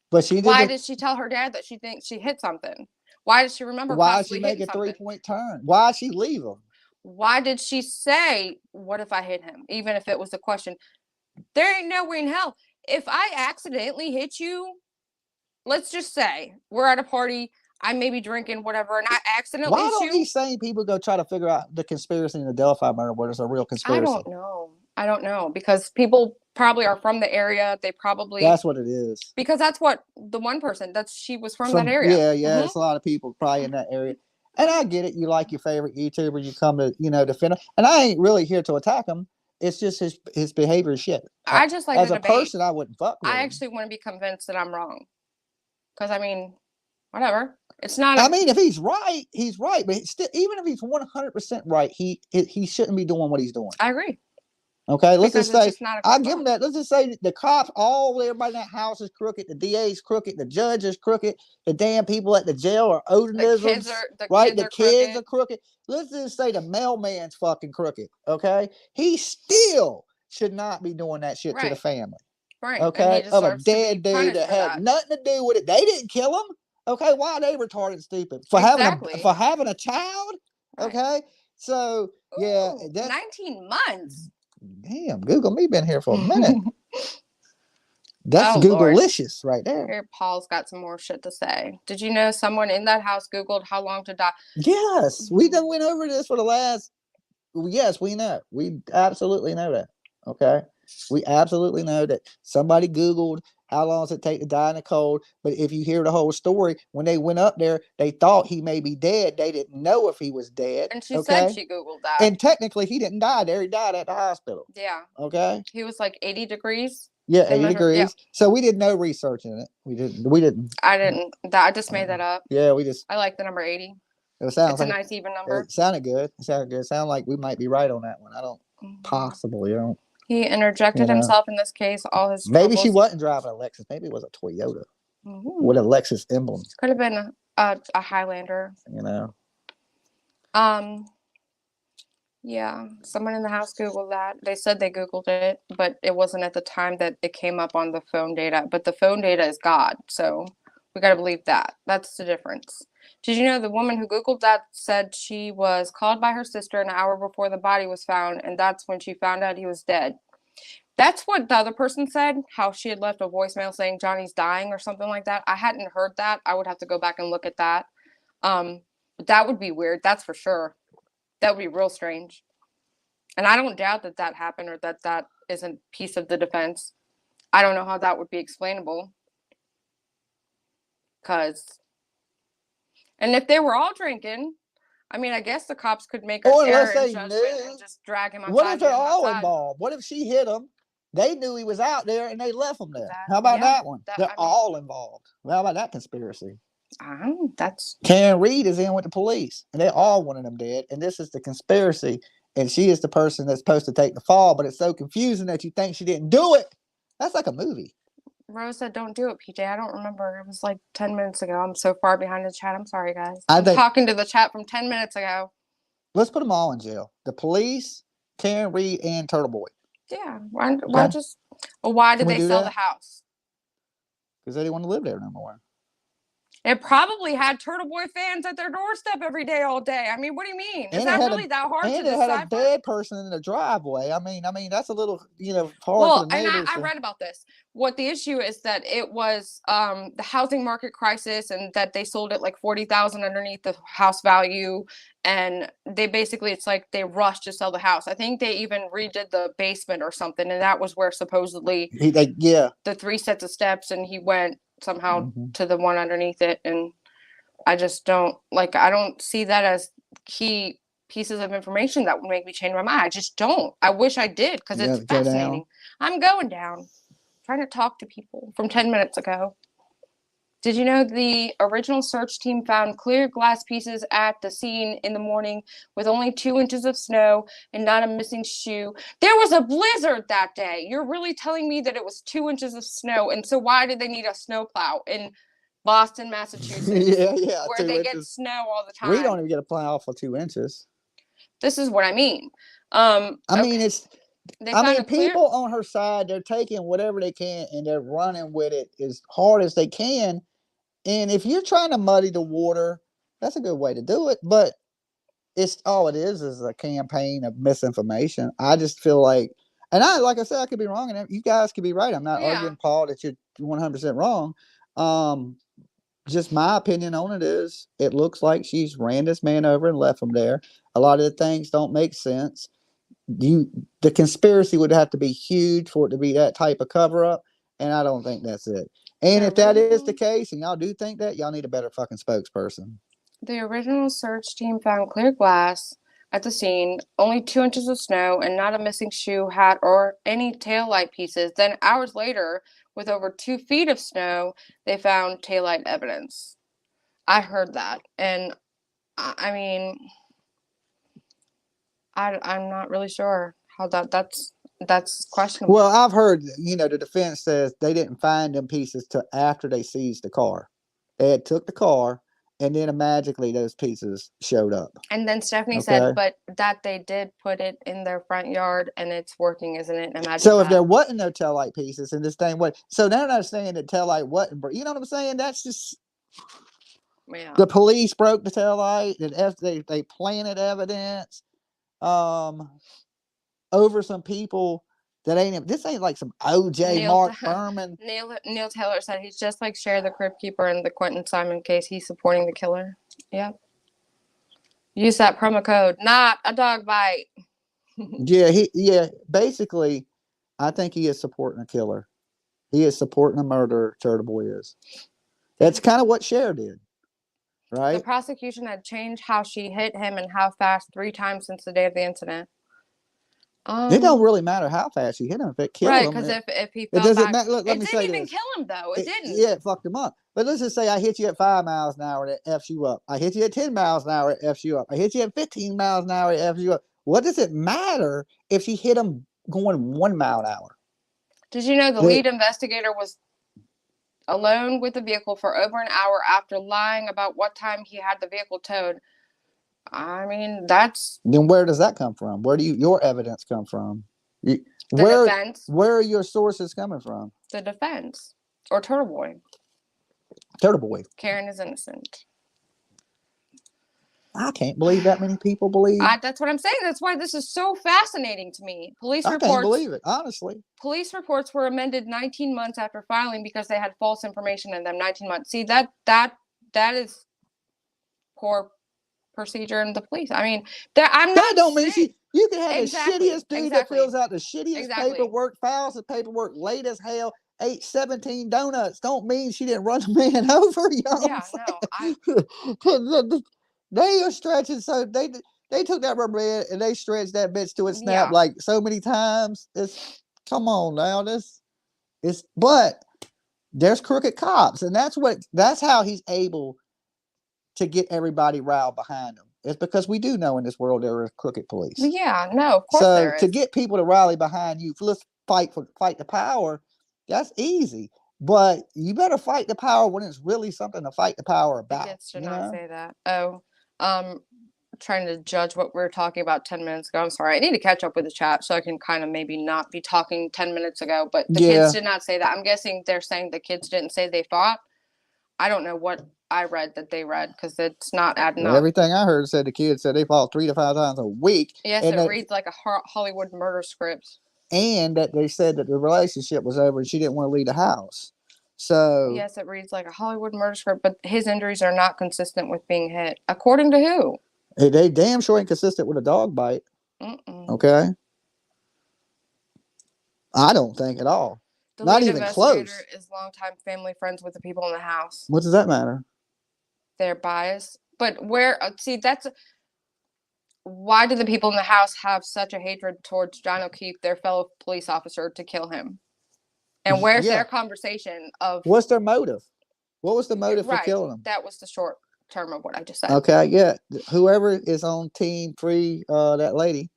But she did. Why did she tell her dad that she thinks she hit something? Why did she remember Why did possibly she make hitting a something? 3-point turn? Why did she leave him? Why did she say, what if I hit him? Even if it was a question. There ain't no way in hell. If I accidentally hit you, let's just say we're at a party, I may be drinking, whatever, and I accidentally Why hit don't you. these same people go try to figure out the conspiracy in the Delphi murder where there's a real conspiracy? I don't know. Because people probably are from the area. They probably. That's what it is. Because that's what the one person, she was from that area. Yeah, yeah. Mm-hmm. It's a lot of people probably in that area. And I get it. You like your favorite YouTuber. You come to, defend him. And I ain't really here to attack him. It's just his behavior is shit. I just like as a person, I wouldn't fuck with him. I actually want to be convinced that I'm wrong. Because, I mean, whatever. It's not. I mean, if he's right, he's right. But still, even if he's 100% right, he shouldn't be doing what he's doing. I agree. Okay, let's just say I'll give him that. Let's just say the cops, everybody in that house is crooked. The DA's crooked. The judge is crooked. The damn people at the jail are odinisms. The kids are crooked. Let's just say the mailman's fucking crooked. Okay, he still should not be doing that shit to the family. Right. Okay, of a dead dude that had nothing to do with it. They didn't kill him. Okay, why are they retarded and stupid for having a child? Okay, so yeah, 19 months. Damn, Google me been here for a minute. That's Google-licious right there. Here, Paul's got some more shit to say. Did you know someone in that house Googled how long to die? Yes, we done went over this for the last. Yes, we know. We absolutely know that. Okay, we absolutely know that somebody Googled how long does it take to die in the cold. But if you hear the whole story, when they went up there, they thought he may be dead. They didn't know if he was dead. And she said she Googled that. And technically, he didn't die there. He died at the hospital. Yeah. Okay. He was like 80 degrees. Yeah, 80 degrees. Yeah. So we did no research in it. We didn't. I didn't. I just made that up. Yeah, I like the number 80. It sounds it's a nice even number. It sounded good. It sounded like we might be right on that one. I don't. Possibly. I don't. He interjected himself in this case. All his maybe she wasn't driving a Lexus. Maybe it was a Toyota with a Lexus emblem. Could have been a Highlander. Yeah, someone in the house Googled that. They said they Googled it, but it wasn't at the time that it came up on the phone data. But the phone data is God, so we got to believe that. That's the difference. Did you know the woman who Googled that said she was called by her sister an hour before the body was found, and that's when she found out he was dead? That's what the other person said, how she had left a voicemail saying Johnny's dying or something like that. I hadn't heard that. I would have to go back and look at that. But that would be weird. That's for sure. That would be real strange. And I don't doubt that that happened or that isn't piece of the defense. I don't know how that would be explainable. And if they were all drinking, I mean, I guess the cops could make an error in judgment and just drag him outside. What if they're all involved? What if she hit him? They knew he was out there and they left him there. How about that one? They're all involved. Well, how about that conspiracy? Karen Reed is in with the police and they all wanted him dead. And this is the conspiracy. And she is the person that's supposed to take the fall, but it's so confusing that you think she didn't do it. That's like a movie. Rose said, don't do it, PJ. I don't remember. It was like 10 minutes ago. I'm so far behind the chat. I'm sorry, guys. I'm talking to the chat from 10 minutes ago. Let's put them all in jail. The police, Karen Reed, and Turtle Boy. Yeah. Why did they sell the house? Because they didn't want to live there no more. It probably had Turtle Boy fans at their doorstep every day, all day. I mean, what do you mean? Is that really that hard to decipher? And it had a dead person in the driveway. I mean, that's a little, hard for the neighbors. And I read about this. What the issue is that it was the housing market crisis, and that they sold it like $40,000 underneath the house value, and they basically, it's like they rushed to sell the house. I think they even redid the basement or something, and that was where supposedly the 3 sets of steps, and he went somehow to the one underneath it. And I just don't I don't see that as he pieces of information that would make me change my mind. I just don't. I wish I did because You it's have to go fascinating. down. I'm going down. I'm trying to talk to people from 10 minutes ago. Did you know the original search team found clear glass pieces at the scene in the morning with only 2 inches of snow and not a missing shoe? There was a blizzard that day. You're really telling me that it was 2 inches of snow, and so why did they need a snowplow in Boston, Massachusetts, Yeah, where 2 they get inches. snow all the We don't time? even get a plow for 2 inches. This is what I mean. I Okay. mean, They found a clear. people on her side, they're taking whatever they can and they're running with it as hard as they can. And if you're trying to muddy the water, that's a good way to do it. But it's all it is a campaign of misinformation. I just feel and like I said, I could be wrong, and you guys could be right. I'm not Yeah. arguing, Paul, that you're 100% wrong. Just my opinion on it is, it looks like she's ran this man over and left him there. A lot of the things don't make sense. The conspiracy would have to be huge for it to be that type of cover up, and I don't think that's it. And if that is the case, and y'all do think that, y'all need a better fucking spokesperson. The original search team found clear glass at the scene, only 2 inches of snow, and not a missing shoe, hat, or any taillight pieces. Then, hours later, with over 2 feet of snow, they found taillight evidence. I heard that, and I mean, I'm not really sure how that's questionable. Well, I've heard, the defense says they didn't find them pieces till after they seized the car. They had took the car, and then magically those pieces showed up. And then Stephanie said, but that they did put it in their front yard and it's working, isn't it? Imagine so that. If there wasn't no taillight pieces and this thing so they're not saying that taillight wasn't, you know what I'm saying? That's just, the police broke the taillight, and they planted evidence over some people that this ain't like some OJ Mark Furman. Neil Taylor said he's just like Cher, the Crypt Keeper, in the Quentin Simon case. He's supporting the killer. Yep. Use that promo code, not a dog bite. Basically, I think he is supporting a killer. He is supporting a murderer, Turtle Boy is. That's kind of what Cher did, right? The prosecution had changed how she hit him and how fast 3 times since the day of the incident. It don't really matter how fast you hit him if it killed him. Right, because if he fell it doesn't back, matter. Look, let me say didn't even this. kill him though. It didn't. Yeah, it fucked him up. But let's just say I hit you at 5 miles an hour and it F's you up. I hit you at 10 miles an hour, it F's you up. I hit you at 15 miles an hour, it F's you up. What does it matter if she hit him going 1 mile an hour? Did you know the lead investigator was alone with the vehicle for over an hour after lying about what time he had the vehicle towed? I mean, then where does that come from? Where do your evidence come from? Defense. Where are your sources coming from? The defense. Or Turtle Boy. Turtle Boy. Karen is innocent. I can't believe that many people believe. That's what I'm saying. That's why this is so fascinating to me. I can't believe it, honestly. Police reports were amended 19 months after filing because they had false information in them. 19 months. See, that is poor procedure in the police. I mean, that don't mean you can have the shittiest dude that fills out the shittiest paperwork, files the paperwork late as hell, ate 17 donuts. Don't mean she didn't run the man over. You know no. They are stretching, so they took that rubber band and they stretched that bitch to its snap like so many times. Come on now, but there's crooked cops, and that's how he's able to get everybody riled behind him. It's because we do know in this world there are crooked police. Yeah, no, of course. So to get people to rally behind you, let's fight the power. That's easy. But you better fight the power when it's really something to fight the power about. Kids should not say that. Trying to judge what we were talking about 10 minutes ago. I'm sorry. I need to catch up with the chat so I can kind of maybe not be talking 10 minutes ago. But the kids did not say that. I'm guessing they're saying the kids didn't say they fought. I don't know what I read that they read because it's not adding up. Everything I heard said the kids said they fought 3 to 5 times a week. Yes, and it reads like a Hollywood murder script. And that they said that the relationship was over and she didn't want to leave the house. So yes, it reads like a Hollywood murder script, but his injuries are not consistent with being hit. According to who? They damn sure ain't consistent with a dog bite. Okay? I don't think at all. The not even close. Is longtime family friends with the people in the house. What does that matter? They're biased. But where, see, that's, why do the people in the house have such a hatred towards John O'Keefe, their fellow police officer, to kill him? And where's Yeah. their conversation of What's their motive? What was the motive for right? killing him? That was the short term of what I just said. Okay, yeah. Whoever is on team free, that lady,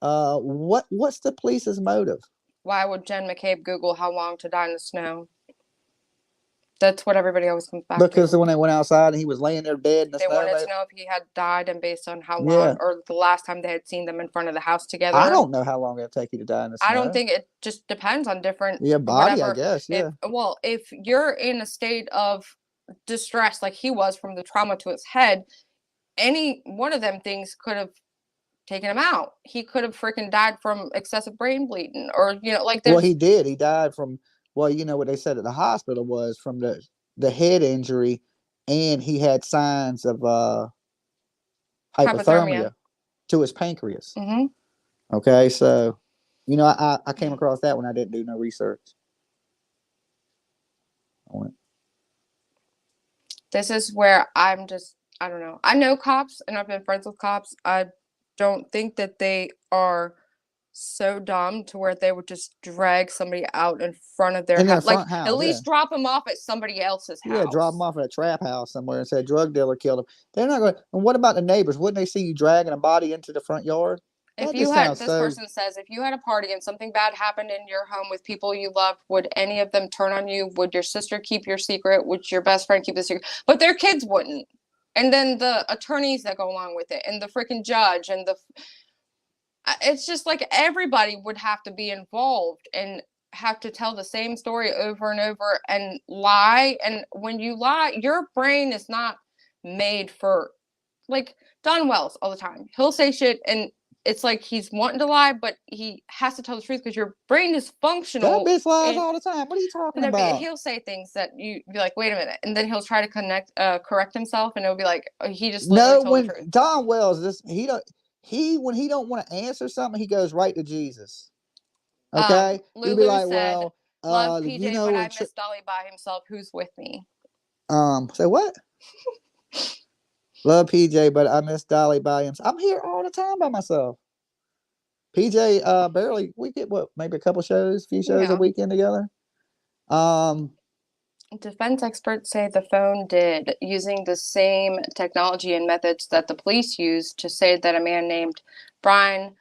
what's the police's motive? Why would Jen McCabe Google how long to die in the snow? That's what everybody always comes back Because to. when they went outside and he was laying there dead in the They snow, wanted to know if he had died and based on how long Yeah. or the last time they had seen them in front of the house together. I don't know how long it'll take you to die in the snow. I don't think it just depends on different body, whatever. I guess. Yeah. If you're in a state of distress like he was from the trauma to his head, any one of them things could have taken him out. He could have freaking died from excessive brain bleeding, or like Well, he did. He died from what they said at the hospital was from the head injury, and he had signs of hypothermia to his pancreas. Mm-hmm. Okay, so I came across that when I didn't do no research on it. This is where I don't know. I know cops and I've been friends with cops. I don't think that they are so dumb to where they would just drag somebody out in front of their house. Like, at least drop them off at somebody else's house. Yeah, drop them off at a trap house somewhere and say a drug dealer killed him. They're not going. And what about the neighbors? Wouldn't they see you dragging a body into the front yard? If you had, this person says, if you had a party and something bad happened in your home with people you loved, would any of them turn on you? Would your sister keep your secret? Would your best friend keep the secret? But their kids wouldn't. And then the attorneys that go along with it, and the freaking judge, and it's just like everybody would have to be involved and have to tell the same story over and over and lie. And when you lie, your brain is not made for, like Don Wells all the time. He'll say shit and it's like he's wanting to lie, but he has to tell the truth because your brain is functional. That bitch lies all the time. What are you talking about? He'll say things that you be like, wait a minute, and then he'll try to correct himself, and it'll be like he just told the truth. Don Wells, when he don't want to answer something, he goes right to Jesus. Okay, Lulu be like, said, "Love PJ, but I miss Dolly by himself. Who's with me?" Say what? Love PJ, but I miss Dolly by himself. I'm here all the time by myself. PJ, barely. We get maybe a couple shows, few shows a weekend together. Defense experts say the phone did, using the same technology and methods that the police used to say that a man named Brian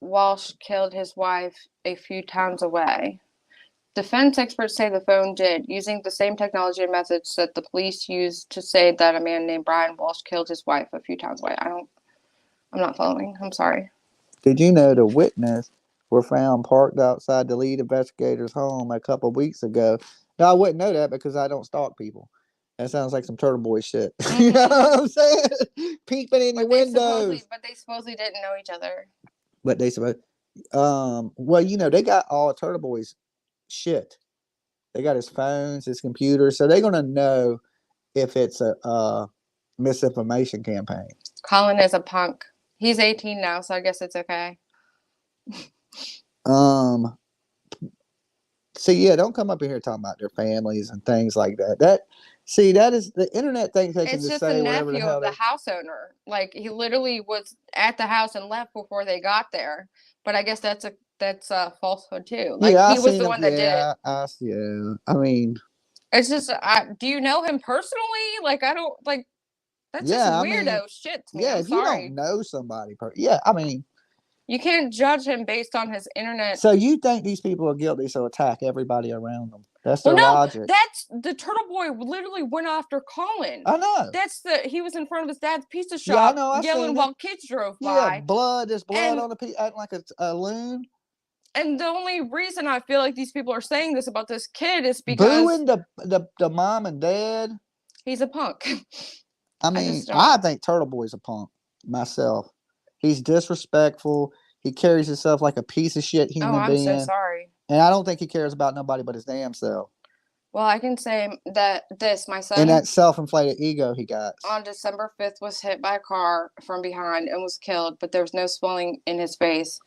Walsh killed his wife a few towns away. Defense experts say the phone did, using the same technology and methods that the police used to say that a man named Brian Walsh killed his wife a few towns away. I'm not following. I'm sorry. Did you know the witness were found parked outside the lead investigator's home a couple of weeks ago? No, I wouldn't know that because I don't stalk people. That sounds like some Turtle Boy shit. Mm-hmm. You know what I'm saying? Peeping in your windows. But they supposedly didn't know each other. But they supposed, well, they got all Turtle Boy's shit. They got his phones, his computer, so they're gonna know if it's a misinformation campaign. Colin is a punk. He's 18 now, so I guess it's okay. See, yeah, don't come up in here talking about their families and things like that. That is the internet thing. It's just the nephew of the house owner. Like, he literally was at the house and left before they got there. But I guess that's a falsehood too. Like, he was the one that did it. I mean, it's just, do you know him personally? Like, I don't like. That's just weirdo shit to me. Yeah, if you don't know somebody, I mean, you can't judge him based on his internet. So you think these people are guilty, so attack everybody around them? That's their logic. That's the Turtle Boy literally went after Colin. I know. He was in front of his dad's pizza shop, yeah, I know, yelling while kids drove by. Yeah, there's blood on the acting like a loon. And the only reason I feel like these people are saying this about this kid is because booing the mom and dad. He's a punk. I mean, I think Turtle Boy's a punk myself. He's disrespectful. He carries himself like a piece of shit human being. I'm so sorry. And I don't think he cares about nobody but his damn self. Well, I can say that my son, and that self-inflated ego he got, on December 5th was hit by a car from behind and was killed, but there was no swelling in his face.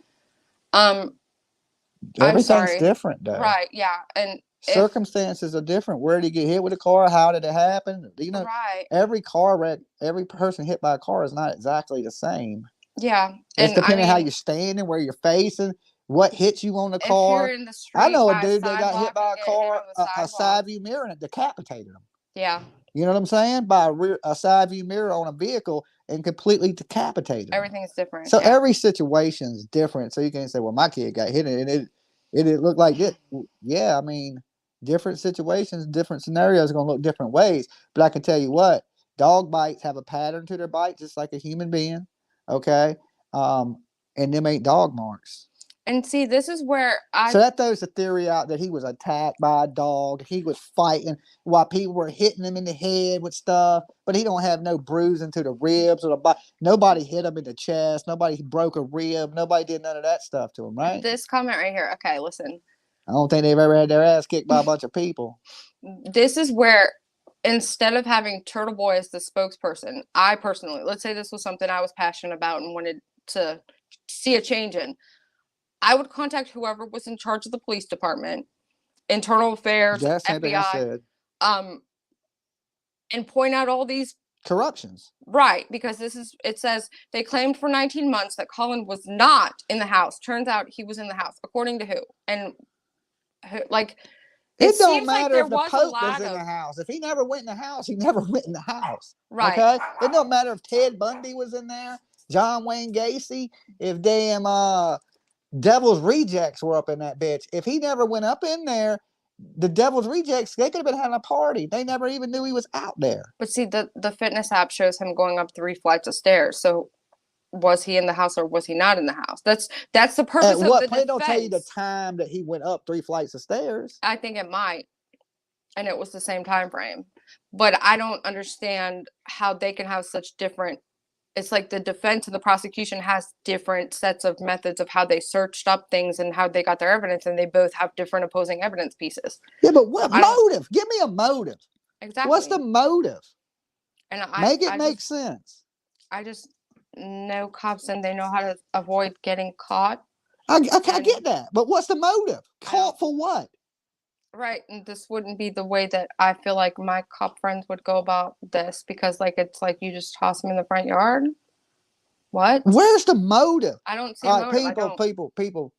Everything's different, though. Right? Yeah, and Circumstances are different. Where did he get hit with a car? How did it happen? You know, right. every car wreck, every person hit by a car is not exactly the same. Yeah. It's And I depending how mean, you're standing, where you're facing, what hits you on the if you're car. in the I street know a by a dude that got hit sidewalk by and a get hit car, on the a sidewalk. side view mirror, and it decapitated him. Yeah. You know what I'm saying? By a side view mirror on a vehicle and completely decapitated him. Everything is different. So yeah. every situation is different. So you can't say, "Well, my kid got hit and it looked like this." Yeah, I mean, different situations, different scenarios are gonna look different ways. But I can tell you what, dog bites have a pattern to their bite, just like a human being. Okay, and them ain't dog marks. And see, this is where So that throws the theory out that he was attacked by a dog. He was fighting while people were hitting him in the head with stuff, but he don't have no bruising to the ribs or the body. Nobody hit him in the chest. Nobody broke a rib. Nobody did none of that stuff to him, right? This comment right here. Okay, listen. I don't think they've ever had their ass kicked by a bunch of people. This is where, instead of having Turtle Boy as the spokesperson, I personally, let's say this was something I was passionate about and wanted to see a change in, I would contact whoever was in charge of the police department, internal affairs, That's the same thing I FBI, said. and point out all these Corruptions. right, because it says they claimed for 19 months that Colin was not in the house. Turns out he was in the house, according to who? And who, like, It don't seems matter like if the Pope was in the house. If he never went in the house, he never went in the house. Right. Okay? It don't matter if Ted Bundy was in there, John Wayne Gacy, if damn Devil's Rejects were up in that bitch. If he never went up in there, the Devil's Rejects, they could have been having a party. They never even knew he was out there. But see, the fitness app shows him going up 3 flights of stairs. So was he in the house or was he not in the house? That's the purpose At of what the point? defense. Don't tell you the time that he went up 3 flights of stairs. I think it might, and it was the same time frame. But I don't understand how they can have such different. It's like the defense and the prosecution has different sets of methods of how they searched up things and how they got their evidence, and they both have different opposing evidence pieces. Yeah, but what motive? Give me a motive. Exactly. What's the motive? And make it make sense. I just know cops and they know how to avoid getting caught. I get that, but what's the motive? Caught for what? Right, and this wouldn't be the way that I feel like my cop friends would go about this, because like it's like you just toss them in the front yard. What? Where's the motive? I don't see a motive.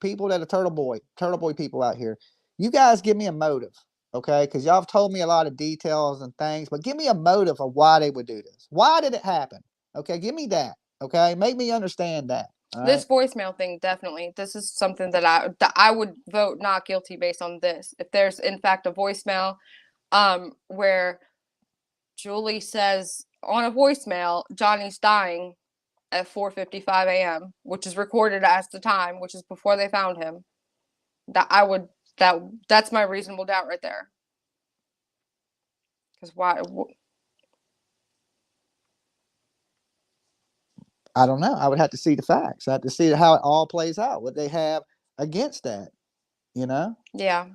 People that are turtle boy people out here. You guys give me a motive, okay? Because y'all have told me a lot of details and things, but give me a motive of why they would do this. Why did it happen? Okay, give me that. Okay, make me understand that. This voicemail thing, definitely. This is something that I would vote not guilty based on this. If there's in fact a voicemail, where Julie says on a voicemail, Johnny's dying at 4:55 a.m., which is recorded as the time, which is before they found him. That's my reasonable doubt right there. Because why? I don't know. I would have to see the facts. I have to see how it all plays out. What they have against that, you know? Yeah.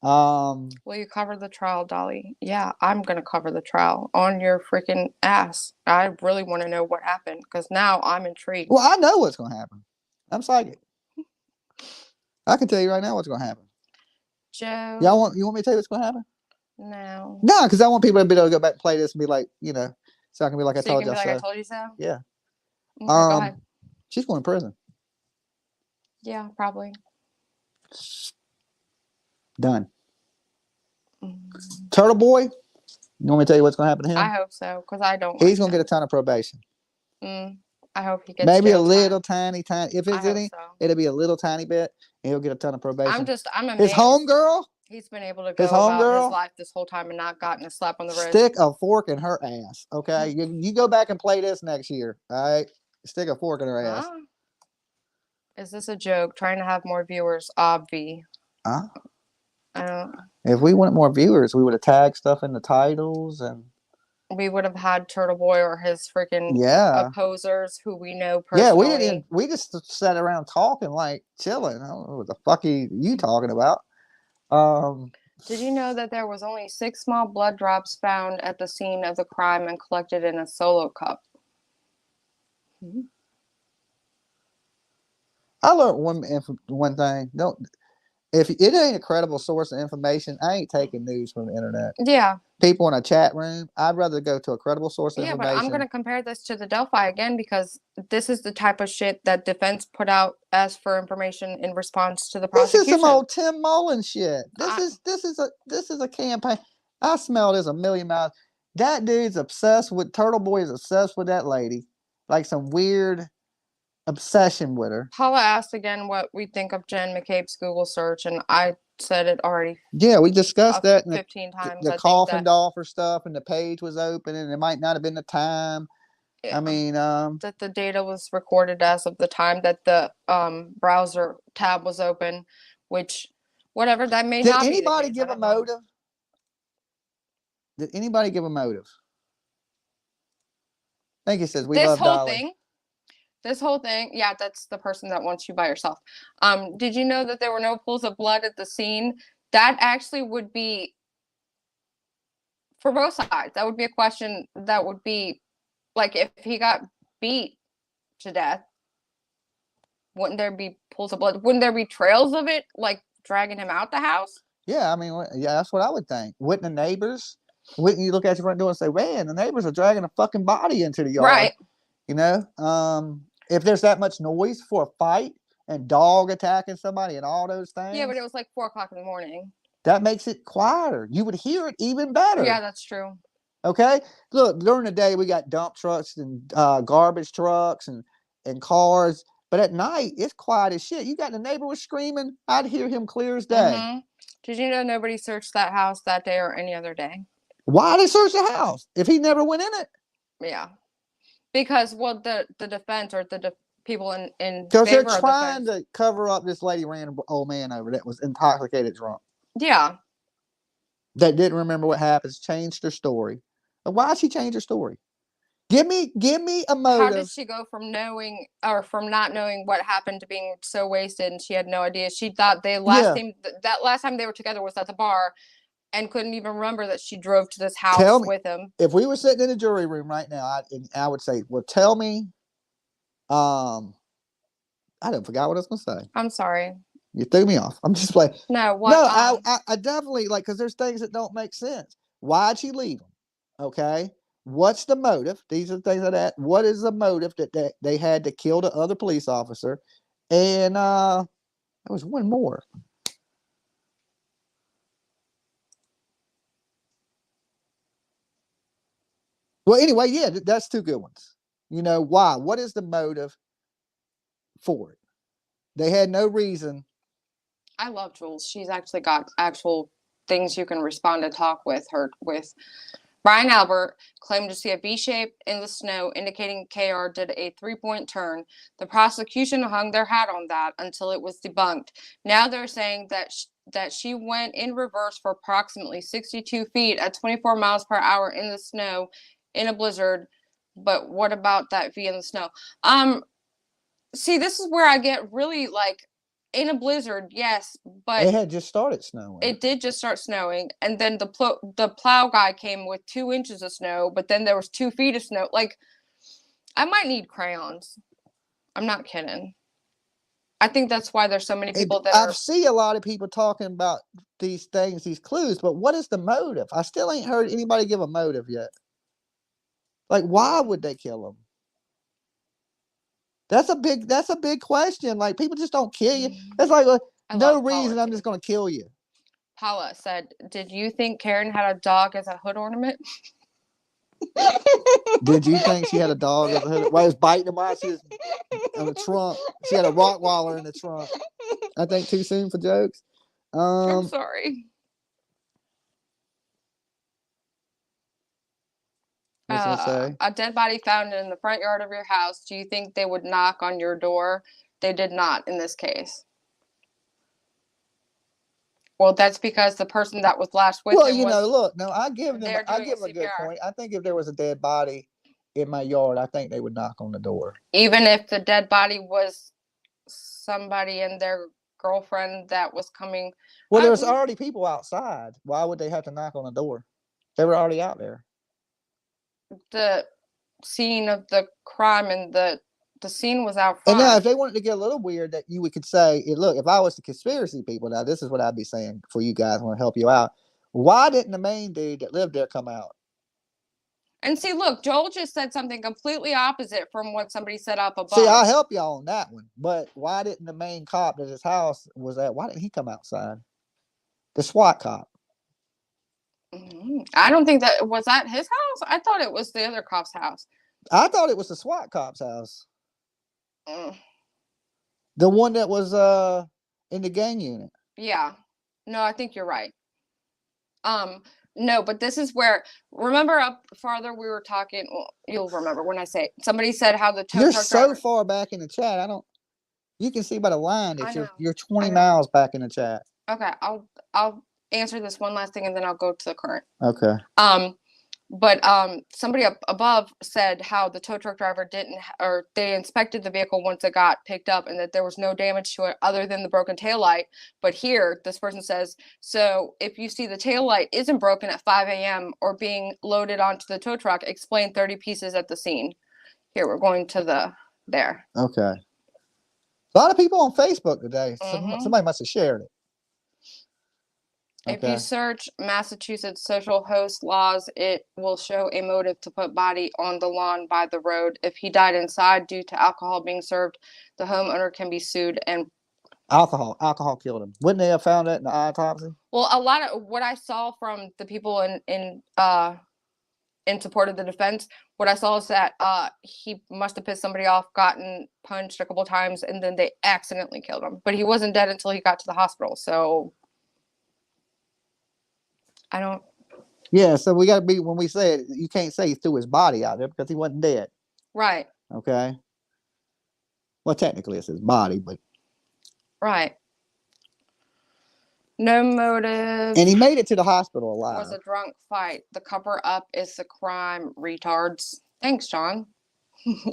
Will you cover the trial, Dolly? Yeah, I'm gonna cover the trial on your freaking ass. I really want to know what happened, because now I'm intrigued. Well, I know what's gonna happen. I'm psychic. I can tell you right now what's gonna happen. Joe, you want me to tell you what's gonna happen? No, because I want people to be able to go back and play this and be like, you know, so I can be like, I told you so. I told you so. Yeah. Okay, go ahead. She's going to prison. Yeah, probably. Done. Turtle Boy, you want me to tell you what's going to happen to him? I hope so, because I don't. He's going to get a ton of probation. I hope he gets maybe a little tiny. If it's any, so. It'll be a little tiny bit, and he'll get a ton of probation. I'm amazed. His homegirl. He's been able to go about his life this whole time and not gotten a slap on the wrist. Stick a fork in her ass, okay? You go back and play this next year, all right? Stick a fork in her ass. Is this a joke? Trying to have more viewers, obvi. I don't. If we wanted more viewers, we would have tagged stuff in the titles, and we would have had Turtle Boy or his freaking opposers who we know personally. Yeah, we didn't. We just sat around talking, like chilling. I don't know what the fuck you talking about. Did you know that there was only 6 small blood drops found at the scene of the crime and collected in a solo cup? I learned one thing. If it ain't a credible source of information, I ain't taking news from the internet. Yeah. People in a chat room, I'd rather go to a credible source of Yeah, but I'm information. going to compare this to the Delphi again because this is the type of shit that defense put out as for information in response to the This is prosecution. some old Tim Mullen shit. This is a campaign. I smell this a million miles. That dude's obsessed with Turtle Boy is obsessed with that lady, like some weird obsession with her. Paula asked again what we think of Jen McCabe's Google search, and I said it already Yeah, we discussed that. 15 times. The I think coffin that doll for stuff, and the page was open, and it might not have been the time. yeah, I mean, that the data was recorded as of the time that the browser tab was open, which whatever that may did not anybody be the case. give a motive? Did anybody give a motive? I think it says we love Dolly. This whole thing, yeah, that's the person that wants you by yourself. Did you know that there were no pools of blood at the scene? That actually would be for both sides. That would be a question that would be like if he got beat to death, wouldn't there be pools of blood? Wouldn't there be trails of it, like dragging him out the house? Yeah, I mean, yeah, that's what I would think. Wouldn't the neighbors? Wouldn't you look at your front door and say, "Man, the neighbors are dragging a fucking body into the yard"? Right. You know, if there's that much noise for a fight and dog attacking somebody and all those things. Yeah, but it was like 4 o'clock in the morning. That makes it quieter. You would hear it even better. Yeah, that's true. Okay, look, during the day we got dump trucks and garbage trucks and cars, but at night it's quiet as shit. You got the neighbor was screaming, I'd hear him clear as day. Mm-hmm. Did you know nobody searched that house that day or any other day? Why they search the house if he never went in it? Yeah, because well, the defense or the people in because they're favor of trying defense. to cover up this lady ran an old man over that was intoxicated drunk. Yeah, that didn't remember what happens, changed her story. Why she change her story? Give me a motive. How did she go from knowing or from not knowing what happened to being so wasted and she had no idea? She thought that last time they were together was at the bar and couldn't even remember that she drove to this house with him. If we were sitting in a jury room right now, I would say, well, tell me, I don't forgot what I was gonna say. I'm sorry. You threw me off. I'm just playing. No, what? No, I definitely like because there's things that don't make sense. Why'd she leave him? Okay. What's the motive? These are the things like that. What is the motive that they had to kill the other police officer? And there was one more. Well, anyway, yeah, that's two good ones. You know, why? What is the motive for it? They had no reason. I love Jules. She's actually got actual things you can respond and talk with her with. Brian Albert claimed to see a V shape in the snow, indicating KR did a 3-point turn. The prosecution hung their hat on that until it was debunked. Now they're saying that she went in reverse for approximately 62 feet at 24 miles per hour in the snow in a blizzard. But what about that V in the snow? See, this is where I get really like in a blizzard, yes, but it had just started snowing. It did just start snowing, and then the plow guy came with 2 inches of snow, but then there was 2 feet of snow. Like, I might need crayons. I'm not kidding. I think that's why there's so many people that I see a lot of people talking about these things, these clues, but what is the motive? I still ain't heard anybody give a motive yet. Like, why would they kill him? That's a big question. Like, people just don't kill you. It's like no reason. I'm just gonna kill you. Paula said, "Did you think Karen had a dog as a hood ornament?" Did you think she had a dog as a hood? While was biting him while she was on the trunk. She had a Rottweiler in the trunk. I think too soon for jokes. I'm sorry. A dead body found in the front yard of your house. Do you think they would knock on your door? They did not in this case. Well, that's because the person that was last with him. Well, you know, look, no, I give them a good point. I think if there was a dead body in my yard, I think they would knock on the door. Even if the dead body was somebody and their girlfriend that was coming. Well, there's already people outside. Why would they have to knock on the door? They were already out there. The scene of the crime and the The scene was out And now, front. if they wanted to get a little weird, that you could say, look, if I was the conspiracy people, now this is what I'd be saying for you guys. I want to help you out. Why didn't the main dude that lived there come out? And see, look, Joel just said something completely opposite from what somebody said up above. See, I'll help y'all on that one. But why didn't the main cop that his house was at, why didn't he come outside? The SWAT cop. I don't think was that his house. I thought it was the other cop's house. I thought it was the SWAT cop's house. Mm. The one that was in the gang unit. Yeah. No, I think you're right. No, but this is where, remember up farther we were talking, well, you'll remember when I say, somebody said how the tow You're truck so driver, far back in the chat. You can see by the line I that know. you're 20 I know. miles back in the chat. Okay, I'll answer this one last thing and then I'll go to the current. Okay. But somebody up above said how the tow truck driver they inspected the vehicle once it got picked up and that there was no damage to it other than the broken taillight. But here, this person says, so if you see the taillight isn't broken at 5 a.m. or being loaded onto the tow truck, explain 30 pieces at the scene. Here, we're going to there. Okay. A lot of people on Facebook today. Mm-hmm. Somebody must have shared it. Okay. If you search Massachusetts social host laws, it will show a motive to put body on the lawn by the road. If he died inside due to alcohol being served, the homeowner can be sued and alcohol killed him. Wouldn't they have found that in the autopsy? Well, a lot of what I saw from the people in support of the defense, what I saw is that he must have pissed somebody off, gotten punched a couple of times, and then they accidentally killed him. But he wasn't dead until he got to the hospital. So I don't. Yeah, so we got to be, when we say it, you can't say he threw his body out there because he wasn't dead. Right. Okay. Well, technically it's his body, but. Right. No motive. And he made it to the hospital alive. Was a drunk fight. The cover up is the crime, retards. Thanks, John.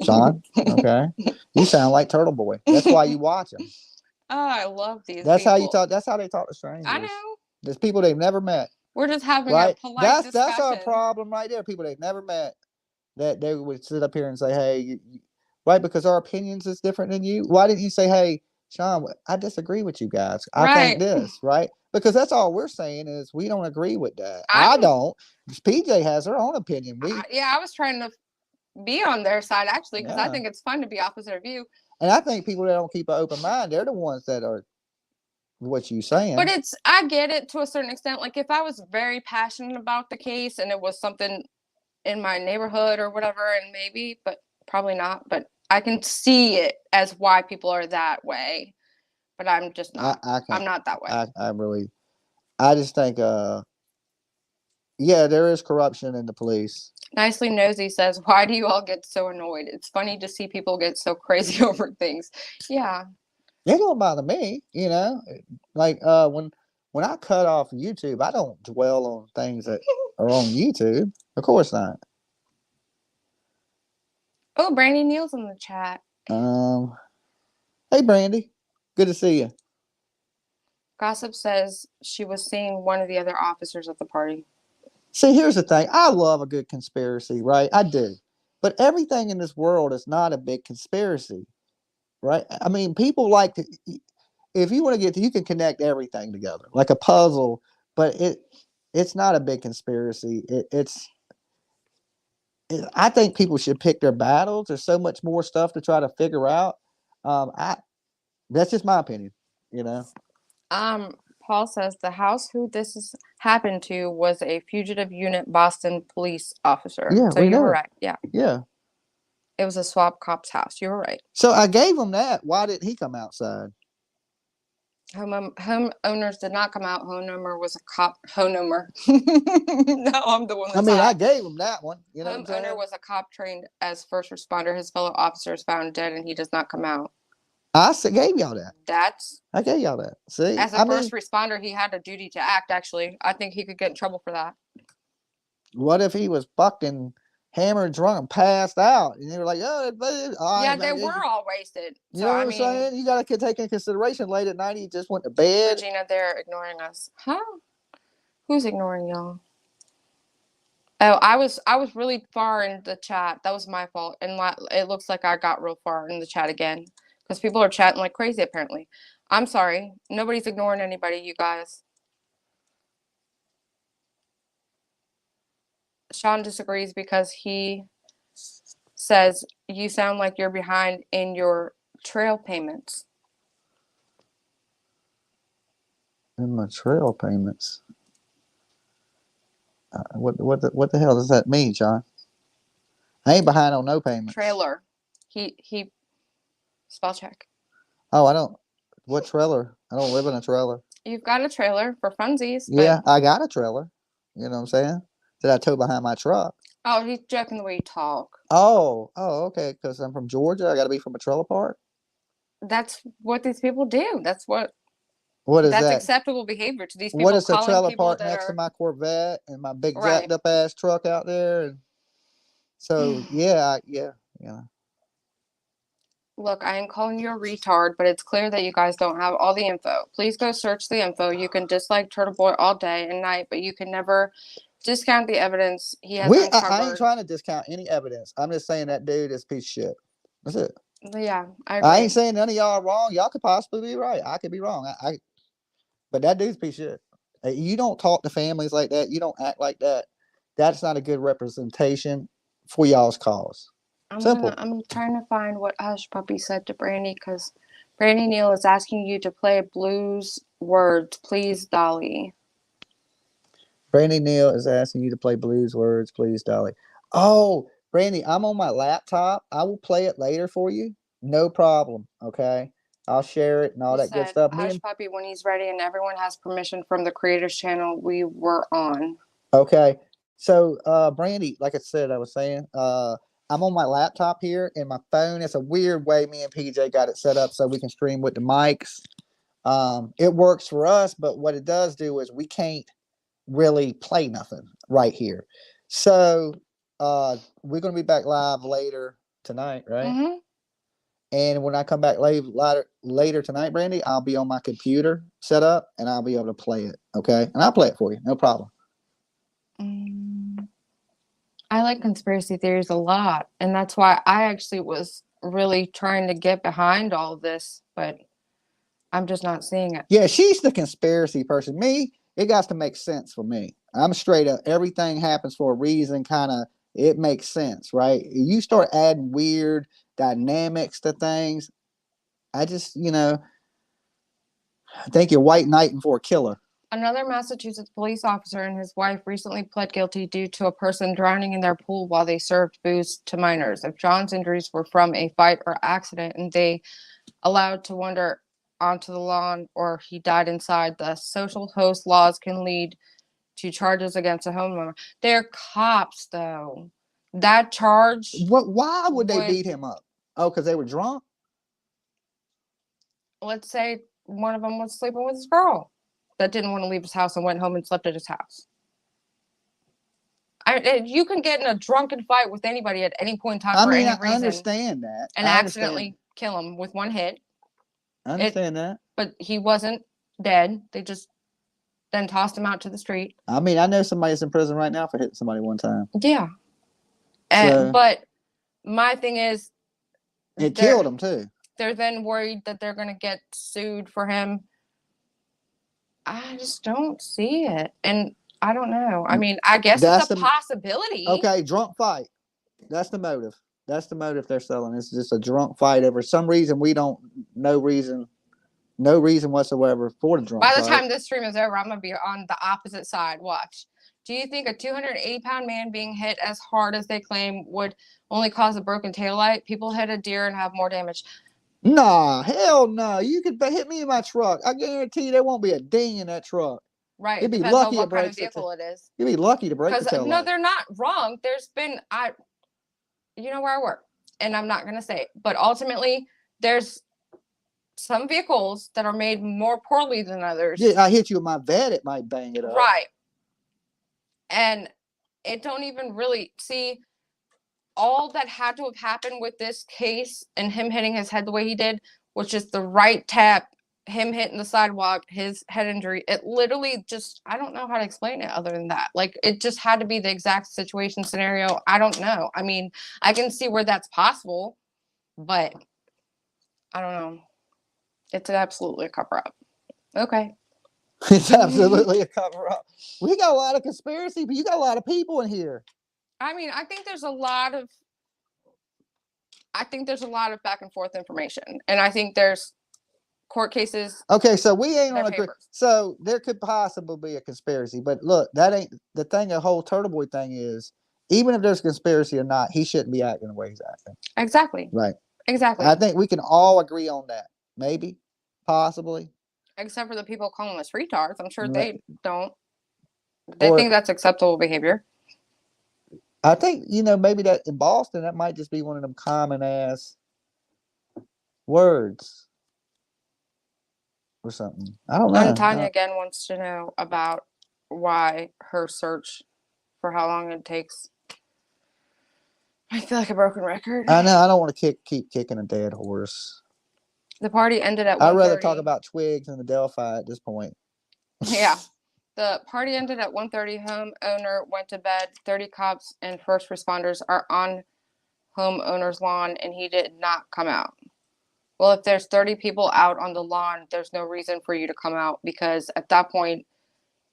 John? Okay. You sound like Turtle Boy. That's why you watch him. Oh, I love these That's people. how you talk. That's how they talk to strangers. I know. There's people they've never met. We're just having a polite discussion. That's our problem right there. People they've never met, that they would sit up here and say, hey, right, because our opinions is different than you. Why didn't you say, hey, Sean, I disagree with you guys. I think this, right? Because that's all we're saying is we don't agree with that. I don't. PJ has her own opinion. I was trying to be on their side, actually, because I think it's fun to be opposite of you. And I think people that don't keep an open mind, they're the ones that are what you saying. But I get it to a certain extent. Like if I was very passionate about the case and it was something in my neighborhood or whatever, and maybe, but probably not. But I can see it as why people are that way. But I'm just not. I'm not that way. I just think, yeah, there is corruption in the police. Nicely Nosy says, why do you all get so annoyed? It's funny to see people get so crazy over things. Yeah. It don't bother me, you know. Like when I cut off YouTube, I don't dwell on things that are on YouTube. Of course not. Oh, Brandy Neal's in the chat. Hey Brandy, good to see you. Gossip says she was seeing one of the other officers at the party. See, here's the thing. I love a good conspiracy, right? I do. But everything in this world is not a big conspiracy, right? I mean, people like to, if you want to you can connect everything together like a puzzle, but it's not a big conspiracy. I think people should pick their battles. There's so much more stuff to try to figure out. That's just my opinion, you know. Paul says the house who this has happened to was a fugitive unit Boston police officer. Yeah, so you were right. Yeah. Yeah. It was a swap cop's house. You were right. So I gave him that. Why didn't he come outside? Homeowners did not come out. Homeowner was a cop. Homeowner. No, I'm the one that's I gave him that one. You know, homeowner was a cop trained as first responder. His fellow officers found dead and he does not come out. I gave y'all that. I gave y'all that. See, as a first responder, he had a duty to act. Actually, I think he could get in trouble for that. What if he was fucking hammered, drunk, and passed out, and they were like, "Oh, yeah, they were all wasted." You know what I'm saying? You got to take into consideration late at night. He just went to bed. Regina, they're ignoring us, huh? Who's ignoring y'all? Oh, I was really far in the chat. That was my fault. And it looks like I got real far in the chat again because people are chatting like crazy apparently. I'm sorry. Nobody's ignoring anybody, you guys. Sean disagrees because he says you sound like you're behind in your trail payments. In my trail payments. What the hell does that mean, John? I ain't behind on no payments. Trailer. He spell check. Oh, I don't. What trailer? I don't live in a trailer. You've got a trailer for funsies. Yeah, I got a trailer. You know what I'm saying? That I tow behind my truck. Oh, he's joking the way you talk. Oh, okay. Because I'm from Georgia, I got to be from a trailer park. That's what these people do. That's That's acceptable behavior to these people. What is the calling trailer people park that next to are my Corvette and my big right. jacked up ass truck out there? And so yeah. Look, I am calling you a retard, but it's clear that you guys don't have all the info. Please go search the info. You can dislike Turtle Boy all day and night, but you can never discount the evidence he has uncovered. I ain't trying to discount any evidence. I'm just saying that dude is a piece of shit. That's it. Yeah, I agree. I ain't saying none of y'all are wrong. Y'all could possibly be right. I could be wrong. But that dude's a piece of shit. You don't talk to families like that. You don't act like that. That's not a good representation for y'all's cause. Simple. I'm trying to find what Hush Puppy said to Brandy because Brandy Neal is asking you to play blues words, please, Dolly. Brandy Neal is asking you to play blues words, please, Dolly. Oh, Brandy, I'm on my laptop. I will play it later for you. No problem. Okay. I'll share it and all that good stuff. Hush Puppy when he's ready and everyone has permission from the creators channel we were on. Okay. So Brandy, like I said, I was saying, I'm on my laptop here and my phone. It's a weird way me and PJ got it set up so we can stream with the mics. It works for us, but what it does do is we can't really play nothing right here. So we're gonna be back live later tonight, right? Mm-hmm. And when I come back later tonight, Brandy, I'll be on my computer set up and I'll be able to play it. Okay, and I'll play it for you, no problem. I like conspiracy theories a lot, and that's why I actually was really trying to get behind all of this, but I'm just not seeing it. Yeah, she's the conspiracy person. Me, it got to make sense for me. I'm straight up. Everything happens for a reason. Kind of, it makes sense, right? You start adding weird dynamics to things. I just, I think you're white knighting for a killer. Another Massachusetts police officer and his wife recently pled guilty due to a person drowning in their pool while they served booze to minors. If John's injuries were from a fight or accident and they allowed to wander onto the lawn or he died inside, the social host laws can lead to charges against a homeowner. They're cops, though. That charge. Why would they beat him up? Oh, because they were drunk? Let's say one of them was sleeping with his girl that didn't want to leave his house and went home and slept at his house. You can get in a drunken fight with anybody at any point in time for any reason. I understand that. And accidentally kill him with one hit. I understand that. But he wasn't dead. They just then tossed him out to the street. I mean, I know somebody's in prison right now for hitting somebody one time. Yeah. But my thing is... It killed him, too. They're then worried that they're going to get sued for him. I just don't see it. And I don't know. I mean, I guess it's a possibility. Okay, drunk fight. That's the motive. That's the motive they're selling. It's just a drunk fight over some reason we don't, no reason whatsoever for the drunk fight. By the time this stream is over, I'm going to be on the opposite side. Watch. Do you think a 280-pound man being hit as hard as they claim would only cause a broken taillight? People hit a deer and have more damage. Nah, hell no. You could hit me in my truck. I guarantee you there won't be a ding in that truck. Right. You'd be lucky what kind of vehicle it is. You'd be lucky to break the taillight. No, they're not wrong. There's been, you know where I work, and I'm not going to say it, but ultimately there's some vehicles that are made more poorly than others. Yeah, I hit you with my vet, it might bang it up. Right. And it don't even really see all that had to have happened with this case and him hitting his head the way he did was just the right tap him hitting the sidewalk, his head injury, it literally just, I don't know how to explain it other than that. Like, it just had to be the exact situation scenario. I don't know. I mean, I can see where that's possible, but I don't know. It's absolutely a cover up. Okay. It's absolutely a cover up. We got a lot of conspiracy, but you got a lot of people in here. I mean, I think there's a lot of back and forth information, and I think there's court cases. Okay, so we ain't Their on a papers. so there could possibly be a conspiracy, but look, that ain't the thing. The whole Turtle Boy thing is, even if there's a conspiracy or not, he shouldn't be acting the way he's acting. Exactly. Right. Exactly. I think we can all agree on that. Maybe, possibly. Except for the people calling us retards. I'm sure Right. they don't. They Or- think that's acceptable behavior. I think, maybe that in Boston, that might just be one of them common ass words or something. I don't know. And Tanya again wants to know about why her search for how long it takes. I feel like a broken record. I know. I don't want to keep kicking a dead horse. The party ended at 1:30. I'd rather talk about Twigs and the Delphi at this point. Yeah. The party ended at 1:30. Homeowner went to bed. 30 cops and first responders are on homeowner's lawn, and he did not come out. Well, if there's 30 people out on the lawn, there's no reason for you to come out, because at that point,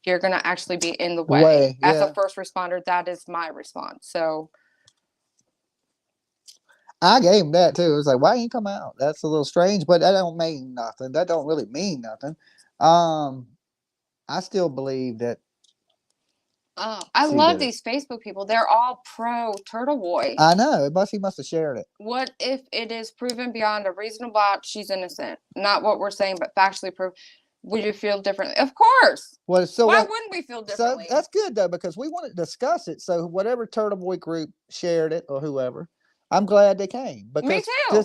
you're going to actually be in the way. As a first responder, that is my response. So I gave him that too. It was like, why ain't come out? That's a little strange, but that don't mean nothing. That don't really mean nothing. I still believe that. I love these Facebook people. They're all pro Turtle Boy. I know. He must have shared it. What if it is proven beyond a reasonable doubt she's innocent? Not what we're saying, but factually proved. Would you feel differently? Of course. Well, so why wouldn't we feel differently? So that's good though, because we want to discuss it. So whatever Turtle Boy group shared it or whoever, I'm glad they came. Because me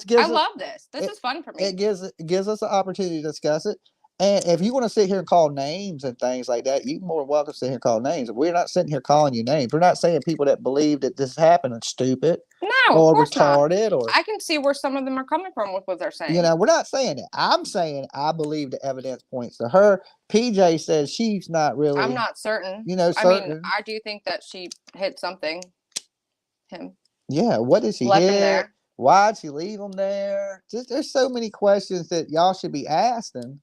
too. I love this. This is fun for me. It gives us an opportunity to discuss it. And if you want to sit here and call names and things like that, you're more welcome to sit here and call names. We're not sitting here calling you names. We're not saying people that believe that this happened are stupid. No, or of course retarded. Not. Or I can see where some of them are coming from with what they're saying. We're not saying it. I'm saying I believe the evidence points to her. PJ says she's not really. I'm not certain. Certain. I mean, I do think that she hit something. Him. Yeah. What did she left hit? Him there. Why'd she leave him there? Just there's so many questions that y'all should be asking.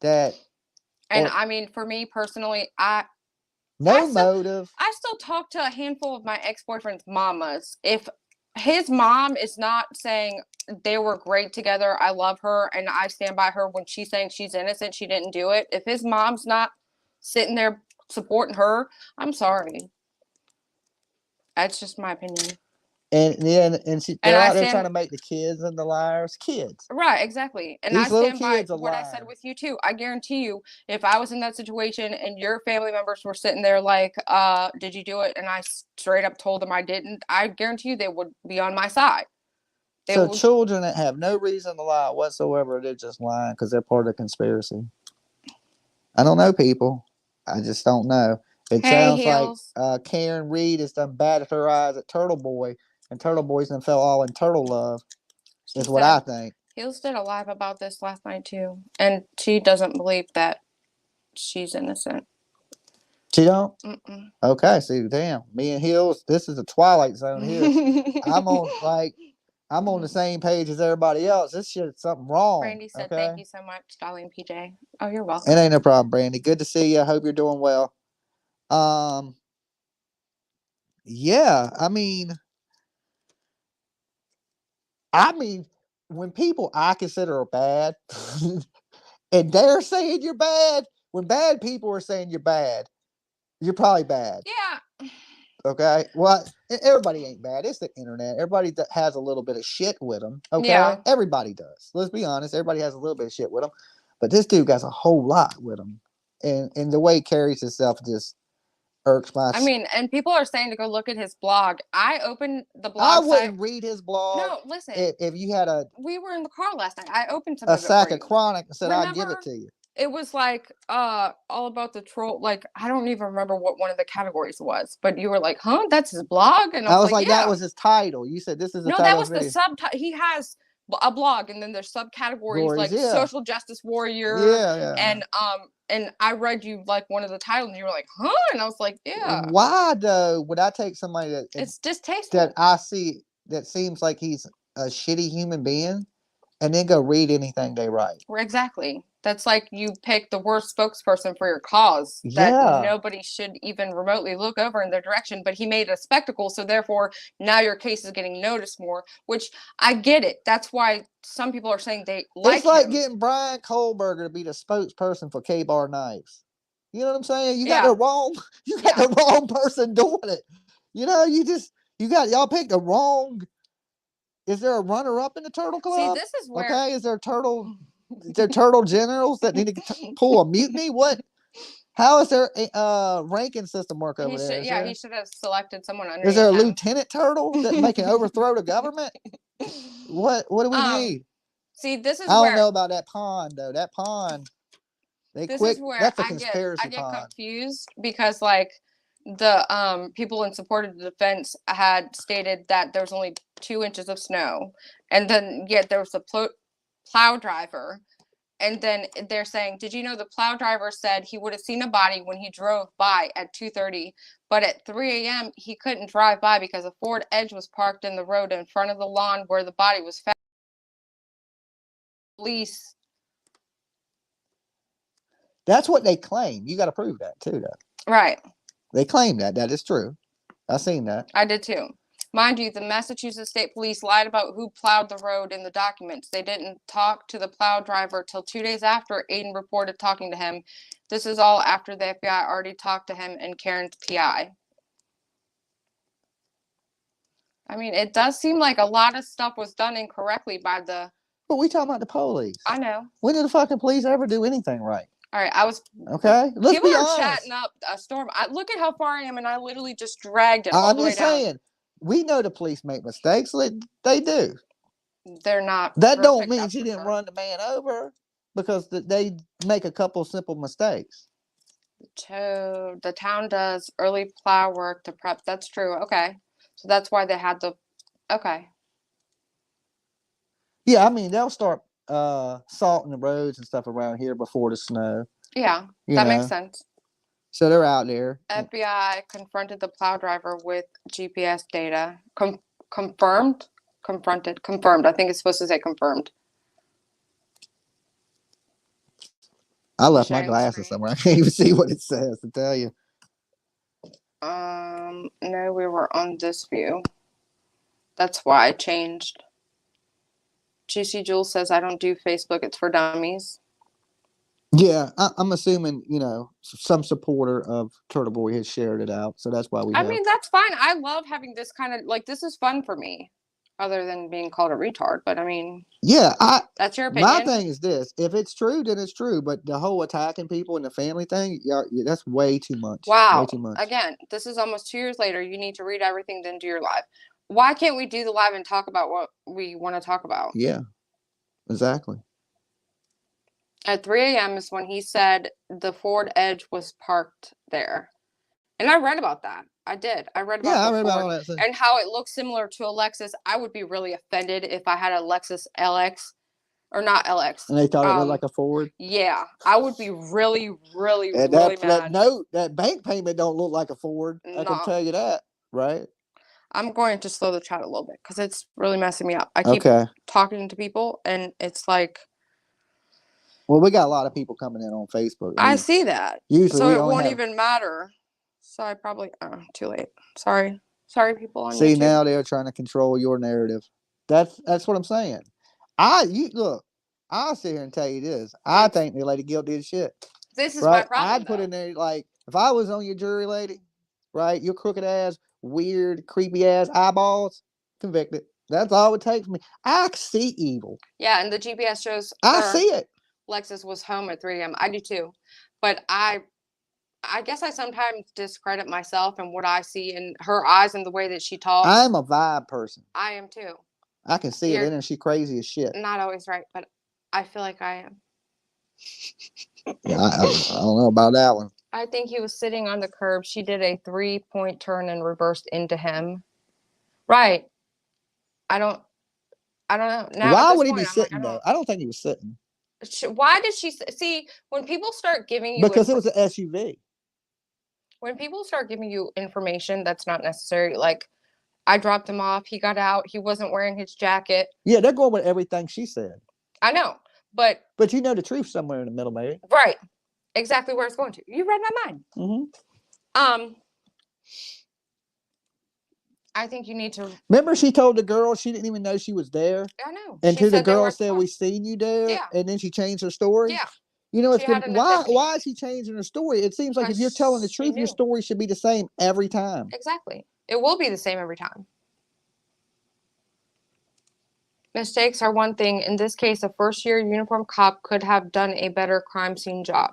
And I mean, for me personally, motive. I still talk to a handful of my ex-boyfriend's mamas. If his mom is not saying they were great together, I love her, and I stand by her when she's saying she's innocent, she didn't do it. If his mom's not sitting there supporting her, I'm sorry. That's just my opinion. And they're out there trying to make the kids and the liars kids. Right, exactly. And I stand by what I said with you too. I guarantee you, if I was in that situation and your family members were sitting there like, did you do it? And I straight up told them I didn't, I guarantee you they would be on my side. Children that have no reason to lie whatsoever, they're just lying because they're part of the conspiracy. I don't know people. I just don't know. It sounds like Karen Reed has done batted her eyes at Turtle Boy. And Turtle Boys and fell all in turtle love, is what I think. Heels did a live about this last night too, and she doesn't believe that she's innocent. She don't? Mm-mm. Okay, see, damn, me and Hills, this is a Twilight Zone here. I'm on the same page as everybody else. This shit's something wrong. Brandy said, "Thank you so much, Dolly and PJ." Oh, you're welcome. It ain't no problem, Brandy. Good to see you. I hope you're doing well. Yeah, I mean, when people I consider are bad, and they're saying you're bad, when bad people are saying you're bad, you're probably bad. Yeah. Okay. Well, everybody ain't bad. It's the internet. Everybody has a little bit of shit with them. Okay. Yeah. Everybody does. Let's be honest. Everybody has a little bit of shit with them, but this dude got a whole lot with him, and the way he carries himself just irks my. I mean, and people are saying to go look at his blog. I opened the blog. I wouldn't read his blog. No, listen. If you had we were in the car last night. I opened some a sack of chronic and said I'd give it to you. It was like all about the troll. Like, I don't even remember what one of the categories was, but you were like, "Huh, that's his blog," and I was like, yeah. That was his title. You said this is the title. No, that was the subtitle. He has a blog, and then there's subcategories like yeah. social justice warrior, Yeah. and I read you like one of the titles, and you were like, huh? And I was like, yeah. Why though would I take somebody that It's distasteful. that I see that seems like he's a shitty human being, and then go read anything they write? Exactly. That's like you pick the worst spokesperson for your cause that Yeah. nobody should even remotely look over in their direction, but he made a spectacle, so therefore now your case is getting noticed more, which I get it. That's why some people are saying they like It's like him. getting Brian Kohlberger to be the spokesperson for K-Bar Knives. You know what I'm saying? You got Yeah. the wrong person doing it. You know, y'all picked the wrong. Is there a runner-up in the Turtle Club? See, this is where Okay, is there turtle generals that need to pull a mutiny? What? How is there a ranking system work over there? He should have selected someone underneath. Is there a him. lieutenant turtle that can overthrow the government? What do we need? See, this is I where don't know about that pond though. That pond, is where that's a I conspiracy get pond. confused because like the people in support of the defense had stated that there's only 2 inches of snow, and then yet there was a plow driver, and then they're saying, did you know the plow driver said he would have seen a body when he drove by at 2:30, but at 3 a.m. he couldn't drive by because a Ford Edge was parked in the road in front of the lawn where the body was found. Police. That's what they claim. You got to prove that too, though. Right. They claim that is true. I seen that. I did too. Mind you, the Massachusetts State Police lied about who plowed the road in the documents. They didn't talk to the plow driver till 2 days after Aiden reported talking to him. This is all after the FBI already talked to him and Karen's PI. I mean, it does seem like a lot of stuff was done incorrectly by the... But we talking about the police. I know. When did the fucking police ever do anything right? All right, I was... Okay, let's people be are honest. chatting up a storm. Look at how far I am, and I literally just dragged it all the way down. I'm just saying, we know the police make mistakes. They do. They're not. That don't mean she didn't run the man over, because they make a couple simple mistakes. So the town does early plow work to prep. That's true. Okay. So that's why they had the... Okay. Yeah, I mean, they'll start salting the roads and stuff around here before the snow. Yeah, that makes sense. So they're out there. FBI confronted the plow driver with GPS data. Confirmed? Confronted. Confirmed. I think it's supposed to say confirmed. I left my glasses somewhere. I can't even see what it says, to tell you. No, we were on this view. That's why I changed. Juicy Jules says, I don't do Facebook. It's for dummies. Yeah, I'm assuming, some supporter of Turtle Boy has shared it out. So that's why we mean, that's fine. I love having this kind of, like, this is fun for me. Other than being called a retard. But, I mean. Yeah, that's your opinion. My thing is this. If it's true, then it's true. But the whole attacking people and the family thing, yeah, that's way too much. Wow. Way too much. Again, this is almost 2 years later. You need to read everything, then do your live. Why can't we do the live and talk about what we want to talk about? Yeah, exactly. At 3 a.m. is when he said the Ford Edge was parked there. And I read about that. I did. I read about I read about all that too. And how it looks similar to a Lexus. I would be really offended if I had a Lexus LX. Or not LX. And they thought it looked like a Ford? Yeah. I would be really, really, really mad. That bank payment don't look like a Ford. I can tell you that, right? I'm going to slow the chat a little bit because it's really messing me up. I keep talking to people and it's like... Well, we got a lot of people coming in on Facebook. I see that. Usually so it won't even matter. So I probably... too late. Sorry. Sorry, people on YouTube. Now they're trying to control your narrative. That's what I'm saying. Look, I'll sit here and tell you this. I think the lady guilty as shit. This is my problem. I'd put in there, like, if I was on your jury, lady, right? Your crooked ass, weird, creepy ass eyeballs, convicted. That's all it takes me. I see evil. Yeah, and the GPS shows I see it. Lexus was home at 3 a.m. I do too. But I guess I sometimes discredit myself and what I see in her eyes and the way that she talks. I'm a vibe person. I am too. I can see it in her. She's crazy as shit. Not always right, but I feel like I am. Yeah, I don't know about that one. I think he was sitting on the curb. She did a 3-point turn and reversed into him. Right. I don't... I don't know. Now at Why this would he point, be I'm like, sitting though? I don't think he was sitting why did she see when people start giving you because it was an SUV. when people start giving you information that's not necessary, like I dropped him off, he got out, he wasn't wearing his jacket. Yeah, they're going with everything she said. I know, but you know the truth somewhere in the middle, maybe. right, exactly where it's going to. You read my mind. Mm-hmm. I think you need to. Remember, she told the girl she didn't even know she was there. I know. Until the girl said, "We seen you there," yeah, and then she changed her story. Yeah. You know, it's why? Why is she changing her story? It seems like if you're telling the truth, your story should be the same every time. Exactly. It will be the same every time. Mistakes are one thing. In this case, a first-year uniform cop could have done a better crime scene job.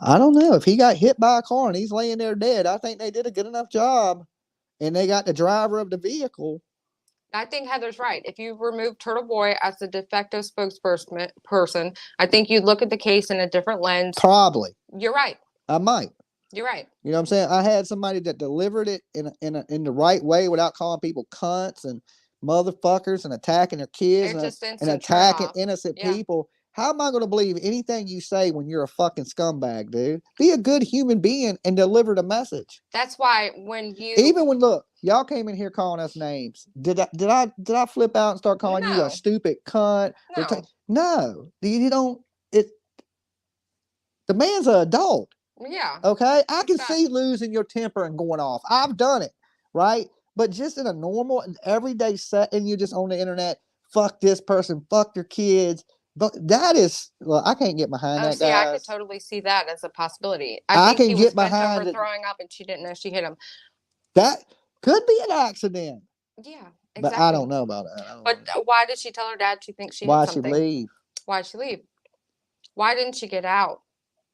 I don't know. If he got hit by a car and he's laying there dead, I think they did a good enough job. And they got the driver of the vehicle. I think Heather's right. If you remove Turtle Boy as the de facto spokesperson, I think you'd look at the case in a different lens. Probably. You're right. I might. You're right. You know what I'm saying? I had somebody that delivered it in the right way without calling people cunts and motherfuckers and attacking their kids and attacking innocent people. How am I going to believe anything you say when you're a fucking scumbag, dude? Be a good human being and deliver the message. That's why when you look, y'all came in here calling us names. Did I flip out and start calling you a stupid cunt? No. No. You don't. The man's an adult. Yeah. Okay. I can see losing your temper and going off. I've done it, right? But just in a normal and everyday setting, you just on the internet, fuck this person, fuck your kids. But that is, well, I can't get behind that. See, I could totally see that as a possibility. I think he was bent over throwing up, and she didn't know she hit him. That could be an accident. Yeah, exactly. But I don't know about that. But why did she tell her dad she thinks she hit something? Why'd she leave? Why'd she leave? Why didn't she get out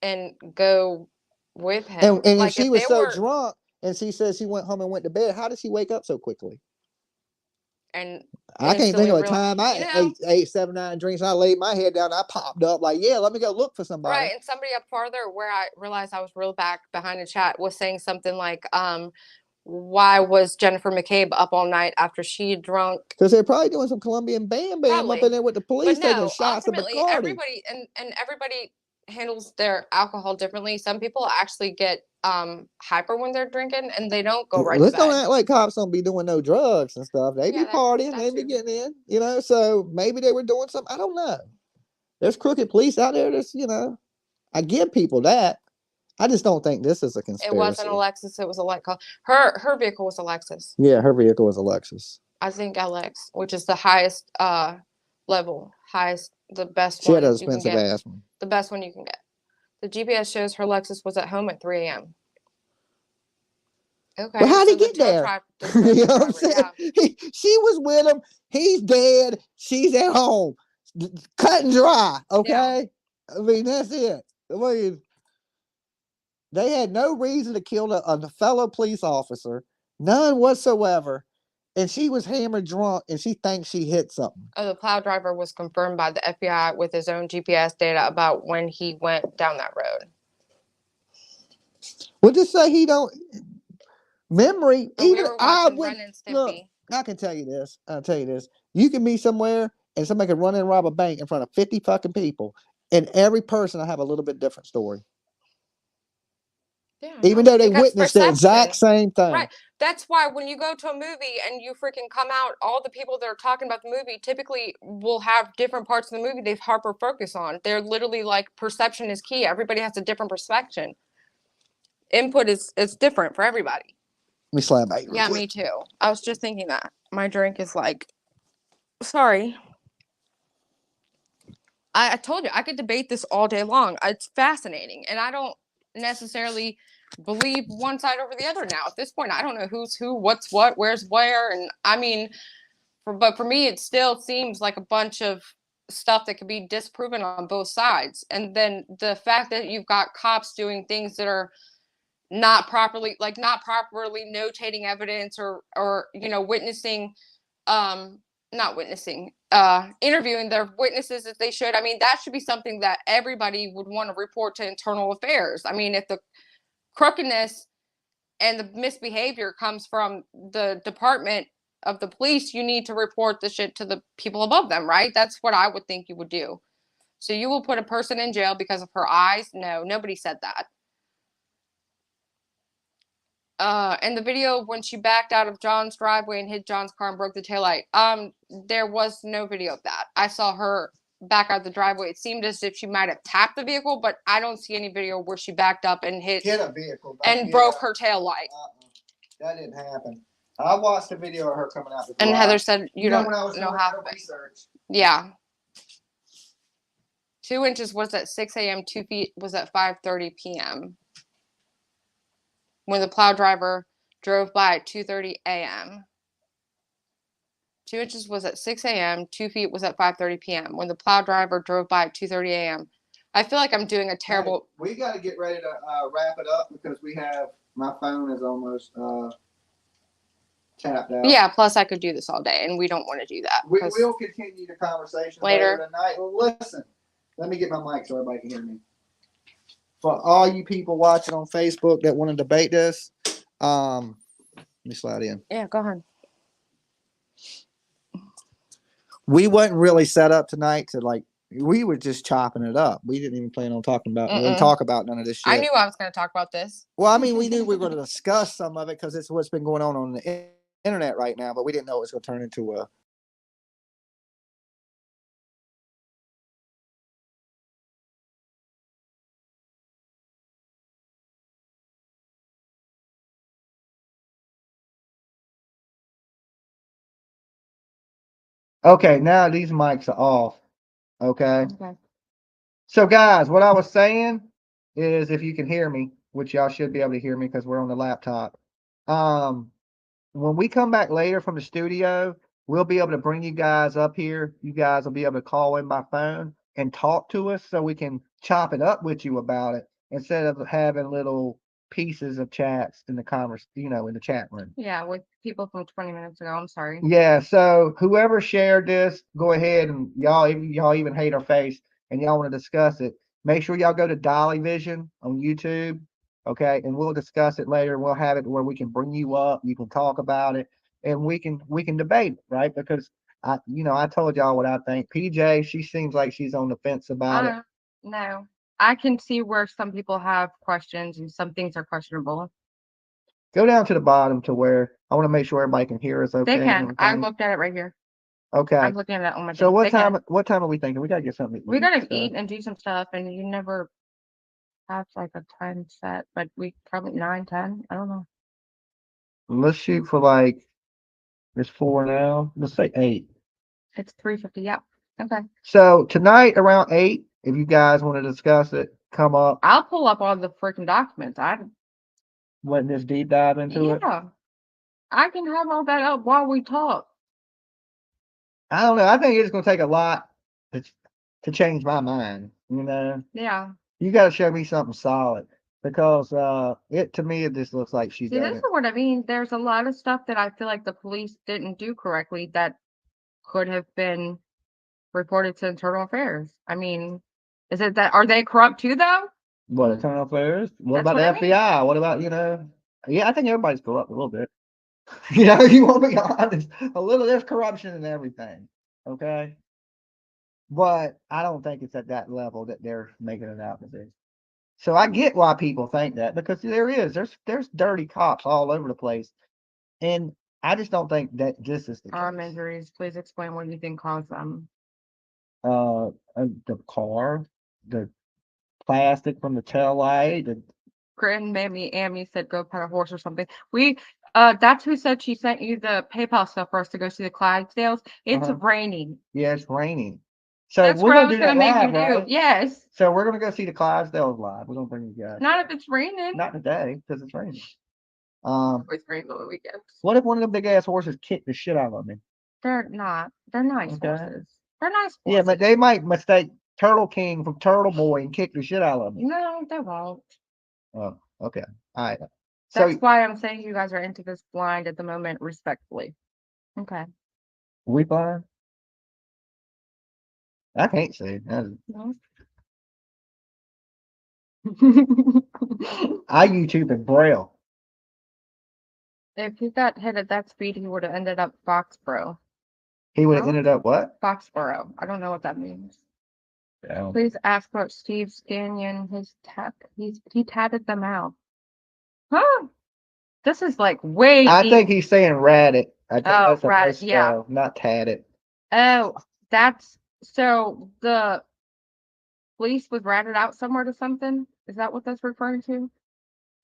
and go with him? And like, if she was so drunk, and she says she went home and went to bed, how did she wake up so quickly? And I can't think of a time I ate 7, 9 drinks and I laid my head down. I popped up like, yeah, let me go look for somebody. Right. And somebody up farther where I realized I was real back behind the chat was saying something like, why was Jennifer McCabe up all night after she drunk? Because they're probably doing some Colombian bam up in there with the police taking shots of Bacardi. Everybody everybody handles their alcohol differently. Some people actually get hyper when they're drinking and they don't go right. Let's don't act like cops don't be doing no drugs and stuff. They be partying, they be getting in, you know. So maybe they were doing something. I don't know. There's crooked police out there. That's, you know, I give people that. I just don't think this is a conspiracy. It wasn't a Lexus. It was a light car. Her vehicle was a Lexus. Yeah, her vehicle was a Lexus. I think LX, which is the highest level, the best she one. She had an expensive ass one. The best one you can get. The GPS shows her Lexus was at home at 3 a.m. Okay. Well, how'd he get there? You know what I'm saying? Yeah. She was with him. He's dead. She's at home. Cut and dry. Okay. Yeah. I mean, that's it. I mean, they had no reason to kill a fellow police officer. None whatsoever. And she was hammered drunk and she thinks she hit something. Oh, the plow driver was confirmed by the FBI with his own GPS data about when he went down that road. Well, just say he don't memory. Even I would look. I can tell you this. I'll tell you this. You can be somewhere and somebody can run in and rob a bank in front of 50 fucking people, and every person will have a little bit different story. Yeah, even though they witnessed the exact same thing. Right. That's why when you go to a movie and you freaking come out, all the people that are talking about the movie typically will have different parts of the movie they've hyper focus on. They're literally like, perception is key. Everybody has a different perception. Input is different for everybody. Let me slap back. Yeah, me too. I was just thinking that. My drink is like, sorry. I told you, I could debate this all day long. It's fascinating. And I don't necessarily believe one side over the other now. At this point, I don't know who's who, what's what, where's where. And I mean, but for me, it still seems like a bunch of stuff that could be disproven on both sides. And then the fact that you've got cops doing things that are not properly notating evidence or you know, interviewing their witnesses as they should. I mean, that should be something that everybody would want to report to internal affairs. I mean, if the crookedness and the misbehavior comes from the department of the police, you need to report the shit to the people above them, right? That's what I would think you would do. So you will put a person in jail because of her eyes? No, nobody said that. In the video when she backed out of John's driveway and hit John's car and broke the taillight, there was no video of that. I saw her back out the driveway. It seemed as if she might have tapped the vehicle, but I don't see any video where she backed up and hit a vehicle and broke her taillight. That didn't happen. I watched a video of her coming out the And garage. Heather said you don't when I was know doing half her of it. research. Yeah. 2 inches was at 6 a.m. 2 feet was at 5:30 p.m. when the plow driver drove by at 2:30 a.m. 2 inches was at 6 a.m. 2 feet was at 5:30 p.m. when the plow driver drove by at 2:30 a.m. I feel like I'm doing a terrible. Hey, we got to get ready to wrap it up because my phone is almost tapped out. Yeah, plus I could do this all day, and we don't want to do that. We will continue the conversation later tonight. Well, listen, let me get my mic so everybody can hear me. For all you people watching on Facebook that want to debate this, let me slide in. Yeah, go ahead. We wasn't really set up tonight to we were just chopping it up. We didn't even plan on talking about talk about none of this shit. I knew I was going to talk about this. Well, I mean, we knew we were going to discuss some of it because it's what's been going on the internet right now, but we didn't know it was going to turn into a. Okay, now these mics are off. Okay. So, guys, what I was saying is, if you can hear me, which y'all should be able to hear me because we're on the laptop. When we come back later from the studio, we'll be able to bring you guys up here. You guys will be able to call in by phone and talk to us so we can chop it up with you about it instead of having little pieces of chats in the in the chat room. Yeah, with people from 20 minutes ago. I'm sorry. Yeah, so whoever shared this, go ahead and y'all even hate our face and y'all want to discuss it. Make sure y'all go to Dolly Vision on YouTube, okay? And we'll discuss it later. We'll have it where we can bring you up, you can talk about it, and we can debate it, right? Because I told y'all what I think. PJ, she seems like she's on the fence about it. No, I can see where some people have questions and some things are questionable. Go down to the bottom to where I want to make sure everybody can hear us. Okay, they can. I looked at it right here. Okay. I'm looking at it on my. So what time are we thinking? We gotta get something. We gotta eat and do some stuff, and you never have like a time set, but we probably 9, 10. I don't know. Let's shoot for it's 4 now. Let's say 8. It's 3:50. Yeah. Okay. So tonight around 8, if you guys want to discuss it, come up. I'll pull up all the freaking documents. I'm letting this deep dive into it. Yeah. I can have all that up while we talk. I don't know. I think it's gonna take a lot to change my mind. Yeah. You got to show me something solid because to me it just looks like she's. See, this is what I mean. There's a lot of stuff that I feel like the police didn't do correctly that could have been reported to internal affairs. I mean, is it that are they corrupt too though? What, internal affairs? What about the FBI? What about yeah, I think everybody's corrupt a little bit. You want to be honest, a little there's corruption in everything. Okay. But I don't think it's at that level that they're making it out to be. So I get why people think that because there's dirty cops all over the place, and I just don't think that this is the arm injuries. Please explain what you think caused them. The car, the plastic from the tail light. Grandmammy Amy said go pet a horse or something. That's who said she sent you the PayPal stuff for us to go see the Clydesdales. It's raining. Yeah, it's raining. So that's we're what I was do that gonna live, make you right? do. Yes. So we're gonna go see the Clydesdales live. We're gonna bring you guys. Not if it's raining. Not today because it's raining. It's raining on the weekends. What if one of the big ass horses kicked the shit out of me? They're not. They're nice horses. They're nice horses. Yeah, but they might mistake Turtle King from Turtle Boy and kick the shit out of me. No, they won't. Oh, okay. All right. That's why I'm saying you guys are into this blind at the moment, respectfully. Okay. We blind? I can't see. No. I YouTube in Braille. If he got hit at that speed, he would have ended up Foxborough. He would have No? ended up what? Foxborough. I don't know what that means. Yeah. Please ask about Steve Scannion. He tatted them out. Huh? This is like way I deep. think he's saying rat it. I think Oh, that's a right. Yeah. misspell, not tat it. Oh, that's so the police was ratted out somewhere to something. Is that what that's referring to?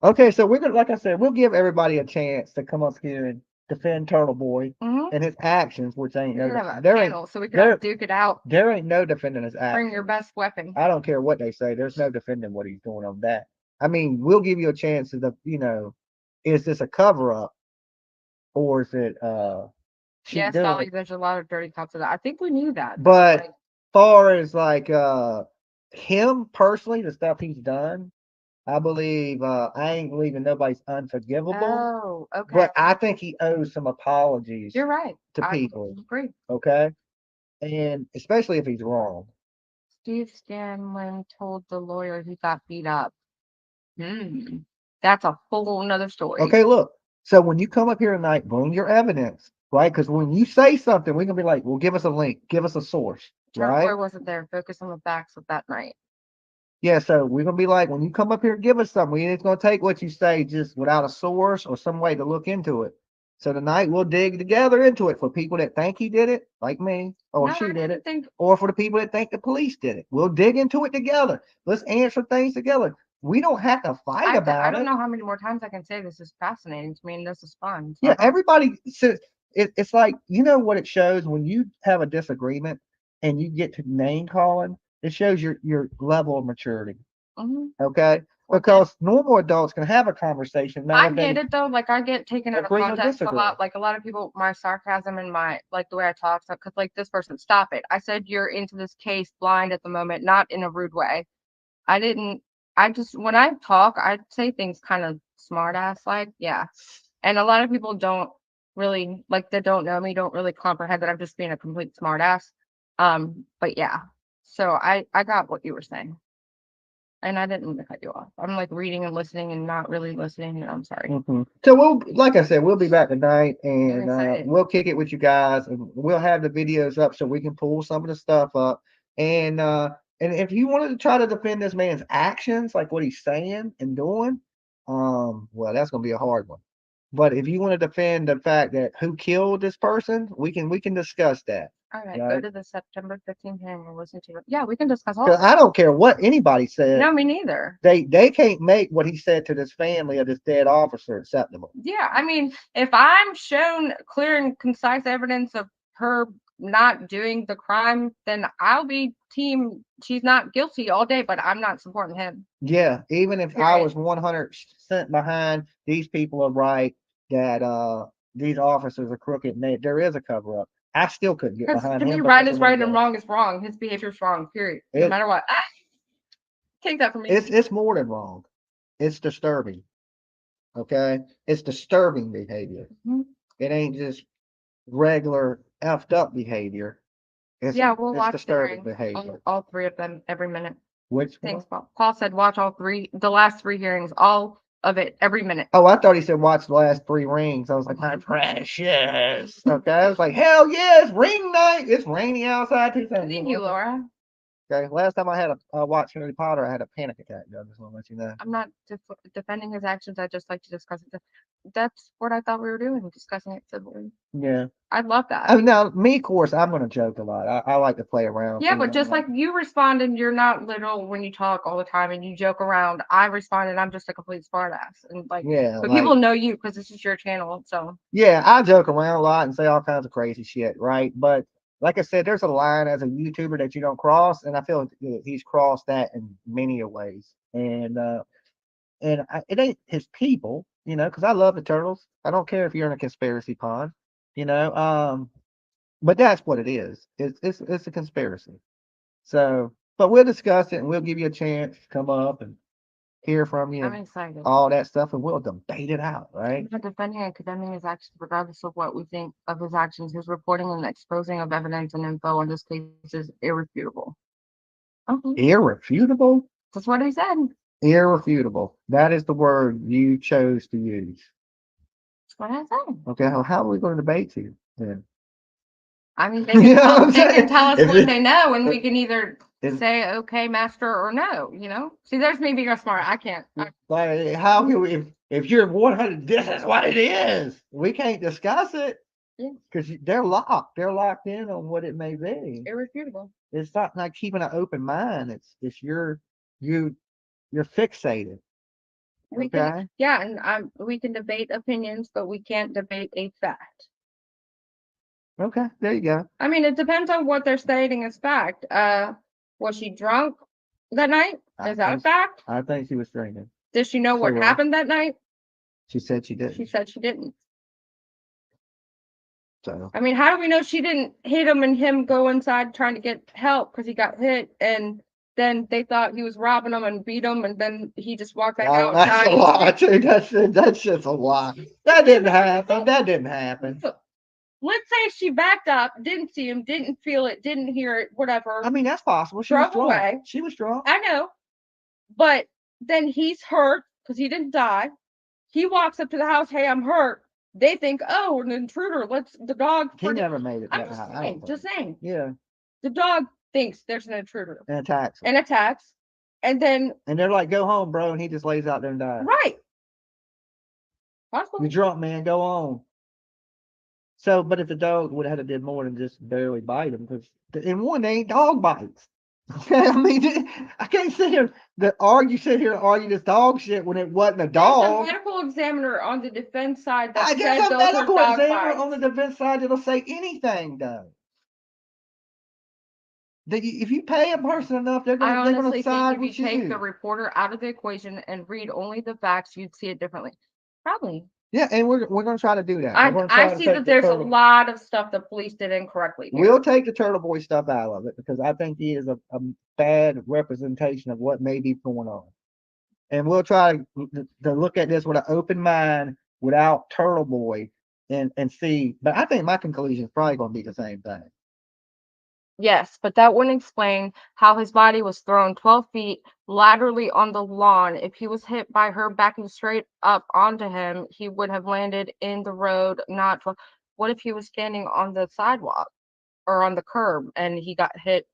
Okay, so we're gonna, like I said, we'll give everybody a chance to come up here and defend Turtle Boy Mm-hmm. and his actions, which ain't We could have a there ain't panel so we could all there duke it out. there ain't no defending his Bring your actions. best weapon. I don't care what they say. There's no defending what he's doing on that. I mean, we'll give you a chance to, is this a cover up or is it she Yes, doing Dolly, it? there's a lot of dirty cops of that. I think we knew that. But far as like him personally, the stuff he's done, I believe I ain't believing nobody's unforgivable, Oh, okay. but I think he owes some apologies You're right. to I people. agree. Okay, and especially if he's wrong. Steve Scanlon told the lawyer he got beat up. Hmm. That's a whole nother story. Okay, look. So when you come up here tonight, bring your evidence, right? Because when you say something, we can be like, "Well, give us a link, give us a source," Turtle right? Boy wasn't there. Focus on the facts of that night. Yeah, so we're gonna be like, when you come up here, give us something. We ain't gonna take what you say just without a source or some way to look into it. So tonight we'll dig together into it for people that think he did it, like me, or No, she I did didn't it, think. or for the people that think the police did it. We'll dig into it together. Let's answer things together. We don't have to fight I about don't it. know how many more times I can say this is fascinating to me and this is fun. So Yeah, everybody says it's like, you know what it shows when you have a disagreement and you get to name calling, it shows your level of maturity. mhm. Okay? Well, Because normal adults can have a conversation, I matter get of it though. Like I get taken out of agree or context a disagree. lot. Like a lot of people, my sarcasm and my like the way I talk, because like this person, stop it. I said you're into this case blind at the moment, not in a rude way. I didn't. I just when I talk, I say things kind of smart ass like, yeah. And a lot of people don't really like that don't know me, don't really comprehend that I'm just being a complete smart ass. But yeah. So I got what you were saying. And I didn't mean to cut you off. I'm like reading and listening and not really listening. And I'm sorry. So we'll, like I said, we'll be back tonight I'm and excited. we'll kick it with you guys and we'll have the videos up so we can pull some of the stuff up. And if you wanted to try to defend this man's actions, like what he's saying and doing, well, that's gonna be a hard one. But if you want to defend the fact that who killed this person, we can discuss that. All right, go Right? to the September 15th hearing and listen to it. Yeah, we can discuss all Because of it. I don't care what anybody said. No, me neither. They can't make what he said to this family of this dead officer acceptable. Yeah, I mean, if I'm shown clear and concise evidence of her not doing the crime, then I'll be team she's not guilty all day, but I'm not supporting him. Yeah, even if I Period. was 100% behind these people are right that these officers are crooked and there is a cover up. I still couldn't get Because behind to me, him right because is of what he right and does. wrong is wrong. His behavior is wrong, period. No It matter what. Take that from me. it's more than wrong. It's disturbing. Okay, it's disturbing behavior. Mhm. It ain't just regular effed up behavior. Yeah, we'll It's watch the disturbing hearings, behavior. all three of them every minute. Which Thanks, one? Paul. Paul said watch all three, the last three hearings, all of it every minute. Oh, I thought he said watch the last three rings. I was like, my precious. Okay. I was like, hell yes, ring night. It's rainy outside too. Thank you, Laura. Okay. Last time I had a watch Harry Potter, I had a panic attack. I just want to let you know. I'm not defending his actions. I just like to discuss it. That's what I thought we were doing, discussing it civilly. Yeah. I love that. I mean, now me, of course, I'm gonna joke a lot. I like to play around. Yeah, but just like you respond and you're not little when you talk all the time and you joke around, I respond and I'm just a complete smartass. And like, yeah, but like people know you because this is your channel. So yeah, I joke around a lot and say all kinds of crazy shit, right? But like I said, there's a line as a YouTuber that you don't cross, and I feel he's crossed that in many a ways. It ain't his people, because I love the turtles. I don't care if you're in a conspiracy pond, you know. But that's what it is. It's a conspiracy. So, but we'll discuss it and we'll give you a chance to come up and hear from you I'm and excited. all that stuff, and we'll debate it out, right? I'm not defending and condemning his actions, regardless of what we think of his actions. His reporting and exposing of evidence and info on this case is irrefutable. Okay, Irrefutable? that's what he said. Irrefutable. That is the word you chose to use. What I say? Okay, how are we going to debate you then? I mean, they You can know what tell, I'm they can saying? tell us If what it- they know, and we if- can either if- say okay, master, or no. You know. See, there's me being smart. I can't. Like, how can we, if you're 100, this is what it is. We can't discuss it Yeah. because they're locked. They're locked in on what it may be. Irrefutable. It's not like keeping an open mind. It's you're fixated. We Okay. can, yeah, and we can debate opinions, but we can't debate a fact. Okay. There you go. I mean, it depends on what they're stating as fact. Was she drunk that night? Is that a fact? I think she was drinking. Did she know what happened that night? She said she did. She said she didn't. So I mean, how do we know she didn't hit him and him go inside trying to get help because he got hit, and then they thought he was robbing them and beat him, and then he just walked back oh, out. that's a lie, too. That's just a lie. That didn't happen. That didn't happen. Let's say she backed up, didn't see him, didn't feel it, didn't hear it, whatever. I mean, that's possible. She was Drove drunk. away. She was drunk. I know. But then he's hurt because he didn't die. He walks up to the house, hey, I'm hurt. They think, oh, an intruder. Let's the dog. He never made it I'm that high. just saying. Yeah. The dog thinks there's an intruder And attacks him. and attacks. And then they're like, go home, bro. And he just lays out there and dies. right. Possible. You're drunk, man. Go on. So, but if the dog would have had to did more than just barely bite him, because in one, they ain't dog bites. I mean, I can't sit here and argue this dog shit when it wasn't a There's dog. a medical examiner on the defense side that I said guess a those medical are dog examiner bites. on the defense side that'll say anything, though. If you pay a person enough, they're I gonna honestly side think with if you take the you. reporter out of the equation and read only the facts, you'd see it differently. Probably. Yeah, and we're gonna try to do that. I see that there's a lot of stuff the police did incorrectly here. We'll take the Turtle Boy stuff out of it because I think he is a bad representation of what may be going on. And we'll try to look at this with an open mind without Turtle Boy and see. But I think my conclusion is probably going to be the same thing. Yes, but that wouldn't explain how his body was thrown 12 feet laterally on the lawn. If he was hit by her backing straight up onto him, he would have landed in the road, not 12. What if he was standing on the sidewalk or on the curb and he got hit?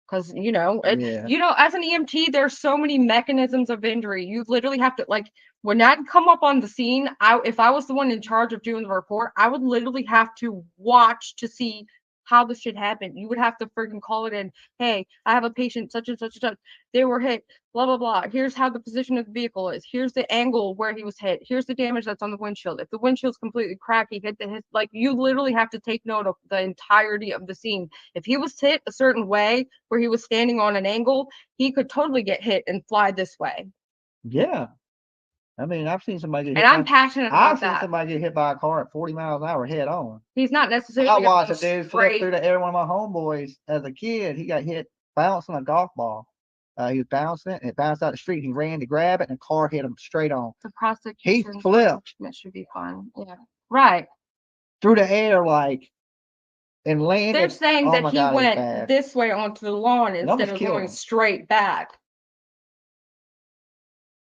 Because, as an EMT, there's so many mechanisms of injury. You literally have to, like, when that come up on the scene, if I was the one in charge of doing the report, I would literally have to watch to see how this shit happened. You would have to freaking call it in. Hey, I have a patient, such and such and such. They were hit, blah, blah, blah. Here's how the position of the vehicle is. Here's the angle where he was hit. Here's the damage that's on the windshield. If the windshield's completely cracked, he hit like, you literally have to take note of the entirety of the scene. If he was hit a certain way where he was standing on an angle, he could totally get hit and fly this way. Yeah. I mean, I've seen somebody get hit. And I'm passionate about that. I've seen somebody get hit by a car at 40 miles an hour head on. He's not necessarily. I watched a dude flip through the air. One of my homeboys as a kid, he got hit bouncing a golf ball. He was bouncing it, and it bounced out the street. He ran to grab it, and the car hit him straight on. The prosecution. He flipped. That should be fun. Yeah. Right. Through the air, and landed. They're saying that he went this way onto the lawn instead of going straight back.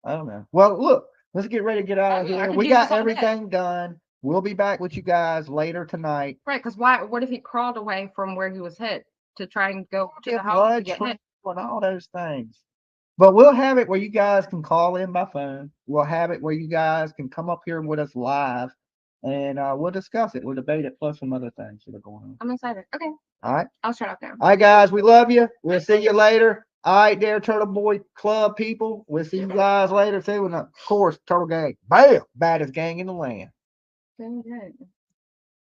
I don't know. Well, look, let's get ready to get out of here. We got everything done. We'll be back with you guys later tonight. Right, because what if he crawled away from where he was hit to try and go to the house to get hit? And all those things. But we'll have it where you guys can call in by phone. We'll have it where you guys can come up here with us live, and we'll discuss it. We'll debate it, plus some other things that are going on. I'm excited. Okay. All right. I'll shut up now. All right, guys. We love you. We'll see you later. All right, there, Turtle Boy Club people. We'll see you guys later, too. And, of course, Turtle Gang. Bam! Baddest gang in the land. Very good.